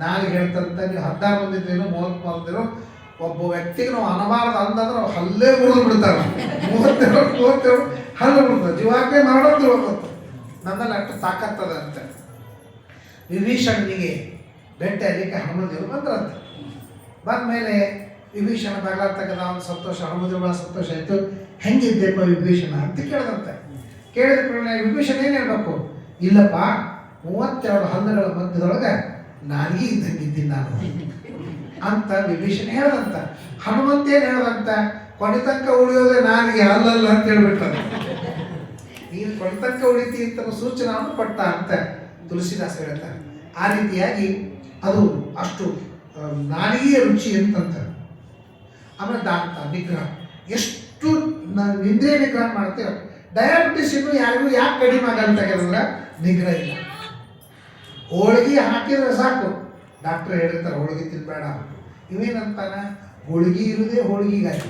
ನಾನು ಹೇಳ್ತಂತ ನೀವು 16 ಮಂದಿ ಇದ್ದೀನೋ 30 ಮಂದಿರೋ ಒಬ್ಬ ವ್ಯಕ್ತಿಗೆ ನಾವು ಅನಬಾರದು ಅಂದಂದ್ರೆ ಹಲ್ಲೇ ಮುರಿದು ಬಿಡ್ತಾರೆ. 32 ಹಲ್ಲು ಬಿಡ್ತಾರೆ, ಜೀವಾಗ್ಲೇ ಮಾಡೋದು ಹೋಗುತ್ತೆ. ನನ್ನಲ್ಲಿ ಅಷ್ಟು ತಾಕತ್ತದ ಅಂತ ವಿಭೀಷಣನಿಗೆ ಬೆಟ್ಟ ಅಲ್ಲಿಗೆ ಹನುಮಂತರು ಬಂದ್ರಂತೆ. ಬಂದಮೇಲೆ ವಿಭೀಷಣ ಬಾಗ್ಲ ತೆಗೆದ, ಅವನು ಸಂತೋಷ, ಹನುಮಂತರು ಸಂತೋಷ ಆಯಿತು. ಹೆಂಗಿದ್ದೆಪ್ಪ ವಿಭೀಷಣ ಅಂತ ಕೇಳಿದಂತೆ. ಕೇಳಿದ ಕೂಡಲೇ ವಿಭೀಷಣ ಏನು ಹೇಳ್ಬೇಕು, ಇಲ್ಲಪ್ಪ 32 ಹಲ್ಲುಗಳ ಮಧ್ಯದೊಳಗೆ ನಾಲ್ಗೆ ಇದ್ದಂಗಿದ್ದೀನಿ ನಾನು ಅಂತ ವಿಭೀಷಣ ಹೇಳ್ದಂತ. ಹನುಮಂತ ಏನು ಹೇಳ್ದಂತ, ಕೊನೆ ತನಕ ಉಳಿಯೋದೇ ನಾಲಿಗೆ ಅಲ್ಲಲ್ಲ ಅಂತ ಹೇಳ್ಬಿಟ್ಟ. ನೀನು ಕೊನೆ ತನಕ ಉಳಿತಿ ಅಂತ ಸೂಚನೆಯನ್ನು ಕೊಟ್ಟ ಅಂತ ತುಳಸಿದಾಸ ಹೇಳ್ತಾರೆ. ಆ ರೀತಿಯಾಗಿ ಅದು ಅಷ್ಟು ನಾಲಿಗೆಯ ರುಚಿ ಅಂತಂತ. ಆಮೇಲೆ ದಾಂತ ನಿಗ್ರಹ, ಎಷ್ಟು ಇಂದ್ರಿಯ ನಿಗ್ರಹ ಮಾಡ್ತೇವೆ. ಡಯಾಬಿಟಿಸ್ ಇನ್ನು ಯಾರಿಗೂ ಯಾಕೆ ಕಡಿಮೆ ಆಗಲ್ಲ ತೆಗೆದ್ರೆ ನಿಗ್ರಹ ಇಲ್ಲ. ಹೋಳಿಗೆ ಹಾಕಿದ್ರೆ ಸಾಕು, ಡಾಕ್ಟ್ರ್ ಹೇಳಿರ್ತಾರೆ ಹೋಳಿಗೆ ತಿನ್ಬೇಡ. ಇವೇನಂತಾನೆ, ಹೋಳಿಗೆ ಇರುವುದೇ ಹೋಳಿಗೆಗಾಗಿ,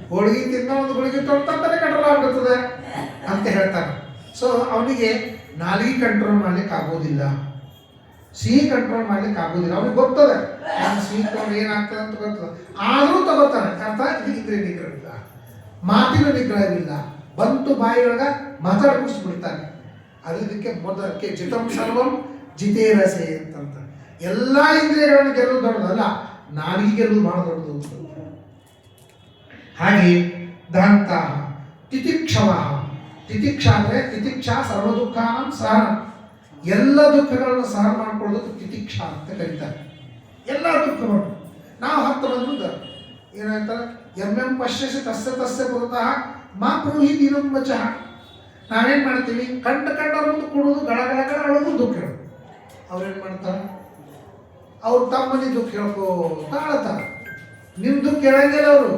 ಹೋಳಿಗೆ ತಿನ್ನೋ ಒಂದು ಹೋಳಿಗೆ ತೊಳ್ತಾನೆ ಕಂಟ್ರೋಲ್ ಆಗ್ಬಿಡ್ತದೆ ಅಂತ ಹೇಳ್ತಾನೆ. ಸೊ ಅವನಿಗೆ ನಾಲಿಗೆ ಕಂಟ್ರೋಲ್ ಮಾಡ್ಲಿಕ್ಕೆ ಆಗೋದಿಲ್ಲ, ಸಿಹಿ ಕಂಟ್ರೋಲ್ ಮಾಡ್ಲಿಕ್ಕೆ ಆಗೋದಿಲ್ಲ. ಅವ್ನಿಗೆ ಗೊತ್ತದೆ ನಾನು ಸಿಹಿ ತಗೊಂಡು ಏನಾಗ್ತದೆ ಅಂತ ಗೊತ್ತದ, ಆದರೂ ತಗೋತಾನೆ. ಅರ್ಥ ಇಂದ್ರಿಯ ನಿಗ್ರಹ ಇಲ್ಲ, ಮಾತಿನ ನಿಗ್ರಹವಿಲ್ಲ, ಬಂತು ಬಾಯಿಯೊಳಗ ಮಾತಾಡ್ಬಿಡ್ತಾನೆ. ಅದಕ್ಕೆ ಮೊದಲಕ್ಕೆ ಜಿತಂ ಸರ್ವಂ ಜಿತೇರಸೆ ಅಂತಂತ. ಎಲ್ಲ ಇಂದ್ರಿಯಗಳನ್ನು ಗೆಲ್ಲೋದು ದೊಡ್ಡದಲ್ಲ, ನಾಲಿಗೆ ಗೆಲ್ಲೋದು ಬಹಳ ದೊಡ್ಡದು. ಹಾಗೆ ದಾಂತ ತಿತಿಕ್ಷವ, ತಿತಿಕ್ಷ ಅಂದರೆ ತಿತಿಕ್ಷಾ ಸರ್ವ ದುಃಖಾನ ಸಹನ, ಎಲ್ಲ ದುಃಖಗಳನ್ನು ಸಹನ ಮಾಡ್ಕೊಳ್ಳೋದಕ್ಕೆ ತಿತಿಕ್ಷಾ ಅಂತ ಕರೀತಾರೆ. ಎಲ್ಲ ದುಃಖಗಳು ನಾವು 10 ಮಂದಿ ಏನಾಯ್ತಾರೆ, ಎಂ ಪಶ್ಯಸಿ ತಸ್ಯ ತಸ್ಯ ಪುರತಃ ಮಾ ಬ್ರೂಹಿ ದಿನಂ ವಚಃ. ನಾವೇನು ಮಾಡ್ತೀವಿ, ಕಂಡವ್ರ ಮುಂದೆ ಕೊಡೋದು, ಗಳಗಳ ಅಳೋದು, ದುಃಖ ಹೇಳೋದು. ಅವ್ರೇನು ಮಾಡ್ತಾರೆ, ಅವ್ರು ತಮ್ಮನಿ ದುಃಖ ಹೇಳ್ಕೋತ ಅಳ್ತಾರೆ. ನಿಮ್ಮ ದುಃಖ ಕೇಳಂಗಿಲ್ಲ, ಅವರು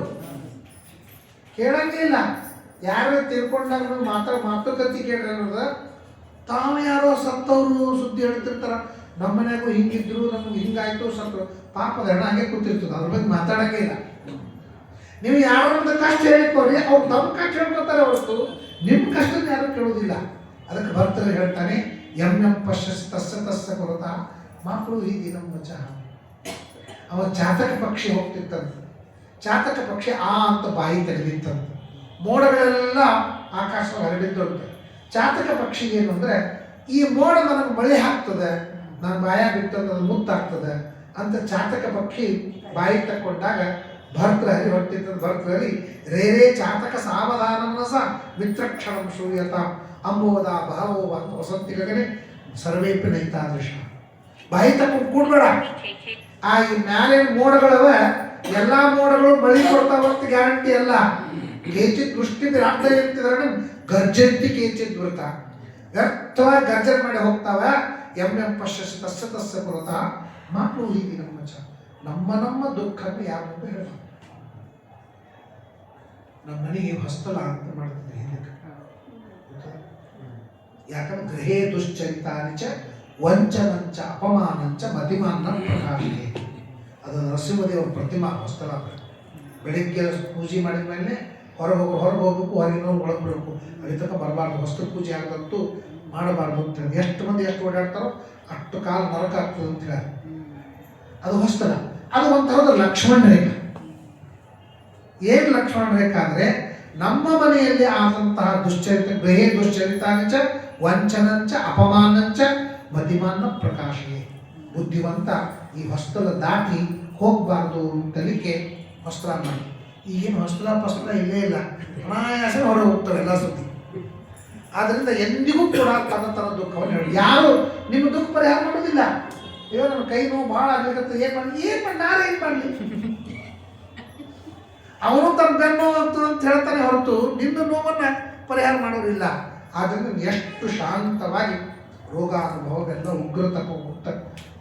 ಕೇಳಂಗಿಲ್ಲ. ಯಾರು ತಿಳ್ಕೊಂಡಾಗ ಮಾತುಕತೆ ಕೇಳ್ರಿ ಅನ್ನೋದು, ತಾವು ಯಾರೋ ಸತ್ತವರು ಸುದ್ದಿ ಹೇಳ್ತಿರ್ತಾರ, ನಮ್ಮ ಮನೆಯಾಗೂ ಹಿಂಗಿದ್ರು, ನಮ್ಗೆ ಹಿಂಗಾಯ್ತು ಸತ್ತು, ಪಾಪದ ಹೆಣ ಹಂಗೆ ಕೂತಿರ್ತದೆ, ಅದ್ರ ಬಗ್ಗೆ ಮಾತಾಡಂಗೇ ಇಲ್ಲ. ನೀವು ಯಾರೊಂದು ಕಷ್ಟ ಹೇಳಿಕೋರಿ, ಅವ್ರು ತಮ್ಮ ಕಷ್ಟ ಹೇಳ್ಕೊತಾರೆ ಹೊರತು ನಿಮ್ಮ ಕಷ್ಟನ ಯಾರು ಕೇಳೋದಿಲ್ಲ. ಅದಕ್ಕೆ ಭರ್ತರು ಹೇಳ್ತಾನೆ, ಎಂ ಪಶ್ಯಸಿ ತಸ್ಯ ತಸ್ಯ ಪುರತಃ ಮಕ್ಕಳು ಈ ದಿನಂ ವಚಃ. ಅವ ಚಾತಕ ಪಕ್ಷಿ ಹೋಗ್ತಿತ್ತಂತೆ. ಚಾತಕ ಪಕ್ಷಿ ಆ ಅಂತ ಬಾಯಿ ತೆಗೆದಿತ್ತಂತೆ. ಮೋಡಗಳೆಲ್ಲ ಆಕಾಶದಲ್ಲಿ ಹರಡಿದ್ದಂತೆ. ಚಾತಕ ಪಕ್ಷಿ ಏನು ಅಂದರೆ, ಈ ಮೋಡ ನನಗೆ ಮಳೆ ಹಾಕ್ತದೆ, ನಾನು ಬಾಯಾಗ ಬಿಟ್ಟಂದ್ರೆ ಅದು ಮುತ್ತಾಗ್ತದೆ ಅಂತ ಚಾತಕ ಪಕ್ಷಿ ಬಾಯಿ ತಕ್ಕೊಂಡಾಗ ಭರ್ತೃಹರಿ ಹೊಟ್ಟಿದ್ದ ಭರ್ತೃಹರಿ ರೇರೇ ಚಾತಕ ಸಾವಧಾನನ ಸಹ ಮಿತ್ರಕ್ಷಣಂ ಶೂಯತ ಅಂಬೋದ ಬಹವೋ ಅಂತ ವಸಂತಿ ಗಗನೆ ಸರ್ವೇಪಿ ನೈತಾದೃಶ. ಬಾಯಿ ತಕ್ಕೊಂಡು ಕೂಡ್ಬೇಡ. ಆ ಈ ಮ್ಯಾಲೆ ಮೋಡಗಳವ, ಎಲ್ಲ ಮೋಡಗಳು ಮಳೆ ಕೊಡ್ತಾವಂತ ಗ್ಯಾರಂಟಿ ಅಲ್ಲ. ಕೇಚಿತ್ ದೃಷ್ಟಿ ಅರ್ಥ ಇರ್ತಿದ್ರೆ ಗರ್ಜಂತಿ ಕೇಚಿತ್ ಬೃತ, ವ್ಯರ್ಥವಾಗಿ ಗರ್ಜನೆ ಮಾಡಿ ಹೋಗ್ತಾವ. ಎಂ ಪಶ್ಯಸಿ ತಸ್ಯ ತಸ್ಯ ಪುರತಃ ಮಕ್ಕಳು ಹೀಗೆ ನಮ್ಮ ದುಃಖವನ್ನು ಯಾರ ಮುಂದೆ ಹೇಳ್ತಾರೆ. ನಮ್ಮ ಮನೆಗೆ ಹೊಸ್ತಲ ಅಂತ ಮಾಡ್ತಿದ್ದೆ ಹಿಂದಕ್ಕೆ. ಯಾಕಂದ್ರೆ ಗೃಹೇ ದುಶ್ಚರಿತಾನಿಚ ವಂಚನಂಚ ಅಪಮಾನಂಚ ಮತಿಮಾನ ಪ್ರಕಾಶಿಗೆ. ಅದು ನರಸಿಂಹದೇವರ ಪ್ರತಿಮಾ ಹೊಸ್ತಲ. ಬೆಳಿಗ್ಗೆ ಪೂಜೆ ಮಾಡಿದ ಮೇಲೆ ಹೊರಗೆ ಹೋಗ್ಬೇಕು, ಹೊರಗಿನವ್ರು ಒಳಗೆ ಬಿಡಬೇಕು, ಅಲ್ಲಿ ತನಕ ಬರಬಾರ್ದು. ಹೊಸ್ತು ಪೂಜೆ ಆಗದಂತೂ ಮಾಡಬಾರ್ದು ಅಂತ ಹೇಳಿ. ಎಷ್ಟು ಮಂದಿ ಎಷ್ಟು ಓಡಾಡ್ತಾರೋ ಅಷ್ಟು ಕಾಲ ನರಕ ಆಗ್ತದೆ ಅಂತ ಹೇಳಿ ಅದು ಹೊಸ್ತಲ. ಅದು ಒಂಥರದ ಲಕ್ಷ್ಮಣ ರೇಖೆ. ಏನು ಲಕ್ಷ್ಮಣ ರೇಖೆ ಅಂದರೆ, ನಮ್ಮ ಮನೆಯಲ್ಲಿ ಆದಂತಹ ದುಶ್ಚರಿತ, ಗೃಹೇ ದುಶ್ಚರಿತಾಂಚ ವಂಚನಂಚ ಅಪಮಾನಂಚ ಮತಿಮಾನ ಪ್ರಕಾಶಿಗೆ. ಬುದ್ಧಿವಂತ ಈ ಹೊಸ್ತಲ ದಾಟಿ ಹೋಗಬಾರ್ದು ಅಂತಲಿಕ್ಕೆ ವಸ್ತ್ರ ಮಾಡಿ ಈಗೇನು ಹೊಸ್ತಲ ಇಲ್ಲೇ ಇಲ್ಲ, ಅನಾಯಾಸ ಹೊರಗೆ ಹೋಗ್ತವೆ ಎಲ್ಲ ಸುದ್ದಿ. ಆದ್ದರಿಂದ ಎಂದಿಗೂ ಕೂಡ ತನ್ನ ದುಃಖವನ್ನು ಹೇಳಿ, ಯಾರು ನಿಮ್ಮ ದುಃಖ ಪರಿಹಾರ ಮಾಡೋದಿಲ್ಲ. ಅಯ್ಯೋ ನನ್ನ ಕೈ ನೋವು ಭಾಳ ಆಗ್ಲಿಕ್ಕೆ ಏನು ಮಾಡಿ ನಾರೇನು ಮಾಡಲಿ, ಅವನು ತನ್ನ ಬೆನ್ನು ಅಂತ ಹೇಳ್ತಾನೆ ಹೊರತು ನಿನ್ನ ನೋವನ್ನು ಪರಿಹಾರ ಮಾಡೋದಿಲ್ಲ. ಆದ್ದರಿಂದ ಎಷ್ಟು ಶಾಂತವಾಗಿ ರೋಗ ಅನುಭವವೆಲ್ಲ ಉಗ್ರತಪ್ಪ ಮುಕ್ತ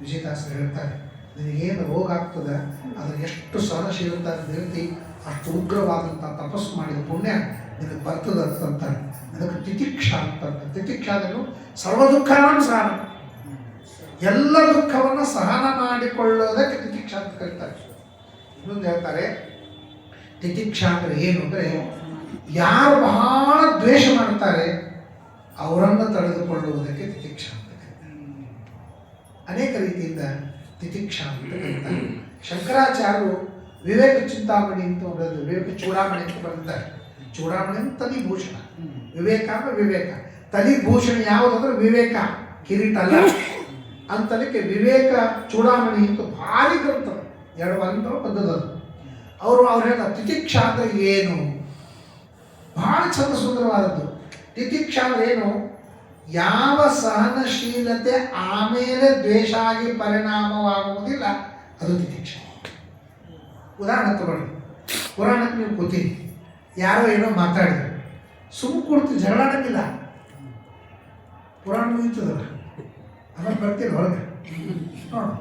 ವಿಜಯದಾಸರು ಹೇಳ್ತಾರೆ, ನಿನಗೇನು ರೋಗ ಆಗ್ತದೆ ಅದನ್ನು ಎಷ್ಟು ಸಹನಶೀಲತೆ ನಿಂತು ಅಷ್ಟು ಉಗ್ರವಾದಂಥ ತಪಸ್ಸು ಮಾಡಿದ ಪುಣ್ಯ ನಿನಗೆ ಬರ್ತದೆ ಅಂತಂತಾರೆ. ಅದಕ್ಕೆ ತಿತಿಕ್ಷಾ ಅಂತಂತಾರೆ. ತಿತಿಕ್ಷಾದನ್ನು ಸರ್ವ ದುಃಖವನ್ನು ಸಹನ, ಎಲ್ಲ ದುಃಖವನ್ನು ಸಹನ ಮಾಡಿಕೊಳ್ಳೋದಕ್ಕೆ ತಿತಿಕ್ಷಾ ಅಂತ ಕರೀತಾರೆ. ಇನ್ನೊಂದು ಹೇಳ್ತಾರೆ, ತಿತಿಕ್ಷಾ ಅಂದರೆ ಏನು ಅಂದರೆ ಯಾರು ಬಹಳ ದ್ವೇಷ ಮಾಡ್ತಾರೆ ಅವರನ್ನು ತಡೆದುಕೊಳ್ಳುವುದಕ್ಕೆ ತಿತಿಕ್ಷಾ ಅಂತ ಕರೀತಾರೆ. ಅನೇಕ ರೀತಿಯಿಂದ ತಿತಿಕ್ಷಾ ಅಂತ ಕರೀತಾರೆ. ಶಂಕರಾಚಾರ್ಯರು ವಿವೇಕ ಚಿಂತಾಮಣಿ ಅಂತ ಬರೆದು, ವಿವೇಕ ಚೂಡಾಮಣಿ ಅಂತ ಬರೀತಾರೆ. ಚೂಡಾಮಣಿ ಅಂತ ತಲಿಭೂಷಣ, ವಿವೇಕ ಅಂದ್ರೆ ವಿವೇಕ, ತಲಿಭೂಷಣ ಯಾವುದಂದ್ರೆ ವಿವೇಕ, ಕಿರೀಟ ಅಲ್ಲ ಅಂತಲಿಕ್ಕೆ ವಿವೇಕ ಚೂಡಾಮಣಿ ಅಂತ ಭಾರಿ ಗ್ರಂಥ, 2 ವಾಲ್ಯೂಮ್ ಪದ್ಧತಿ. ಅವ್ರು ಹೇಳ್ತಾರೆ ತಿತಿಕ್ಷಾ ಅಂದರೆ ಏನು, ಬಹಳ ಚಂದ ಸುಂದರವಾದದ್ದು. ತಿತಿಕ್ಷಾ ಅಂದ್ರೆ ಏನು, ಯಾವ ಸಹನಶೀಲತೆ ಆಮೇಲೆ ದ್ವೇಷ ಆಗಿ ಪರಿಣಾಮವಾಗುವುದಿಲ್ಲ ಅದು ತಿತಿಕ್ಷಾ. ಉದಾಹರಣೆ ತಗೊಳ್ಳಿ, ಪುರಾಣಕ್ಕೆ ನೀವು ಕೂತೀರಿ, ಯಾರೋ ಏನೋ ಮಾತಾಡಿದ್ರು, ಸುಮ್ಮನೆ ಕೊಡ್ತೀವಿ, ಜಗಳ ಆಡಂಗಿಲ್ಲ, ಪುರಾಣ ಮುಗಿತದಲ್ಲ, ಆಮೇಲೆ ಬರ್ತೀನಿ ಹೊರಗೆ ನೋಡು.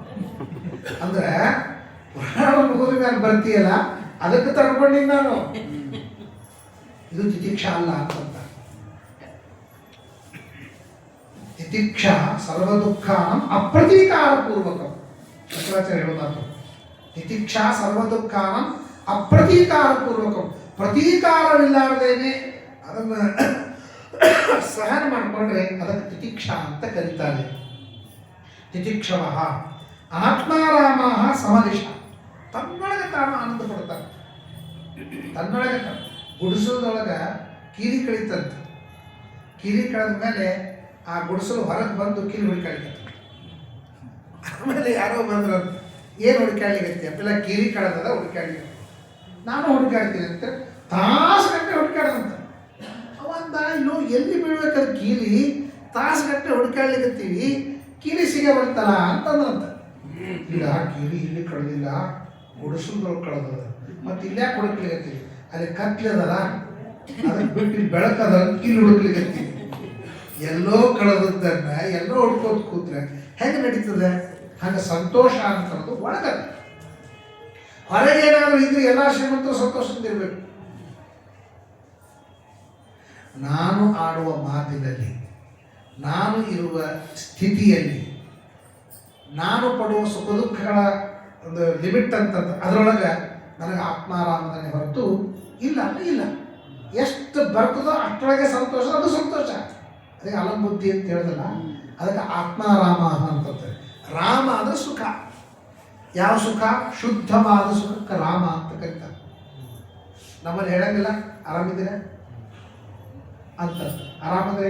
ಅಂದ್ರೆ ಪುರಾಣ ಮುಗಿದ ಮೇಲೆ ಬರ್ತೀಯಲ್ಲ ಅದಕ್ಕೆ ತಗೊಂಡಿನಿ ನಾನು, ಇದು ತಿತಿಕ್ಷಾ ಅಲ್ಲ ಅಂತಂತ. ತಿತಿಕ್ಷಾ ಸರ್ವ ದುಃಖಾನಂ ಅಪ್ರತೀಕಾರ ಪೂರ್ವಕಂ, ಶಂಕರಾಚಾರ್ಯ ಹೇಳೋದಾತು. ತಿತಿಕ್ಷಾ ಸರ್ವ ದುಃಖಾನಂ ಅಪ್ರತೀಕಾರ ಪೂರ್ವಕಂ, ಪ್ರತೀಕಾರವಿಲ್ಲಾರ್ದೇನೆ ಅದನ್ನು ಸಹನ ಮಾಡಿಕೊಂಡ್ರೆ ಅದಕ್ಕೆ ತಿತಿಕ್ಷಾ ಅಂತ ಕರೀತಾರೆ. ತಿತಿಕ್ಷವ ಆತ್ಮಾರಾಮ ಸಮದಿಶ, ತನ್ನೊಳಗೆ ತಾನು ಆನಂದ ಪಡ್ತಾರೆ. ತನ್ನೊಳಗೆ ಗುಡಿಸಲದೊಳಗೆ ಕೀಲಿ ಕಳೀತಂತ, ಕೀಲಿ ಕಳೆದ ಮೇಲೆ ಆ ಗುಡಿಸಲು ಹೊರಗೆ ಬಂದು ಕೀಲಿ ಹುಡುಕಾಡ್ಲಿಕ್ಕೆ, ಆಮೇಲೆ ಯಾರೋ ಬಂದ್ರು, ಏನು ಹುಡುಕಾಡ್ಲಿಕ್ಕೆ ಅಪ್ಪೆಲ್ಲ ಕೀಲಿ ಕಳೆದದ ಹುಡುಕಾಡ್ಲಿಕ್ಕೆ, ನಾನು ಹುಡುಕಾಡ್ತೀನಿ ಅಂತ ತಾಸುಗಟ್ಟಲೆ ಹುಡುಕಾಡ್ದಂತ. ಅವಂದ ಇನ್ನು ಎಲ್ಲಿ ಬೀಳ್ಬೇಕಾದ್ರೆ ಕೀಲಿ ತಾಸುಗಟ್ಟಲೆ ಹುಡುಕಾಡ್ಲಿಕ್ಕತ್ತೀವಿ, ಕೀಲಿ ಸಿಗೇ ಬರ್ತಲ್ಲ ಅಂತಂದ್ರಂತ. ಇಲ್ಲ ಕೀಲಿ ಇಲ್ಲಿ ಕಳೆದಿಲ್ಲ, ಗುಡಿಸಲ್ದೊಳಗೆ ಕಳೆದದ, ಮತ್ತು ಇಲ್ಯಾಕೆ ಹುಡುಕ್ಲಿಕ್ಕತ್ತೀವಿ, ಅಲ್ಲಿ ಕತ್ಲೆದಲ್ಲ ಅದಕ್ಕೆ ಬಿಟ್ಟು ಬೆಳಕದ ಕೀಲಿ ಹುಡುಕ್ಲಿಕ್ಕತ್ತೀವಿ. ಎಲ್ಲೋ ಕಳೆದದ್ದನ್ನ ಎಲ್ಲೋ ಹುಡ್ಕೋತ ಕೂತ್ರೆ ಹೆಂಗೆ ನಡೀತದೆ? ಹಾಗೆ ಸಂತೋಷ ಅಂತನ್ನೋದು ಒಳಗದ. ಹೊರಗೆ ಏನಾದರೂ ಇದ್ರೆ ಎಲ್ಲ ಶ್ರೀಮಂತರು ಸಂತೋಷದಿಂದ ಇರಬೇಕು. ನಾನು ಆಡುವ ಮಾತಿನಲ್ಲಿ, ನಾನು ಇರುವ ಸ್ಥಿತಿಯಲ್ಲಿ, ನಾನು ಪಡುವ ಸುಖ ದುಃಖಗಳ ಒಂದು ಲಿಮಿಟ್ ಅಂತ ಅದರೊಳಗೆ ನನಗೆ ಆತ್ಮಾರಾಮನೇ ಹೊರತು ಇಲ್ಲ ಅಂದರೆ ಇಲ್ಲ. ಎಷ್ಟು ಬರ್ತದೋ ಅಷ್ಟರೊಳಗೆ ಸಂತೋಷ, ಅದು ಸಂತೋಷ. ಅದಕ್ಕೆ ಅಲಂಬುದ್ಧಿ ಅಂತ ಹೇಳಿದಲ್ಲ, ಅದಕ್ಕೆ ಆತ್ಮಾರಾಮ ಅಂತಂತಾರೆ. ರಾಮ ಅಂದರೆ ಸುಖ. ಯಾವ ಸುಖ? ಶುದ್ಧವಾದ ಸುಖಕ್ಕೆ ರಾಮ ಅಂತ ಕರೀತಾರೆ. ನಮ್ಮಲ್ಲಿ ಹೇಳಂಗಿಲ್ಲ ಆರಾಮಿದ್ದೀರ ಅಂತ. ಆರಾಮಂದ್ರೆ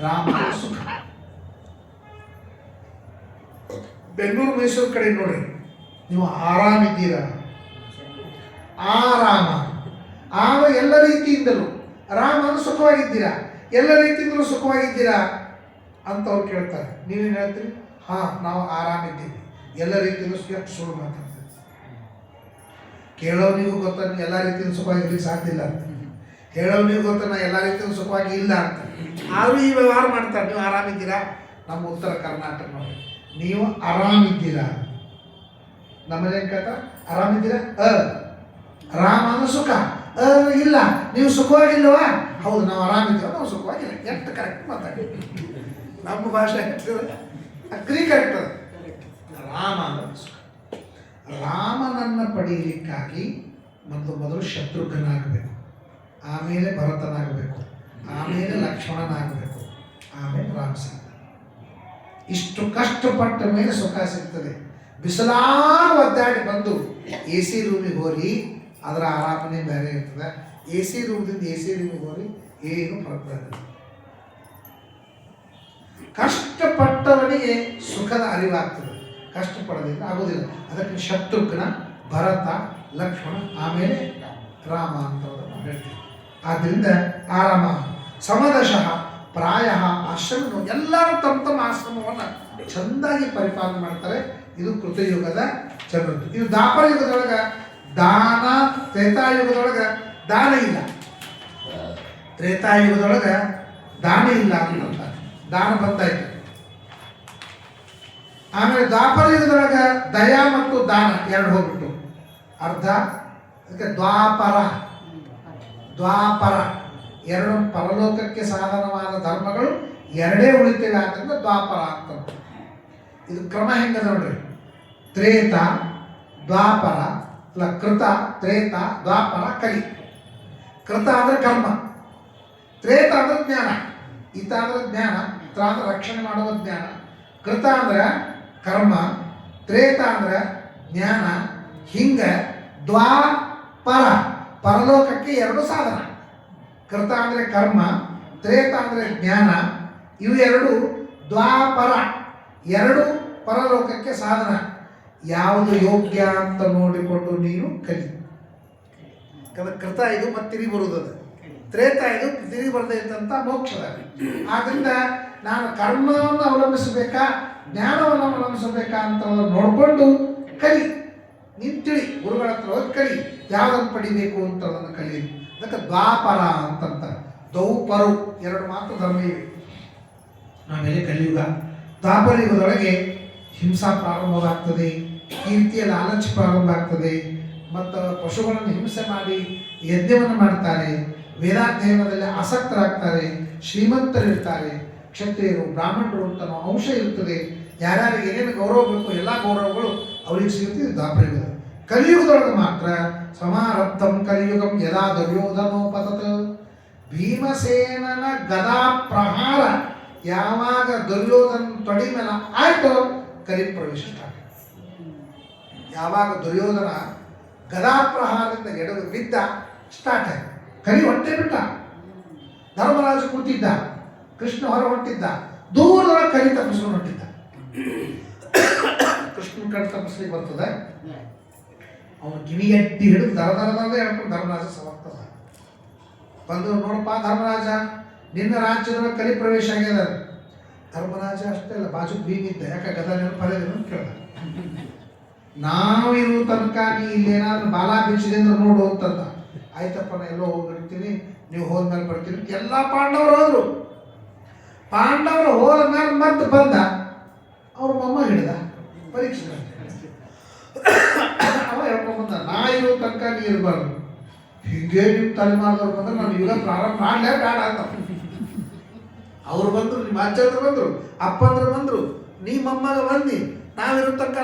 ರಾಮ ಸುಖ. ಬೆಂಗಳೂರು ಮೈಸೂರು ಕಡೆ ನೋಡ್ರಿ, ನೀವು ಆರಾಮಿದ್ದೀರ, ಆರಾಮ. ಆಗ ಎಲ್ಲ ರೀತಿಯಿಂದಲೂ ರಾಮ ಸುಖವಾಗಿದ್ದೀರಾ, ಎಲ್ಲ ರೀತಿಯಿಂದಲೂ ಸುಖವಾಗಿದ್ದೀರಾ ಅಂತ ಅವ್ರು ಕೇಳ್ತಾರೆ. ನೀವೇನು ಹೇಳ್ತೀರಿ? ಹಾಂ, ನಾವು ಆರಾಮಿದ್ದೀವಿ, ಎಲ್ಲ ರೀತಿಯಲ್ಲೂ ಎಷ್ಟು ಸುಳ್ಳು ಮಾತಾಡ್ತೀವಿ. ಕೇಳೋನಿಗೂ ಗೊತ್ತ ಎಲ್ಲ ರೀತಿಯಿಂದ ಸುಖವಾಗಿರ್ಲಿಕ್ಕೆ ಸಾಧ್ಯ ಇಲ್ಲ ಅಂತ, ಹೇಳೋನಿಗೂ ಗೊತ್ತ ನಾ ಎಲ್ಲ ರೀತಿಯಲ್ಲೂ ಸುಖವಾಗಿ ಇಲ್ಲ ಅಂತ. ಆದರೂ ಈ ವ್ಯವಹಾರ ಮಾಡ್ತಾರೆ. ನೀವು ಆರಾಮಿದ್ದೀರಾ? ನಮ್ಮ ಉತ್ತರ ಕರ್ನಾಟಕ ನೋಡಿ, ನೀವು ಆರಾಮಿದ್ದೀರಾ? ನಮ್ಮಲ್ಲಿ ಏನು ಕೇಳ್ತಾ? ಆರಾಮಿದ್ದೀರಾ? ರಾಮ ಅಂದ್ರೆ ಸುಖ, ಇಲ್ಲ ನೀವು ಸುಖವಾಗಿಲ್ಲವಾ? ಹೌದು, ನಾವು ಆರಾಮಿದ್ದೀವ, ನಾವು ಸುಖವಾಗಿಲ್ಲ. ಎಷ್ಟು ಕರೆಕ್ಟ್ ಮಾತಾಡಿ, ನಮ್ಮ ಭಾಷೆ ಅಗ್ರಿ ಕರೆಕ್ಟ್ ಅದು. ರಾಮ ಅಂದ್ರೆ ಸುಖ. ರಾಮನನ್ನು ಪಡೆಯಲಿಕ್ಕಾಗಿ ಮೊದಲು ಶತ್ರುಘ್ನಾಗಬೇಕು, ಆಮೇಲೆ ಭರತನಾಗಬೇಕು, ಆಮೇಲೆ ಲಕ್ಷ್ಮಣನಾಗಬೇಕು, ಆಮೇಲೆ ರಾಮ ಸಿಗ್ತಾನೆ. ಇಷ್ಟು ಕಷ್ಟಪಟ್ಟ ಮೇಲೆ ಸುಖ ಸಿಗ್ತದೆ. ಬಿಸಿಲಾಗ ಒದ್ದಾಡಿ ಬಂದು ಎ ಸಿ ರೂಮಿಗೆ ಹೋಗಿ ಅದರ ಆರಾಮನೆ ಬೇರೆ ಇರ್ತದೆ. ಎ ಸಿ ರೂಮ್ದಿಂದ ಎ ಸಿ ರೂಮಿಗೆ ಹೋಗಿ ಏನು ಫರಕ್ ಬರ್ತದೆ. ಕಷ್ಟಪಟ್ಟವನಿಗೆ ಸುಖದ ಅರಿವಾಗ್ತದೆ, ಕಷ್ಟಪಡೋದಿಲ್ಲ ಆಗೋದಿಲ್ಲ. ಅದಕ್ಕೆ ಶತ್ರುಘ್ನ, ಭರತ, ಲಕ್ಷ್ಮಣ, ಆಮೇಲೆ ರಾಮ ಅಂತ ನಾವು ಹೇಳ್ತೀವಿ. ಆದ್ದರಿಂದ ಆರಾಮ ಸಮದಶಃ ಪ್ರಾಯ ಆಶ್ರಮ ಎಲ್ಲರೂ ತಮ್ಮ ಆಶ್ರಮವನ್ನು ಚೆಂದಾಗಿ ಪರಿಪಾಲನೆ ಮಾಡ್ತಾರೆ. ಇದು ಕೃತಯುಗದ ಜನರದ್ದು. ಇದು ದ್ವಾಪರ ಯುಗದೊಳಗೆ ದಾನ, ತ್ರೇತಾಯುಗದೊಳಗೆ ದಾನ ಇಲ್ಲ, ತ್ರೇತಾಯುಗದೊಳಗೆ ದಾನ ಇಲ್ಲ ಅಂತ ದಾನ ಬಂದಾಯ್ತು. ಆಮೇಲೆ ದ್ವಾಪರ ಯುಗದೊಳಗೆ ದಯಾ ಮತ್ತು ದಾನ ಎರಡು ಹೋಗ್ಬಿಟ್ಟು ಅರ್ಧ. ಅದಕ್ಕೆ ದ್ವಾಪರ ಎರಡು ಪರಲೋಕಕ್ಕೆ ಸಾಧನವಾದ ಧರ್ಮಗಳು ಎರಡೇ ಉಳಿತೇವೆ ಅಂತಂದ್ರೆ ದ್ವಾಪರ ಅಂತ. ಇದು ಕ್ರಮ ಹೆಂಗದ ನೋಡ್ರಿ, ತ್ರೇತ ದ್ವಾಪರ ಅಲ್ಲ, ಕೃತ ತ್ರೇತ ದ್ವಾಪರ ಕಲಿ. ಕೃತ ಅಂದ್ರೆ ಕರ್ಮ, ತ್ರೇತ ಅಂದ್ರೆ ಜ್ಞಾನ, ಈತ ಅಂದ್ರೆ ಜ್ಞಾನ, ತ್ರ ಅಂದ್ರೆ ರಕ್ಷಣೆ ಮಾಡುವ ಜ್ಞಾನ, ಕೃತ ಅಂದ್ರೆ ಕರ್ಮ, ತ್ರೇತ ಅಂದ್ರೆ ಜ್ಞಾನ. ಹಿಂಗ ದ್ವಾಪರ ಪರಲೋಕಕ್ಕೆ ಎರಡು ಸಾಧನ. ಕೃತ ಅಂದರೆ ಕರ್ಮ, ತ್ರೇತ ಅಂದರೆ ಜ್ಞಾನ. ಇವು ಎರಡು ದ್ವಾಪರ ಎರಡು ಪರಲೋಕಕ್ಕೆ ಸಾಧನ. ಯಾವುದು ಯೋಗ್ಯ ಅಂತ ನೋಡಿಕೊಂಡು ನೀನು ಕಲಿ. ಕೃತ ಇದು ಮತ್ತೆ ತಿರುಗಿ ಬರುವುದು, ತ್ರೇತ ಇದು ತಿರುಗಿ ಬರದೇ ಇದ್ದಂಥ ಮೋಕ್ಷದ. ಆದ್ದರಿಂದ ನಾನು ಕರ್ಮವನ್ನು ಅವಲಂಬಿಸಬೇಕಾ ಜ್ಞಾನವನ್ನು ಅವಲಂಬಿಸಬೇಕಾ ಅಂತ ನೋಡಿಕೊಂಡು ಕಲಿ. ನೀನು ತಿಳಿ, ಗುರುಗಳ ಹತ್ರ ಹೋಗಿ ಕಲಿ, ಯಾವುದನ್ನು ಪಡಿಬೇಕು ಅಂತ ಅದನ್ನು ಕಲಿ. ಅದಕ್ಕೆ ದ್ವಾಪರ ಅಂತಂತ ದೌಪರು ಎರಡು ಮಾತ್ರ ಧರ್ಮ ಇವೆ. ಆಮೇಲೆ ಕಲಿಯುಗ. ದ್ವಾಪರ ಯುಗದೊಳಗೆ ಹಿಂಸಾ ಪ್ರಾರಂಭವಾಗ್ತದೆ, ಕೀರ್ತಿಯ ಲಾಲಚ್ ಪ್ರಾರಂಭ ಆಗ್ತದೆ, ಮತ್ತು ಪಶುಗಳನ್ನು ಹಿಂಸೆ ಮಾಡಿ ಯಜ್ಞವನ್ನು ಮಾಡ್ತಾರೆ, ವೇದಾಧ್ಯಯನದಲ್ಲಿ ಆಸಕ್ತರಾಗ್ತಾರೆ, ಶ್ರೀಮಂತರಿರ್ತಾರೆ, ಕ್ಷತ್ರಿಯರು ಬ್ರಾಹ್ಮಣರು ಅಂತ ಅಂಶ ಇರ್ತದೆ. ಯಾರ್ಯಾರಿಗೆ ಏನೇನು ಗೌರವ ಬೇಕು ಎಲ್ಲ ಗೌರವಗಳು ಅವರಿಗೆ ಸಿಗುತ್ತೆ. ದ್ವಾಪರ ಯುಗದ. ಕಲಿಯುಗದೊಳಗೆ ಮಾತ್ರ ಸಮಾರಬ್ಧಂ ಕಲಿಯುಗಂ ಯದಾ ದುರ್ಯೋಧನೋಪತತ್. ಭೀಮಸೇನನ ಗದಾ ಪ್ರಹಾರ ಯಾವಾಗ ದುರ್ಯೋಧನ ತೊಡಿ ಮೇಲೆ ಆಯ್ತು, ಕಲಿ ಪ್ರವೇಶ ಸ್ಟಾರ್ಟ್. ಯಾವಾಗ ದುರ್ಯೋಧನ ಗದಾ ಪ್ರಹಾರದಿಂದ ಎಡವು ಬಿದ್ದ ಸ್ಟಾರ್ಟ್ ಆಯ್ತು, ಕಲಿ ಹೊಟ್ಟೆ ಬಿಟ್ಟ. ಧರ್ಮರಾಜ ಕೂತಿದ್ದ, ಕೃಷ್ಣ ಹೊರ ಹೊಟ್ಟಿದ್ದ, ದೂರದೊಳಗೆ ಕಲಿ ತಪ್ಪಿಸ್ಕೊಂಡು ಹೊಟ್ಟಿದ್ದ. ಕೃಷ್ಣನ ಕಡೆ ತಪ್ಪಿಸ್ಲಿಕ್ಕೆ ಬರ್ತದೆ, ಅವನು ಕಿವಿಗೆಟ್ಟಿ ಹಿಡಿದು ದರದರದೇ ಹೇಳ್ಕೊಂಡು ಧರ್ಮರಾಜ ಸಮರ್ಥದ ಬಂದು, ನೋಡಪ್ಪ ಧರ್ಮರಾಜ, ನಿನ್ನ ರಾಜ್ಯದೊಳಗೆ ಕಲಿ ಪ್ರವೇಶ ಆಗ್ಯದ. ಧರ್ಮರಾಜ ಅಷ್ಟೇ ಅಲ್ಲ, ಬಾಜು ಭೀಮಿದ್ದ, ಯಾಕೆ ಗದ ನೆನಪಲ್ಲ ಅಂತ ಕೇಳ್ದ. ನಾವಿರೋ ತನಕ ನೀ ಇಲ್ಲೇನಾದ್ರೂ ಬಾಲ ಬೀಚಿದೆ ಅಂದ್ರೆ ನೋಡು ಅಂತಂದ. ಆಯ್ತಪ್ಪ ನಾ ಎಲ್ಲೋ ಹೋಗಿರ್ತೀನಿ, ನೀವು ಹೋದ್ಮೇಲೆ ಬರ್ತೀನಿ. ಎಲ್ಲ ಪಾಂಡವರು ಹೋದ್ರು. ಪಾಂಡವರು ಹೋದ ಮೇಲೆ ಮತ್ತೆ ಬಂದ, ಅವ್ರ ಮೊಮ್ಮ ಹಿಡಿದ ಪರೀಕ್ಷೆ. ಅವ ಹೇಳ್ಕೊಂಬಂದ, ನಾ ಇರೋ ತನಕ ನೀ ಇರಬಾರ್ದು, ಹೀಗೆ ನಿಮ್ಮ ತಲೆಮಾರದವ್ರು ಬಂದ್ರೆ ನಾನು ಯುಗ ಪ್ರಾರಂಭ ಮಾಡಲೇ ಬೇಡ ಅಂತ. ಅವ್ರು ಬಂದರು, ನಿಮ್ಮ ಅಜ್ಜಂದ್ರು ಬಂದರು, ಅಪ್ಪಂದ್ರು ಬಂದರು, ನೀ ಮೊಮ್ಮಗ ಬಂದು ನಾವಿರೋ ತನಕ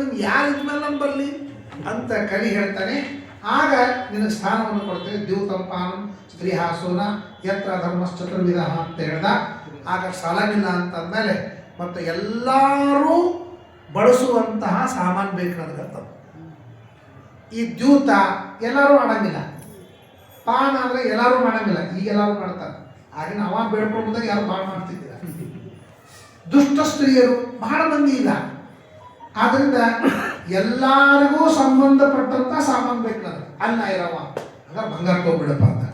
ನಿಮ್ಗೆ ಯಾರು ಇದ್ಮೇಲೆ ನಾನು ಬರಲಿ ಅಂತ ಕಲಿ ಹೇಳ್ತಾನೆ. ಆಗ ನಿನಗೆ ಸ್ಥಾನವನ್ನು ಕೊಡ್ತೇವೆ. ದ್ಯೂತಂಪಾನಂ ಸ್ತ್ರೀ ಹಾಸೋನ ಯತ್ರ ಧರ್ಮಶ್ಚತುರ್ವಿಧ ಅಂತ ಹೇಳ್ದ. ಆಗ ಸಾಲಾಗಿಲ್ಲ ಅಂತಂದಮೇಲೆ ಮತ್ತು ಎಲ್ಲರೂ ಬಳಸುವಂತಹ ಸಾಮಾನು ಬೇಕು ನನಗಂತ. ಈ ದ್ಯೂತ ಎಲ್ಲರೂ ಮಾಡಂಗಿಲ್ಲ, ಪಾನ ಅಂದರೆ ಎಲ್ಲರೂ ಮಾಡಂಗಿಲ್ಲ, ಈಗ ಎಲ್ಲರೂ ಮಾಡ್ತಾರೆ. ಆಗಿನ ಅವ ಬೇಡ್ಕೊಂಡಾಗ ಯಾರು ಭಾಳ ಮಾಡ್ತಿದ್ದಿಲ್ಲ. ದುಷ್ಟ ಸ್ತ್ರೀಯರು ಬಹಳ ಮಂದಿ ಇಲ್ಲ. ಆದ್ದರಿಂದ ಎಲ್ಲರಿಗೂ ಸಂಬಂಧಪಟ್ಟಂತ ಸಾಮಾನು ಬೇಕು ನನಗೆ. ಅನ್ನ ಇರವ ಅಂದ್ರೆ ಬಂಗಾರ ತೊಗೊಬಿಡಪ್ಪ ಅಂತ.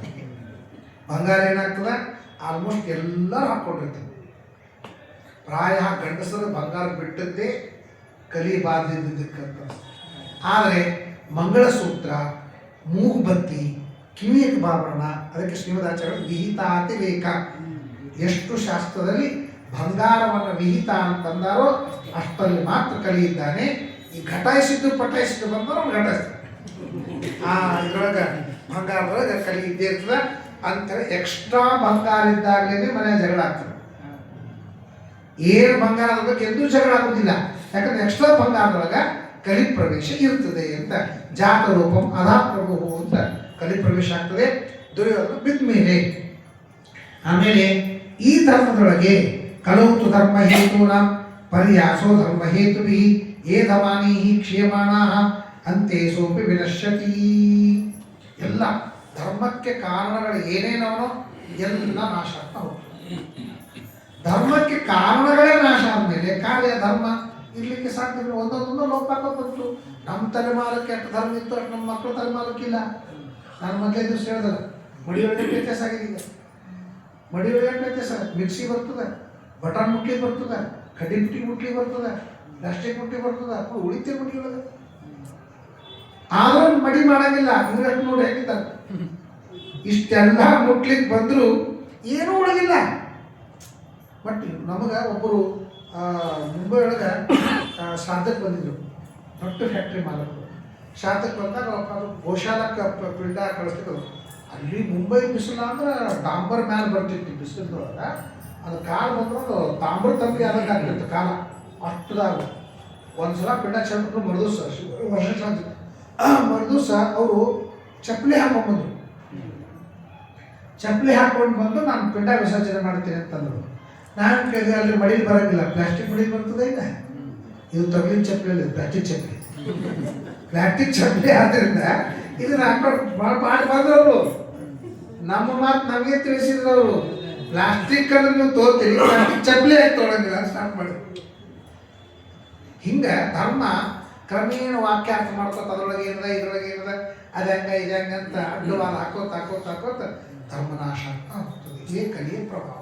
ಬಂಗಾರ ಏನಾಗ್ತದೆ, ಆಲ್ಮೋಸ್ಟ್ ಎಲ್ಲರೂ ಹಾಕ್ಕೊಂಡಿರ್ತಾರೆ. ಪ್ರಾಯ ಗಂಡಸರು ಬಂಗಾರ ಬಿಟ್ಟದ್ದೇ ಕಲಿ ಬಾಧಿದ್ದಕ್ಕಂತ. ಆದರೆ ಮಂಗಳಸೂತ್ರ, ಮೂಗುಬತ್ತಿ, ಕಿವಿಯ ಆಭರಣ, ಅದಕ್ಕೆ ಶ್ರೀಮದಾಚಾರ್ಯ ವಿಹಿತಾತಿ ಲೇಖ. ಎಷ್ಟು ಶಾಸ್ತ್ರದಲ್ಲಿ ಬಂಗಾರವನ್ನು ವಿಹಿತ ಅಂತಂದಾರೋ ಅಷ್ಟರಲ್ಲಿ ಮಾತ್ರ ಕಲಿಯಿದ್ದಾನೆ. ಈ ಘಟಾಯಿಸಿದ್ದು ಪಟಾಯಿಸಿದ್ದು ಬಂದರೂ ಅವ್ನು ಘಟಾಯಿಸ್ತಾನೆ. ಇದ್ರೊಳಗೆ ಬಂಗಾರದೊಳಗೆ ಕಲಿ ಇದ್ದೇ ಇರ್ತದೆ ಅಂತೇಳಿ ಎಕ್ಸ್ಟ್ರಾ ಬಂಗಾರ ಇದ್ದಾಗಲೇ ಮನೆ ಜಗಳ ಆಗ್ತದೆ. ಏನು ಬಂಗಾರದ ಬಗ್ಗೆ ಎಂದೂ ಜಗಳ ಆಗೋದಿಲ್ಲ, ಯಾಕಂದ್ರೆ ಎಕ್ಸ್ಟ್ರಾ ಬಂಗಾರದೊಳಗೆ ಕಲಿ ಪ್ರವೇಶ ಇರ್ತದೆ ಅಂತ. ಜಾತ ರೂಪಂ ಅಧಾ ಪ್ರಭು ಅಂತ ಕಲಿ ಪ್ರವೇಶ ಆಗ್ತದೆ ದುರ್ಯೋಧನ ಬಿದ್ದ ಮೇಲೆ. ಆಮೇಲೆ ಈ ಧರ್ಮದೊಳಗೆ ಕಲೌತು ಧರ್ಮ ಹೇತೂನ ಪರ್ಯಾಸೋ ಧರ್ಮ ಹೇತುಭಿ ಏಧವಾನಿ ಕ್ಷೇಮಾಣ ಅಂತೆ ಸೋಪಿ ವಿನಶ್ಯತಿ. ಎಲ್ಲ ಧರ್ಮಕ್ಕೆ ಕಾರಣಗಳು ಏನೇನವನೋ ಎಲ್ಲ ನಾಶ ಆಗ್ತಾ ಹೋಗ್ತದೆ. ಧರ್ಮಕ್ಕೆ ಕಾರಣಗಳೇ ನಾಶ ಆದಮೇಲೆ ಕಾರ್ಯ ಧರ್ಮ ಇರ್ಲಿಕ್ಕೆ ಸಾಧ್ಯವಿಲ್ಲ. ಒಂದೊಂದೊಂದು ಲೋಪ ಆಗೋದಂತು. ನಮ್ಮ ತಲೆಮಾರಕ್ಕೆ ಎಷ್ಟು ಧರ್ಮ ಇತ್ತು ಅಷ್ಟು ನಮ್ಮ ಮಕ್ಕಳ ತಲೆಮಾರಕ್ಕಿಲ್ಲ. ನಾನು ಮೊದಲೇ ದಿವಸ ಹೇಳ್ದಲ್ಲ, ಮಡಿಯೊಳಗೆ ವ್ಯತ್ಯಾಸ ಆಗಿದೆ. ಈಗ ಮಡಿಯೊಳಗೆ ವ್ಯತ್ಯಾಸ, ಮಿಕ್ಸಿ ಬರ್ತದೆ, ಬಟನ್ ಮುಟ್ಲಿ ಬರ್ತದೆ, ಕಡ್ಡಿ ಮುಟ್ಲಿ ಬರ್ತದೆ, ಪ್ಲಾಸ್ಟಿಕ್ ಮುಟ್ಲಿ ಬರ್ತದೆ, ಉಳಿತೀವಿ ಮಡಿಯೊಳಗೆ. ಆದ್ರೂ ಮಡಿ ಮಾಡಂಗಿಲ್ಲ. ಇವ್ರಷ್ಟು ನೋಡಿ ಹೇಗಿದ್ದಾರೆ, ಇಷ್ಟೆಲ್ಲ ಮುಟ್ಲಿಕ್ಕೆ ಬಂದರೂ ಏನೂ ಉಳಗಿಲ್ಲ. ಬಟ್ ನಮಗೆ ಒಬ್ಬರು ಮುಂಬೈ ಒಳಗೆ ಶ್ರಾದ್ದಕ್ಕೆ ಬಂದಿದ್ರು, ದೊಡ್ಡ ಫ್ಯಾಕ್ಟ್ರಿ ಮಾಲಕರು. ಶ್ರಾದ್ದಕ್ಕೆ ಬಂದಾಗ ಅದು ಗೋಶಾಲಕ್ಕೆ ಪಿಂಡ ಕಳಿಸ್ತಿದ್ರು. ಅಲ್ಲಿ ಮುಂಬೈ ಬಿಸಿಲು ಅಂದ್ರೆ ಡಾಂಬರ್ ಮ್ಯಾಲೆ ಬರ್ತಿತ್ತು ಬಿಸಿಲದೊಳಗೆ. ಅದು ಕಾಲು ಬಂದ್ರೆ ತಾಮ್ರ ತಂಬಿ ಆದಂಗೆ ಆಗ್ತಿತ್ತು ಕಾಲ ಅಷ್ಟದಾಗ. ಒಂದ್ಸಲ ಪಿಂಡ ಚೆಲ್ಬಿಟ್ರು ಮರುದಿವ್ಸ ವರ್ಷ ಮರುದಿವ್ಸ ಅವರು ಚಪ್ಪಲಿ ಹಾಕೊಂಡ್ಬಂದ್ರು. ಚಪ್ಪಲಿ ಹಾಕೊಂಡು ಬಂದು ನಾನು ಪಿಂಡ ವಿಸರ್ಜನೆ ಮಾಡ್ತೀನಿ ಅಂತಂದರು. ನಾನು ಕೇಳಿದೆ, ಅಲ್ಲಿ ಮಡಿಲಿ ಬರೋಂಗಿಲ್ಲ, ಪ್ಲಾಸ್ಟಿಕ್ ಮಡಿಲಿ ಬರ್ತದೆ. ಇಲ್ಲ, ಇದು ತಗಲಿನ ಚಪ್ಪಲಿ, ಪ್ಲಾಸ್ಟಿಕ್ ಚಪ್ಪಲಿ. ಪ್ಲಾಸ್ಟಿಕ್ ಚಪ್ಪಲಿ ಆದ್ದರಿಂದ ಇದನ್ನ ಹಾಕೊಂಡು ಮಾಡಿ ಬಂದವರು. ನಮ್ಮ ಮಾತು ನಮಗೆ ತಿಳಿಸಿದ್ರು ಅವರು. ಪ್ಲಾಸ್ಟಿಕ್ ಅಂದ್ರೆ ನೀವು ತೋರ್ತೀರಿ, ಪ್ಲಾಸ್ಟಿಕ್ ಚಪ್ಪಲಿ ಆಗಿ ತೊಗೊಳಂಗಿಲ್ಲ ಅಂತ ಸ್ಟಾರ್ಟ್ ಮಾಡಿ. ಹಿಂಗೆ ಧರ್ಮ ಕ್ರಮೇಣ ವಾಕ್ಯಾರ್ಥ ಮಾಡ್ಕೋತ ಅದ್ರೊಳಗೆ ಏನದ ಇದ್ರೊಳಗೆ ಏನದ ಅದು ಹೆಂಗ ಇದು ಹೆಂಗ ಅಂತ ಅಡ್ಡವಾದ ಹಾಕೋತ ಧರ್ಮನಾಶ ಅಂತ ಹೋಗ್ತದೆ. ಇದೇ ಕಲಿಯ ಪ್ರಭಾವ,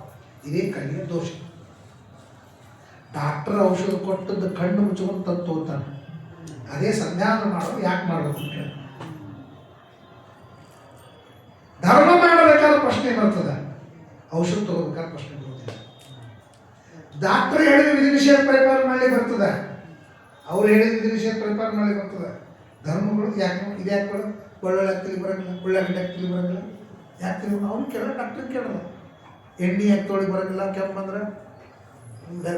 ಇದೇ ಕಲಿಯ ದೋಷ. ಡಾಕ್ಟರ್ ಔಷಧ ಕೊಟ್ಟದ್ದು ಕಣ್ಣು ಮುಚ್ಕೊಂಡು ತಂದು ತೋತಾನೆ. ಅದೇ ಸಂಧ್ಯಾನ ಮಾಡೋದು ಯಾಕೆ ಮಾಡಬೇಕು ಅಂತ ಹೇಳಿ ಧರ್ಮ ಮಾಡಬೇಕಾದ್ರೆ ಪ್ರಶ್ನೆ ಬರ್ತದೆ, ಔಷಧ ತಗೋಬೇಕಾದ್ರೆ ಪ್ರಶ್ನೆ ಬರ್ತದೆ. ಡಾಕ್ಟರ್ ಹೇಳಿದ ವಿಧಿ ನಿಷೇಧ ಪರಿಪಾಲನೆ ಮಾಡಲಿ ಬರ್ತದೆ, ಅವ್ರು ಹೇಳಿದ ವಿಧಿ ನಿಷೇಧ ಪರಿಪಾಲನೆ ಮಾಡಲಿ ಬರ್ತದೆ. ಧರ್ಮಗಳು ಯಾಕೆ ಇದು ಯಾಕೆ ಬೇಡ, ಒಳ್ಳೊಳ್ಳೆ ಆಗ್ತಿಲಿ ಬರೋಂಗಿಲ್ಲ, ಉಳ್ಳಾಗಡ್ಡೆ ಆಗ್ತಿಲಿ ಬರೋಂಗಿಲ್ಲ, ಯಾಕೆ ಅವ್ನು ಕೇಳೋ ಡಾಕ್ಟರ್ ಕೇಳೋದು. ಎಣ್ಣೆ ಯಾಕೆ ತೊಳಿ ಬರೋಂಗಿಲ್ಲ, ಕೆಮ್ಮು ಬಂದ್ರೆ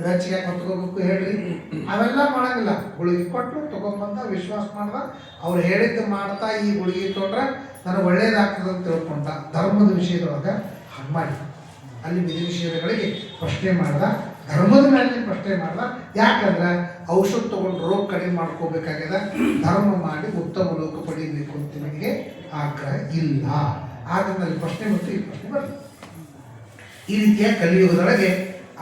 ಬೆಚ್ಚಿಗೆ ಯಾಕೆ ಹೊತ್ಕೋಬೇಕು ಹೇಳ್ರಿ, ಅವೆಲ್ಲ ಮಾಡೋಂಗಿಲ್ಲ. ಗುಳಿಗೆ ಕೊಟ್ಟು ತೊಗೊಂಬಂದ ವಿಶ್ವಾಸ ಮಾಡ್ದ, ಅವ್ರು ಹೇಳಿದ್ದು ಮಾಡ್ತಾ ಈ ಗುಳಿಗೆ ತೊಗೊಂಡ್ರೆ ನನಗೆ ಒಳ್ಳೇದಾಗ್ತದೆ ಅಂತ ತಿಳ್ಕೊಂಡ. ಧರ್ಮದ ವಿಷಯದೊಳಗೆ ಹಾಗೆ ಮಾಡಿ ಅಲ್ಲಿ ವಿಧಿ ನಿಷೇಧಗಳಿಗೆ ಪ್ರಶ್ನೆ ಮಾಡ್ದ, ಧರ್ಮದ ಮೇಲೆ ಪ್ರಶ್ನೆ ಮಾಡ್ದ. ಯಾಕಂದ್ರೆ ಔಷಧ ತೊಗೊಂಡು ರೋಗ ಕಡಿಮೆ ಮಾಡ್ಕೋಬೇಕಾಗ್ಯದ, ಧರ್ಮ ಮಾಡಿ ಉತ್ತಮ ಲೋಕ ಪಡೆಯಬೇಕು ಅಂತ ನಿಮಗೆ ಆಗ್ರಹ ಇಲ್ಲ. ಆದ್ದರಿಂದ ಅಲ್ಲಿ ಪ್ರಶ್ನೆ ಮತ್ತು ಈ ಪ್ರಶ್ನೆ ಬರ್ತದೆ. ಈ ರೀತಿಯ ಕಲಿಯುಗದೊಳಗೆ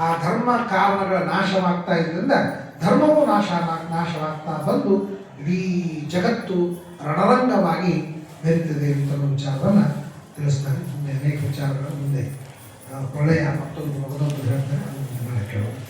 ಆ ಧರ್ಮ ಕಾರಣಗಳ ನಾಶವಾಗ್ತಾ ಇದ್ದರಿಂದ ಧರ್ಮವೂ ನಾಶವಾಗ್ತಾ ಬಂದು ಇಡೀ ಜಗತ್ತು ರಣರಂಗವಾಗಿ ಬೆರೀತದೆ ಅಂತ ವಿಚಾರವನ್ನು ತಿಳಿಸ್ತಾರೆ. ಮುಂದೆ ಅನೇಕ ವಿಚಾರಗಳು ಮುಂದೆ ಒಳ್ಳೆಯ ಮತ್ತೊಂದು ಹೇಳ್ತಾರೆ, ಕೇಳೋದು.